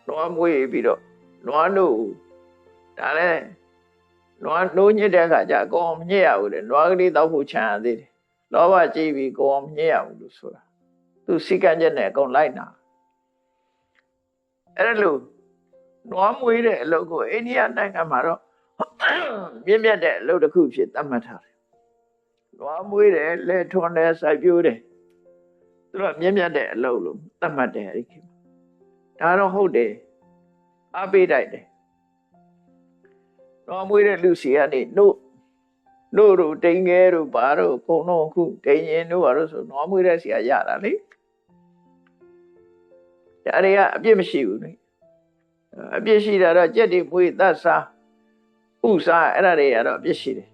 နွားမွေးပြီးတော့နွားတို့ဒါလည်းနွားနိုးညစ်တဲ့အခါကျကိုအောင်မညစ်ရဘူးလေနွားကလေးတောက်ဖို့ချမ်းရသေးတယ်လောဘကြည့်ပြီးကိုအောင်မညစ်ရဘူးလို့ဆိုတာသူစိတ်ကကြက်နဲ့အကုန်လိုက်နာအဲ့လိုနွားမွေးတဲ့အလုပ်ကိုအိန္ဒိယနိုင်ငံမှာတော့မြင့်မြတ်တဲ့အလုပ်တစ်ခုဖြစ်သတ်မှတ်ထားတယ်နွားမွေးတယ်လဲထွန်းတယ်စိုက်ပျိုးတယ်သူတို့မြင့်မြတ်တဲ့အလုပ်လို့သတ်မှတ်တယ်အဲ့ဒီဒါတော့ဟုတ်တယ်အားပေးတိုက်တယ်နွားမွေးတဲ့လူစီကနေတို့တိန်ငယ်တို့ဘာတို့အကုန်လုံးအခုဒိန်ရင်တို့ဘာလို့ဆိုနွားမွေးတဲ့စီကရတာလေဒါတွေကအပြစ်မရှိဘူးလေအပြစ်ရှိတာတော့ကြက်တွေမွေးသတ်စားဥစားအဲ့ဒါတွေကတော့အပြစ်ရှိတယ်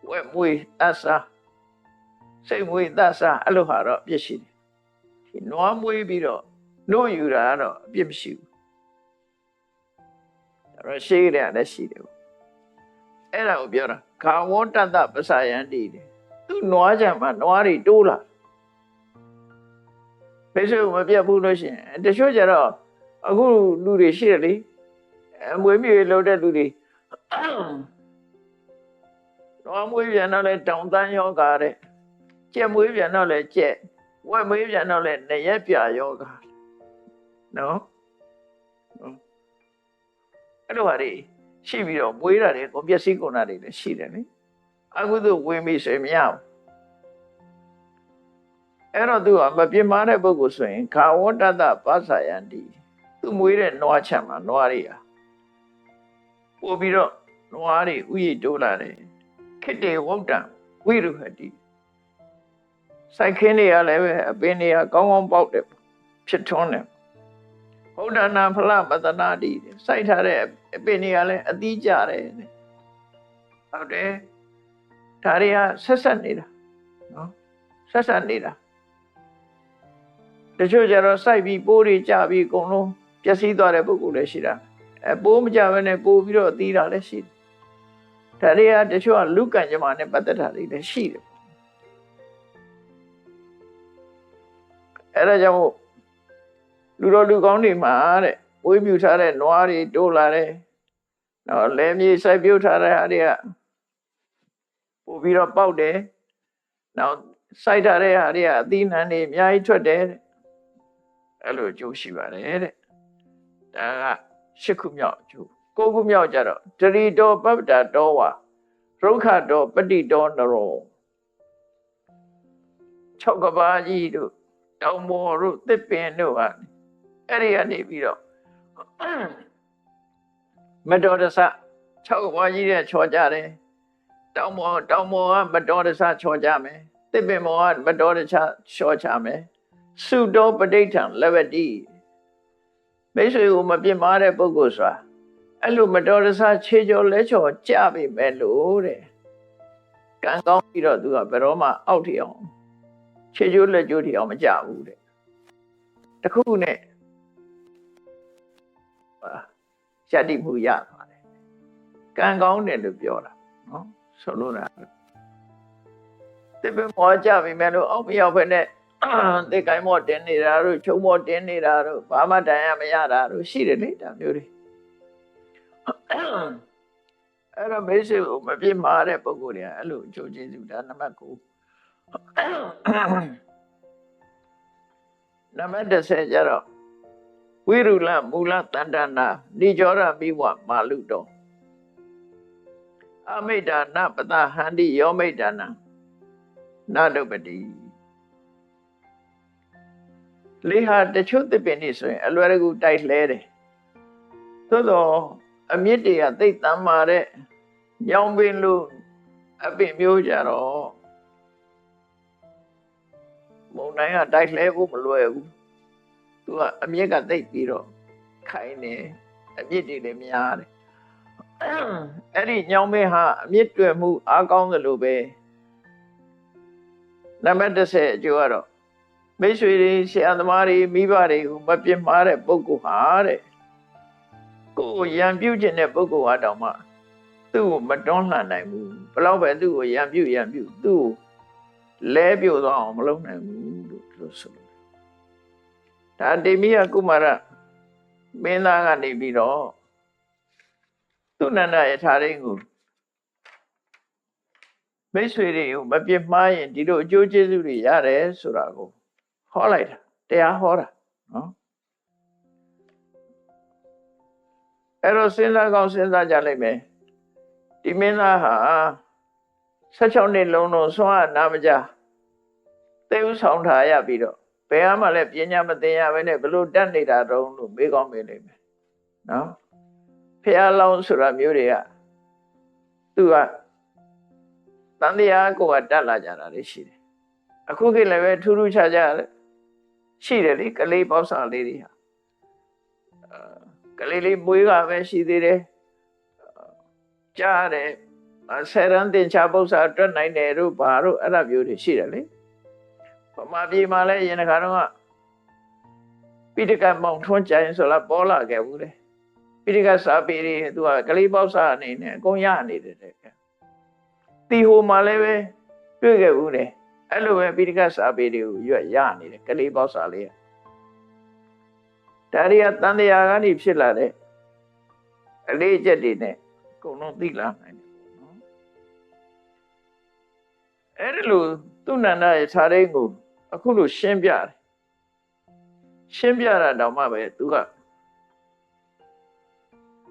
ဝက်မွေးသတ်စားစိတ်မွေးသတ်စားအဲ့လိုဟာတော့အပြစ်ရှိတယ်ဒီနွားမွေးပြီးတော့တို့ယူတာကတော့အပြစ်မရှိဘူးအဲ့ရှိတယ်လည်းရှိတယ်အဲ့ဒါကိုပြောတာခါဝေါတတ္တပစယန္တိတယ်သူနွားကြမှာနွားတွေတိုးလာဘယ်ဆိုမပြတ်ဘူးလို့ရှိရင်တချို့ကျတော့အခုလူတွေရှိတယ်လေအမွေးမြေလို့တဲ့လူတွေနွားမွေးပြန်တော့လဲတောင်တန်းယောဂါတဲ့ကြက်မွေးပြန်တော့လဲကြက်ဝက်မွေးပြန်တော့လဲနရက်ပြယောဂါနော်အဲ့လိုဟာတွေရှိပြီးတော့မွေးတာတွေကိုပျက်စီးကုန်တာတွေလည်းရှိတယ်လေအခုသူဝင်ပြီးဆိုရင်မရဘူးအဲ့တော့သူကမပြင်းမာတဲ့ပုဂ္ဂိုလ်ဆိုရင်ခါဝတ္တတပါစာယန္တိသူမွေးတဲ့နွားချက်မှာနွားတွေဟာပို့ပြီးတော့နွားတွေဥယျတိုးလာတယ်ခိတ္တေဝုဒ္ဒံဝိရုဟတိစိုက်ခင်းတွေကလည်းပဲအပင်တွေကကောင်းကောင်းပေါက်တယ်ဖြစ်ထွန်းတယ်ဗုဒ္ဓနာဖလပတနာတိစိုက်ထားတဲ့အပင်တွေကလည်းအသီးကျတယ်ဟုတ်တယ်ဒါတွေကဆက်ဆက်နေတာနော်ဆက်ဆက်နေတာတချို့ကျတော့စိုက်ပြီးပိုးတွေကျပြီးအကုန်လုံးပျက်စီးသွားတဲ့ပုဂ္ဂိုလ်လည်းရှိတာပိုးမကျဘဲနဲ့ပိုးပြီးတော့အသီးတာလည်းရှိတယ်ဒါတွေကတချို့ကလူကံကြမ္မာနဲ့ပတ်သက်တာတွေလည်းရှိတယ်အဲ့ဒါကြောင့်လူတော်လူကောင်းတွေမှာတဲ့ဝေးမြူထားတဲ့နွားတွေတိုးလာတယ်။နော်လဲမြေစိုက်ပြုတ်ထားတဲ့ဟာတွေကပို့ပြီးတော့ပေါက်တယ်။နောက်စိုက်ထားတဲ့ဟာတွေကအသီးနှံတွေအများကြီးထွက်တယ်တဲ့။အဲ့လိုအကျိုးရှိပါတယ်တဲ့။ဒါက၈ခုမြောက်အကျိုး၉ခုမြောက်ကြတော့တရီတောပပ္ပတာတောဝါရုက္ခတောပတိတောနရော၆ကဘာကြီးတို့တောင်ပေါ်တို့သစ်ပင်တို့ဟာအဲ့ဒီကနေပြီးတော့မတော်တဆ6ဘွားကြီးတဲ့ချော်ကြတယ်တောင်ပေါ်ကမတော်တဆချော်ကြမယ်တစ်ပင်ပေါ်ကမတော်တဆချော်ချမယ်စုတောပဋိဋ္ဌံလဝတိမိတ်ဆွေကိုမပြစ်မှားတဲ့ပုဂ္ဂိုလ်ဆိုတာအဲ့လိုမတော်တဆခြေကျော်လဲချော်ကြပြီမဲ့လို့တဲ့ကံကောင်းပြီးတော့သူကဘယ်တော့မှအောက်ထီအောင်ခြေကျိုးလက်ကျိုးထီအောင်မကြဘူးတဲ့တခုနဲ့ယတ္တိမှုရပါတယ်ကံကောင်းတယ်လို့ပြောတာနော်ဆိုလို့တာတစ်ပင်မောကြပြီမဲ့လို့အောက်မရောက်ဖက်နဲ့တိတ်ကိုင်းမောတင်းနေတာတို့ချုံမောတင်းနေတာတို့ဘာမှတန်ရမရတာတို့ရှိတယ်လေဒါမျိုးတွေအဲ့တော့မိတ်ဆွေကိုမပြစ်မှားတဲ့ပုဂ္ဂိုလ်တွေကအဲ့လိုအကျိုးကျေးဇူးဒါနံပါတ်9နံပါတ်10ကျတော့ဝိရုလမူလတန္တနာနိကြောရမိဝမာလုတောအမိတာနပတဟန္တိယောမိတာနာနဒုပတိလေးဟာတချို့သစ်ပင်တွေဆိုရင်အလွယ်တကူတိုက်လှဲတယ်သို့တော့အမြင့်တွေကသိပ်တမ်းမာတဲ့ညောင်ပင်လို့အပင်မျိုးကြတော့မုန်တိုင်းကတိုက်လှဲဖို့မလွယ်ဘူး သူကအမြက်ကသိပ်ပြီးတော့ခိုင်းနေအမြင့်တွေလည်းများတယ်အဲ့ဒီညောင်မင်းဟာအမြင့်တွေ့မှုအားကောင်းသလိုပဲနံပါတ်30အကျိုးကတော့မိတ်ဆွေတွေဆရာသမားတွေမိဘတွေကိုမပြစ်မှားတဲ့ပုဂ္ဂိုလ်ဟာတဲ့ကိုယ်ရံပြုတ်ခြင်းတဲ့ပုဂ္ဂိုလ်ဟာတောင်မှသူ့ကိုမတွန်းလှန်နိုင်ဘူးဘလောက်ပဲသူ့ကိုရံပြုတ်သူ့ကိုလဲပြုတ်သွားအောင်မလုပ်နိုင်ဘူးလို့ဆိုလို့ဒါတေမိယကုမာရမင်းသားကနေပြီးတော့သူနန္ဒယထာရင်းကိုမိတ်ဆွေတွေကိုမပြစ်မှားရင်ဒီလိုအကျိုးကျေးဇူးတွေရတယ်ဆိုတာကိုဟောလိုက်တာတရားဟောတာနော်အဲ့တော့စဉ်းစားကောင်းစဉ်းစားကြလိုက်မယ်ဒီမင်းသားဟာ16နှစ်လုံးလုံးဆွမ်းနာမကြသေဥဆောင်ထားရပြီးတော့ဘယ်မှလည်းပညာမသင်ရဘဲနဲ့ဘလို့တတ်နေတာတုံးလို့မေးကောင်းမေးလိမ့်မယ်နော်ဖះလောင်းဆိုတာမျိုးတွေကသူကတန်တရားကိုတတ်လာကြတာလေရှိတယ်အခုခေတ်လည်းပဲထူးထူးခြားခြားရှိတယ်လေကလေးပေါက်စာလေးတွေဟာကလေးလေးမွေးကပဲရှိသေးတယ်ကြားတယ်ဆယ်ရန်တင်ချပု္ပ္ပစာတွက်နိုင်တယ်တို့ဘာတို့အဲ့ဒါမျိုးတွေရှိတယ်လေဗမာပြည်မှာလည်းရင်တခါတော့ပိဋကတ်မောင်ထွန်းကြိုင်ဆိုလာပေါ်လာခဲ့ဘူးလေပိဋကတ်စာပေတွေသူကကလေးပေါက်စာအနေနဲ့အကုန်ရနေတယ်တဲ့တီဟိုမှာလည်းပဲတွေ့ခဲ့ဘူးလေအဲ့လိုပဲပိဋကတ်စာပေတွေကိုရွက်ရနေတယ်ကလေးပေါက်စာလေးဒါရီကတန်တရားကနေဖြစ်လာတဲ့အလေးအကျက်တွေနဲ့အကုန်လုံးသိလာနိုင်တယ်ပေါ့နော်အဲ့ဒီလိုသူနန္ဒရဲ့ခြားရင်းကိုအခုလိုရှင်းပြတယ်ရှင်းပြတာတောင်မှပဲသူက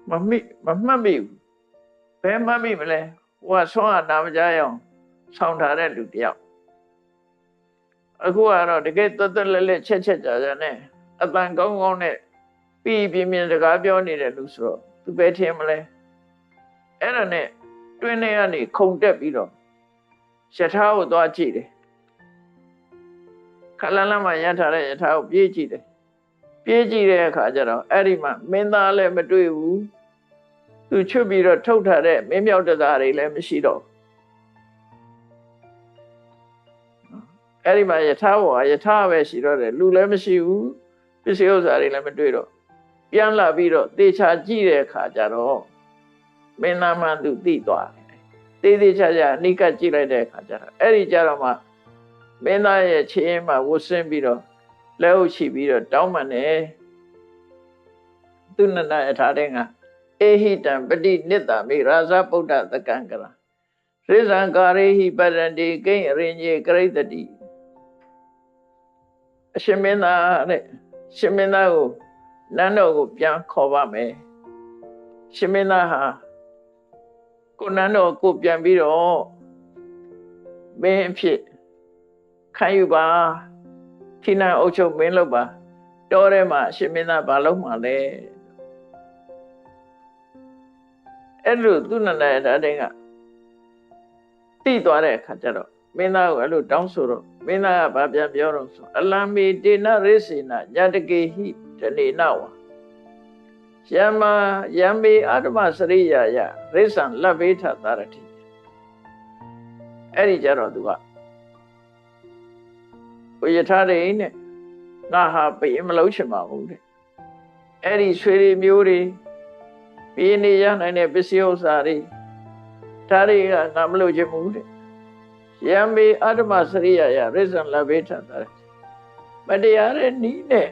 မမှတ်မိဘူးဘယ်မှတ်မိမလဲဟိုကဆွမ်းအနာမကြရအောင်ဆောင်းထားတဲ့လူတယောက်အခုကတော့တကယ်တော်တော်လက်လက်ချက်ကြကြနဲ့အတန်ကောင်းကောင်းနဲ့ပြီးပြင်းပြင်းစကားပြောနေတဲ့လူဆိုတော့သူပဲထင်မလဲအဲ့ဒါနဲ့တွင်းထဲကနေခုန်တက်ပြီးတော့ယထာကိုသွားကြည့်တယ်ခလန်းလမ်းမှာရထားတဲ့ယထာကိုပြေးကြည့်တယ်ပြေးကြည့်တဲ့အခါကျတော့အဲ့ဒီမှာမင်းသားလည်းမတွေ့ဘူးသူချွတ်ပြီးတော့ထုတ်ထားတဲ့မင်းမြောက်တသားတွေလည်းမရှိတော့အဲ့ဒီမှာယထာဘောယထာပဲရှိတော့တယ်လူလည်းမရှိဘူးပစ္စည်းဥစ္စာတွေလည်းမတွေ့တော့ပြန်လာပြီးတော့သေချာကြည့်တဲ့အခါကျတော့မင်းသားမှသူသိသွားတယ်သေချာအနိကကြည့်လိုက်တဲ့အခါကျတော့အဲ့ဒီကျတော့မှမင်းသားရဲ့ခြေရင်းမှာဝတ်ဆင်းပြီးတော့လက်အုပ်ချပြီးတော့တောင်းပန်တယ်သူနန္ဒယထာတဲ့ကအေဟိတံပတိနိတ္တမိရာဇဗုဒ္ဓသကံကရရိဇံကာရေဟိပရန္တိကိဉ္အရိညေကရိတတိအရှင်မင်းသားတဲ့ရှင်မင်းသားကိုနန်းတော်ကိုပြန်ခေါ်ပါမယ်ရှင်မင်းသားဟာကိုနန်းတော်ကိုပြန်ပြီးတော့မင်းအဖြစ်ခံယူပါထိနန်းအုပ်ချုပ်မင်းလုပ်ပါတောထဲမှာရှင်မင်းသားဘာလုပ်မှလဲအဲ့လိုသူနန္ဒယထာတဲ့ကတိသွားတဲ့အခါကျတော့မင်းသားကိုအဲ့လိုတောင်းဆိုတော့မင်းသားကဘာပြန်ပြောတော့ဆိုအလံမေတေနရိစေနညတကေဟိတနေနဝယမယံမေအာတမစရိယာယရိစ္ဆံလဗ္ဗေထသာရတိအဲ့ဒီကြတော့သူကဘုယထာတွေနဲ့ငါဟာပေးမလို့ချင်ပါဘူးတဲ့အဲ့ဒီဆွေတွေမျိုးတွေပေးနေရနိုင်တဲ့ပစ္စည်းဥစ္စာတွေဒါတွေကငါမလို့ချင်ဘူးတဲ့ယံမေအာတမစရိယာယရိစ္ဆံလဗ္ဗေထသာရတိမတရားတဲ့နီးနဲ့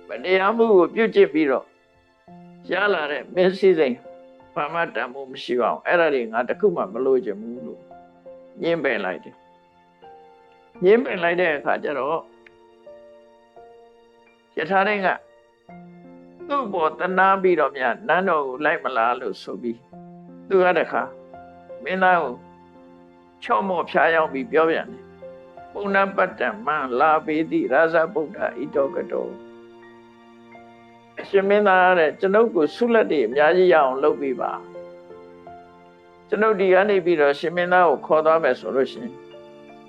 မတရားမှုကိုပြုတ်ကျစ်ပြီးတော့ရလာတဲ့မျက်စိစိမ်ဘာမှတန်ဖို့မရှိပါဘူးအဲ့ဒါတွေငါတခုမှမလို့ချင်ဘူးလို့ညှင်းပယ်လိုက်တယ်ညှင်းပယ်လိုက်တဲ့အခါကျတော့ယထာတဲ့ကသူ့ဘောတနာပြီးတော့မြတ်နန်းတော်ကိုလိုက်မလားလို့ဆိုပြီးသူကတခါမင်းသားကိုချော့မော့ဖျားရောက်ပြီးပြောပြန်တယ်ပုဏ္ဏပတ္တမံလာပေတိရာဇဗုဒ္ဓဣတောကတောရှင်မင်းသားတဲ့ကျွန်ုပ်ကိုဆုလက်တွေအများကြီးရအောင်လုပ်ပေးပါကျွန်ုပ်ဒီကနေပြီးတော့ရှင်မင်းသားကိုခေါ်သွားမယ်ဆိုလို့ရှိရင်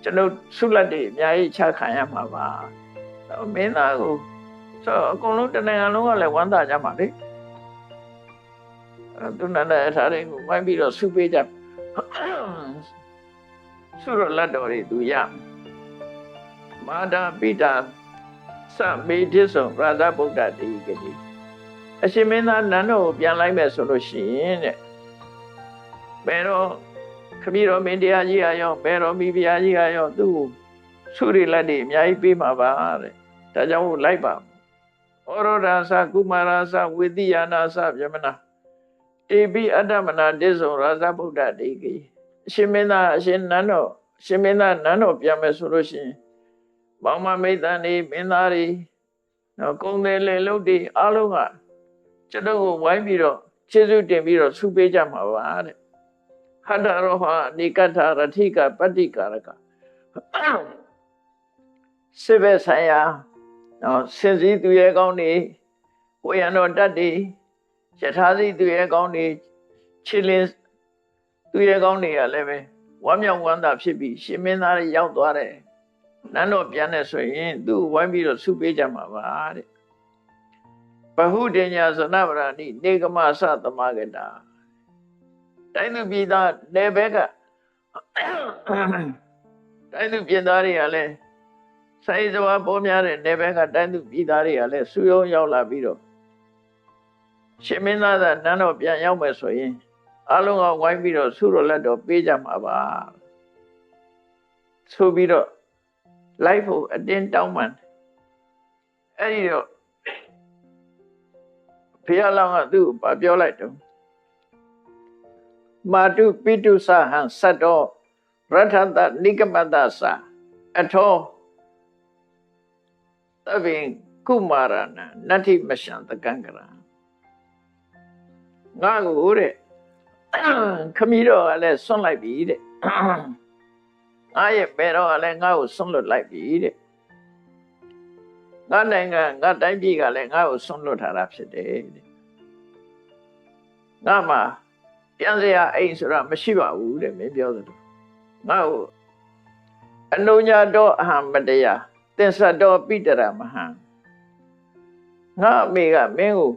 ကျွန်ုပ်ဆုလက်တွေအများကြီးချခံရမှာပါ မင်းသားကိုဆိုအကုန်လုံးတနိုင်ငံလုံးကလည်းဝမ်းသာကြမှာလေသူနန္ဒအထာတွေကိုဝိုင်းပြီးတော့ဆုပေးကြဆုရလက်တော်တွေသူရမာတာပိတာစမေတိဆုံရာဇဗုဒ္ဓတေကတိအရှင်မင်းသားနန်းတော်ကိုပြန်လိုက်မယ်ဆိုလို့ရှိရင်တဲ့ဘယ်တော့ခမည်းတော်မင်းတရားကြီးအရောဘယ်တော်မိဖုရားကြီးအရောသူ့ဆုရလက်တွေအများကြီးပေးမှာပါတဲ့ဒါကြောင့်လိုက်ပါဩရောဒာသကုမာရာသဝေတိယာနာသဗျမနာတေပိအတ္တမနာတိဆုံရာဇဗုဒ္ဓတေကိအရှင်မင်းသားအရှင်နန်းတော်ရှင်မင်းသားနန်းတော်ပြန်မယ်ဆိုလို့ရှိရင်ဘောင်မမိတ်တန်နေမင်းသားတွေနော်ကုံတယ်လေလုတ်တွေအားလုံးကကျွန်တော်ကိုဝိုင်းပြီးတော့ကျေးဇူးတင်ပြီးတော့ဆုပေးကြမှာပါတဲ့ဟတ္တရောဟနိကထရထိကပတ္တိကာရကစေဘဆိုင်ယာနော်စင်စည်းသူရဲ့ကောင်းနေဝေယံတော်တတ်တွေယထာစီသူရဲ့ကောင်းနေချစ်လင်းသူရဲ့ကောင်းတွေကလည်းပဲဝမ်းမြောက်ဝမ်းသာဖြစ်ပြီးရှင်မင်းသားတွေရောက်သွားတယ်နန်းတော်ပြန်နေဆိုရင်သူ့ဝိုင်းပြီးတော့ဆုပေးကြမှာပါတဲ့ဘဟုတညာဇနဗရာဏိနေကမသသမဂတာတိုင်းသူပြည်သားနယ်ဘက်ကတိုင်းသူပြည်သားတွေကလည်းဆိုင်စဝါပေါ်များတဲ့နယ်ဘက်ကတိုင်းသူပြည်သားတွေကလည်းစုယုံရောက်လာပြီးတော့ရှင်မင်းသားကနန်းတော်ပြန်ရောက်မယ်ဆိုရင်အလုံးကဝိုင်းပြီးတော့ဆုတော်လက်တော်ပေးကြမှာပါဆိုပြီးတော့လိုက်ဖို့အတင်းတောင်းပန်အဲ့ဒီတော့ဘုရားလောင်းကသူ့ကိုပြောလိုက်တော့မာတုပိတုသဟံသတ္တောရထတနိကမတ္တသအထောသဗ္ဗင်ကုမာရဏနတ္ထိမရှံတကံကရငါကိုတဲ့ခမည်းတော်ကလည်းဆွန့်လိုက်ပြီတဲ့ငါရဲ့ဘယ်တော့ကလည်းငါ့ကိုဆွန့်လွတ်လိုက်ပြီတဲ့ငါနိုင်ငံငါတိုင်းပြည်ကလည်းငါ့ကိုဆွန့်လွတ်ထားတာဖြစ်တယ်တဲ့ငါမှာပြန်စရာအိမ်ဆိုတာမရှိပါဘူးတဲ့မင်းပြောသလိုငါ့ကိုအနုညာတော်အဟံမတရားသင်္ဆတ်တော်ပိတရမဟံငါအမေကမင်းကို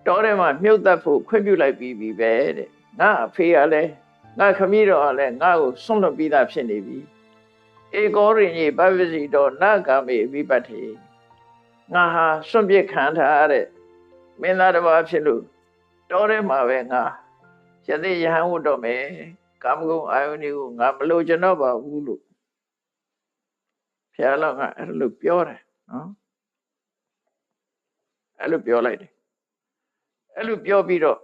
တော်ထဲမှာမြုပ်တတ်ဖို့ခွင့်ပြုလိုက်ပြီးပဲတဲ့ငါအဖေကလည်းငါခမည်းတော်ကလည်းငါ့ကိုဆွန့်လွတ်ပြီးသားဖြစ်နေပြီဧကောရိညေပပစီတော်နာဂာမေဝိပတ်ထေငါဟာစွန့်ပစ်ခံထားတဲ့မင်းသားတစ်ပါးဖြစ်လို့တော်ထဲမှာပဲငါယသိယဟန်ဝတ်တော့မယ်ကာမဂုဏ်အာယုန်ကိုငါမလို့ကျွန်တော်ပါဘူးလို့ဘုရားလောကအဲ့လိုပြောတယ်နော်အဲ့လိုပြောလိုက်တယ်အဲ့လိုပြောပြီးတော့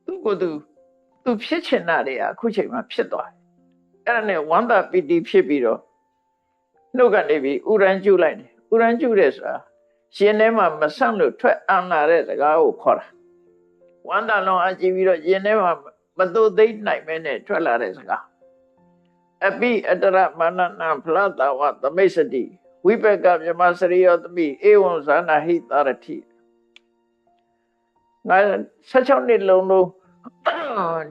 သူ့ကိုယ်သူဖြစ်ချင်တာတွေအခုချိန်မှာဖြစ်သွားတယ်အဲ့ဒါနဲ့ဝန္တာပီတိဖြစ်ပြီးတော့နှုတ်ကနေပြီးဥရန်ကျုလိုက်တယ်ဥရန်ကျုတယ်ဆိုတာရှင်ထဲမှာမဆန့်လို့ထွက်အံလာတဲ့စကားကိုခေါ်တာဝန္တာလုံးအကြည့်ပြီးတော့ရှင်ထဲမှာမသို့သိနိုင်မဲနဲ့ထွက်လာတဲ့စကားအပိအတရမနနံဖလတဝသမိတ်စတိဝိပကမြမစရိယောတမိဧဝံဇာနာဟိတရတိငါ16နှစ်လုံး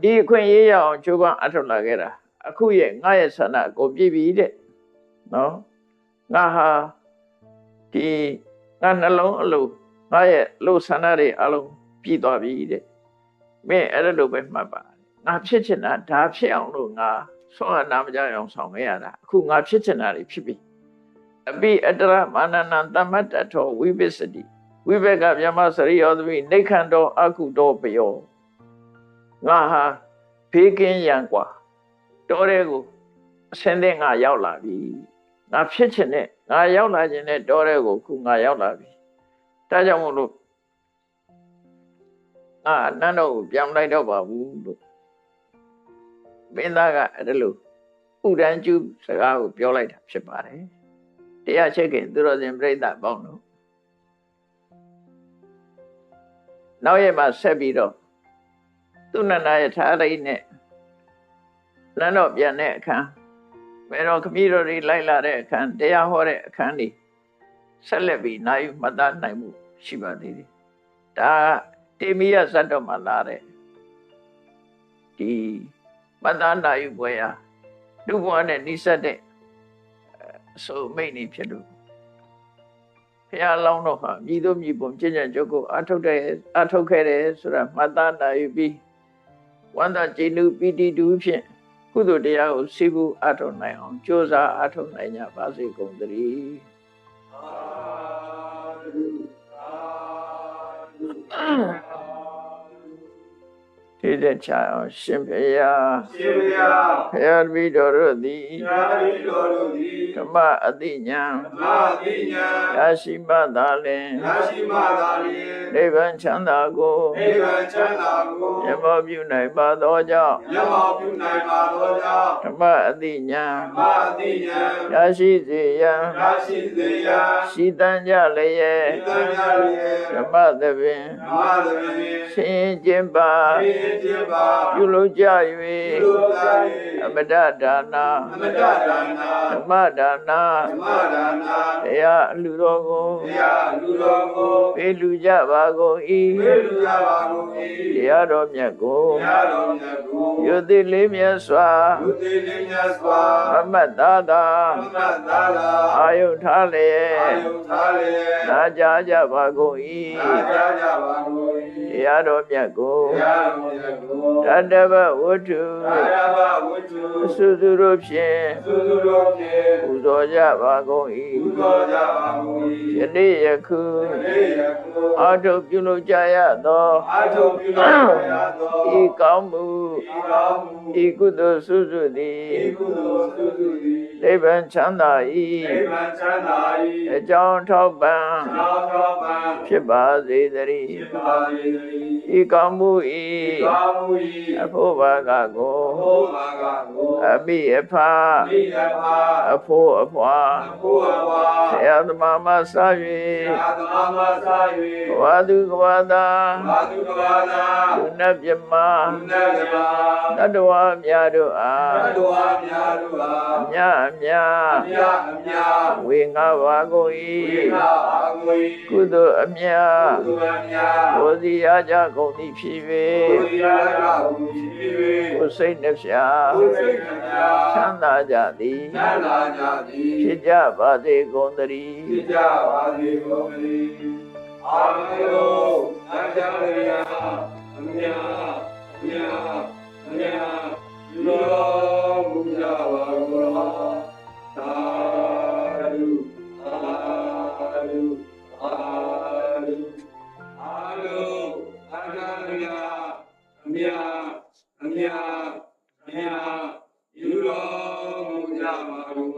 ဒီအခွင့်ရေးရအောင်ကြိုးပမ်းအထောက်လာခဲ့တာအခုရဲ့ငါရဲ့ဆန္ဒကိုပြည့်ပြီတဲ့နော်ငါဟာဒီငါနှလုံးအလိုငါရဲ့လို့ဆန္ဒတွေအလုံးပြည့်သွားပြီတဲ့မင်းအဲ့လိုပဲမှတ်ပါငါဖြစ်ချင်တာဒါဖြစ်အောင်လို့ငါဆောင်းနာမကြအောင်ဆောင်ခဲ့ရတာအခုငါဖြစ်ချင်တာတွေဖြစ်ပြီအပိအတရမာနနံတမတ္တထောဝိပစ္စတိဝိဘကမြမစရိယောသမိနေခန္တောအကုတောပယောငါဟာဖေးကင်းရန်กว่าတော်တဲ့ကိုအစင်းတဲ့ငါရောက်လာပြီငါဖြစ်ချင်တဲ့ငါရောက်လာခြင်းနဲ့တော်တဲ့ကိုခုငါရောက်လာပြီဒါကြောင့်မို့လို့နန်းတော်ကိုပြောင်းလိုက်တော့ပါဘူးလို့မင်းသားကအဲ့လိုဥဒန်းကျူစကားကိုပြောလိုက်တာဖြစ်ပါတယ်တရားချက်ခင်သူတော်စင်ပြိဿပေါင်းလို့နောက်ရက်မှာဆက်ပြီးတော့သူနန္ဒယထာရိနဲ့နန်းတော်ပြန်တဲ့အခန်းဘယ်တော့ခမည်းတော်တွေလိုက်လာတဲ့အခန်းတရားဟောတဲ့အခန်းတွေဆက်လက်ပြီးနိုင်မှတ်သားနိုင်မှုရှိပါသေးတယ်ဒါတေမိယဇတ်တော်မှာလာတဲ့ဒီမှတ်သားနိုင်ပွဲဟာလူဘဝနဲ့နှိစက်တဲ့ အစိုးမိတ်နေဖြစ်လို့ဘုရားလောင်းတော်ဟာမြည်တို့မြည်ပုံကျင့်ကြံကြုတ်ကိုအထုတ်ခဲ့တယ်ဆိုတာမှတ်သားနိုင်ပြီးဝန္တာကျေနုပီတိတူဖြင့်ကုသိုလ်တရားကိုစိဘူးအထုတ်နိုင်အောင်ကြိုးစားအထုတ်နိုင်ကြပါစေကုန်သတည်းဒီတဲ့ချအောင်ရှင်ဘုရားဘုရားတပည့်တော်တို့သည်ဓမ္မအတိညာရရှိမှသာလင်နိဗ္ဗာန်ချမ်းသာကိုမျက်မှောက်ပြုနိုင်ပါသောကြောင့်ဓမ္မအတိညာရရှိစေရန်ရှိတန်ကြလျက်ဓမ္မသဘင်ဆင်းကျင်ပါပြုလုပ်ကြ၍အမတဒါနာဓမ္မဒါနာတရားအလှတော်ကိုပေးလူကြပါကုန်၏တရားတော်မြတ်ကိုယုတိလေးမြတ်စွာမမတ်သားသာအာယုထားလျက်နာကြားကြပါကုန်၏တရားတော်မြတ်ကိုတတဗဝတ္ထုသုစုတို့ဖြင့်ပူဇော်ကြပါကုန်၏ယနေ့ယခုအာထုပြုလုပ်ကြရသောဤကောင်းမှုဤကုသိုလ်သုစုသည်နိဗ္ဗာန်ချမ်းသာ၏အကြောင်းထောက်ပံ့ဖြစ်ပါစေသတည်းဤကောင်းမှုအဖို့ဘာကကိုအမိအဖအဖို့အဖွာဆရာသမားမဆာ၍ဝါသူကဝါသာလူနတ်မြမတတ္တဝါများတို့အားအမြအမြဝေငါပါကုန်၏ကုသိုလ်အမြဘုဇီရကြကုန်သည်ဖြစ်၍ကိုယ်စိတ်နှဖျားချမ်းသာကြသည်ဖြစ်ကြပါစေကုန်သတည်းအာမေယောသံဃာရယအမြာလောမူကြပါကုန်သာဓုအာဓုအာဓုအာလောသံဃာရယအမြာယူတော်မူကြပါကုန်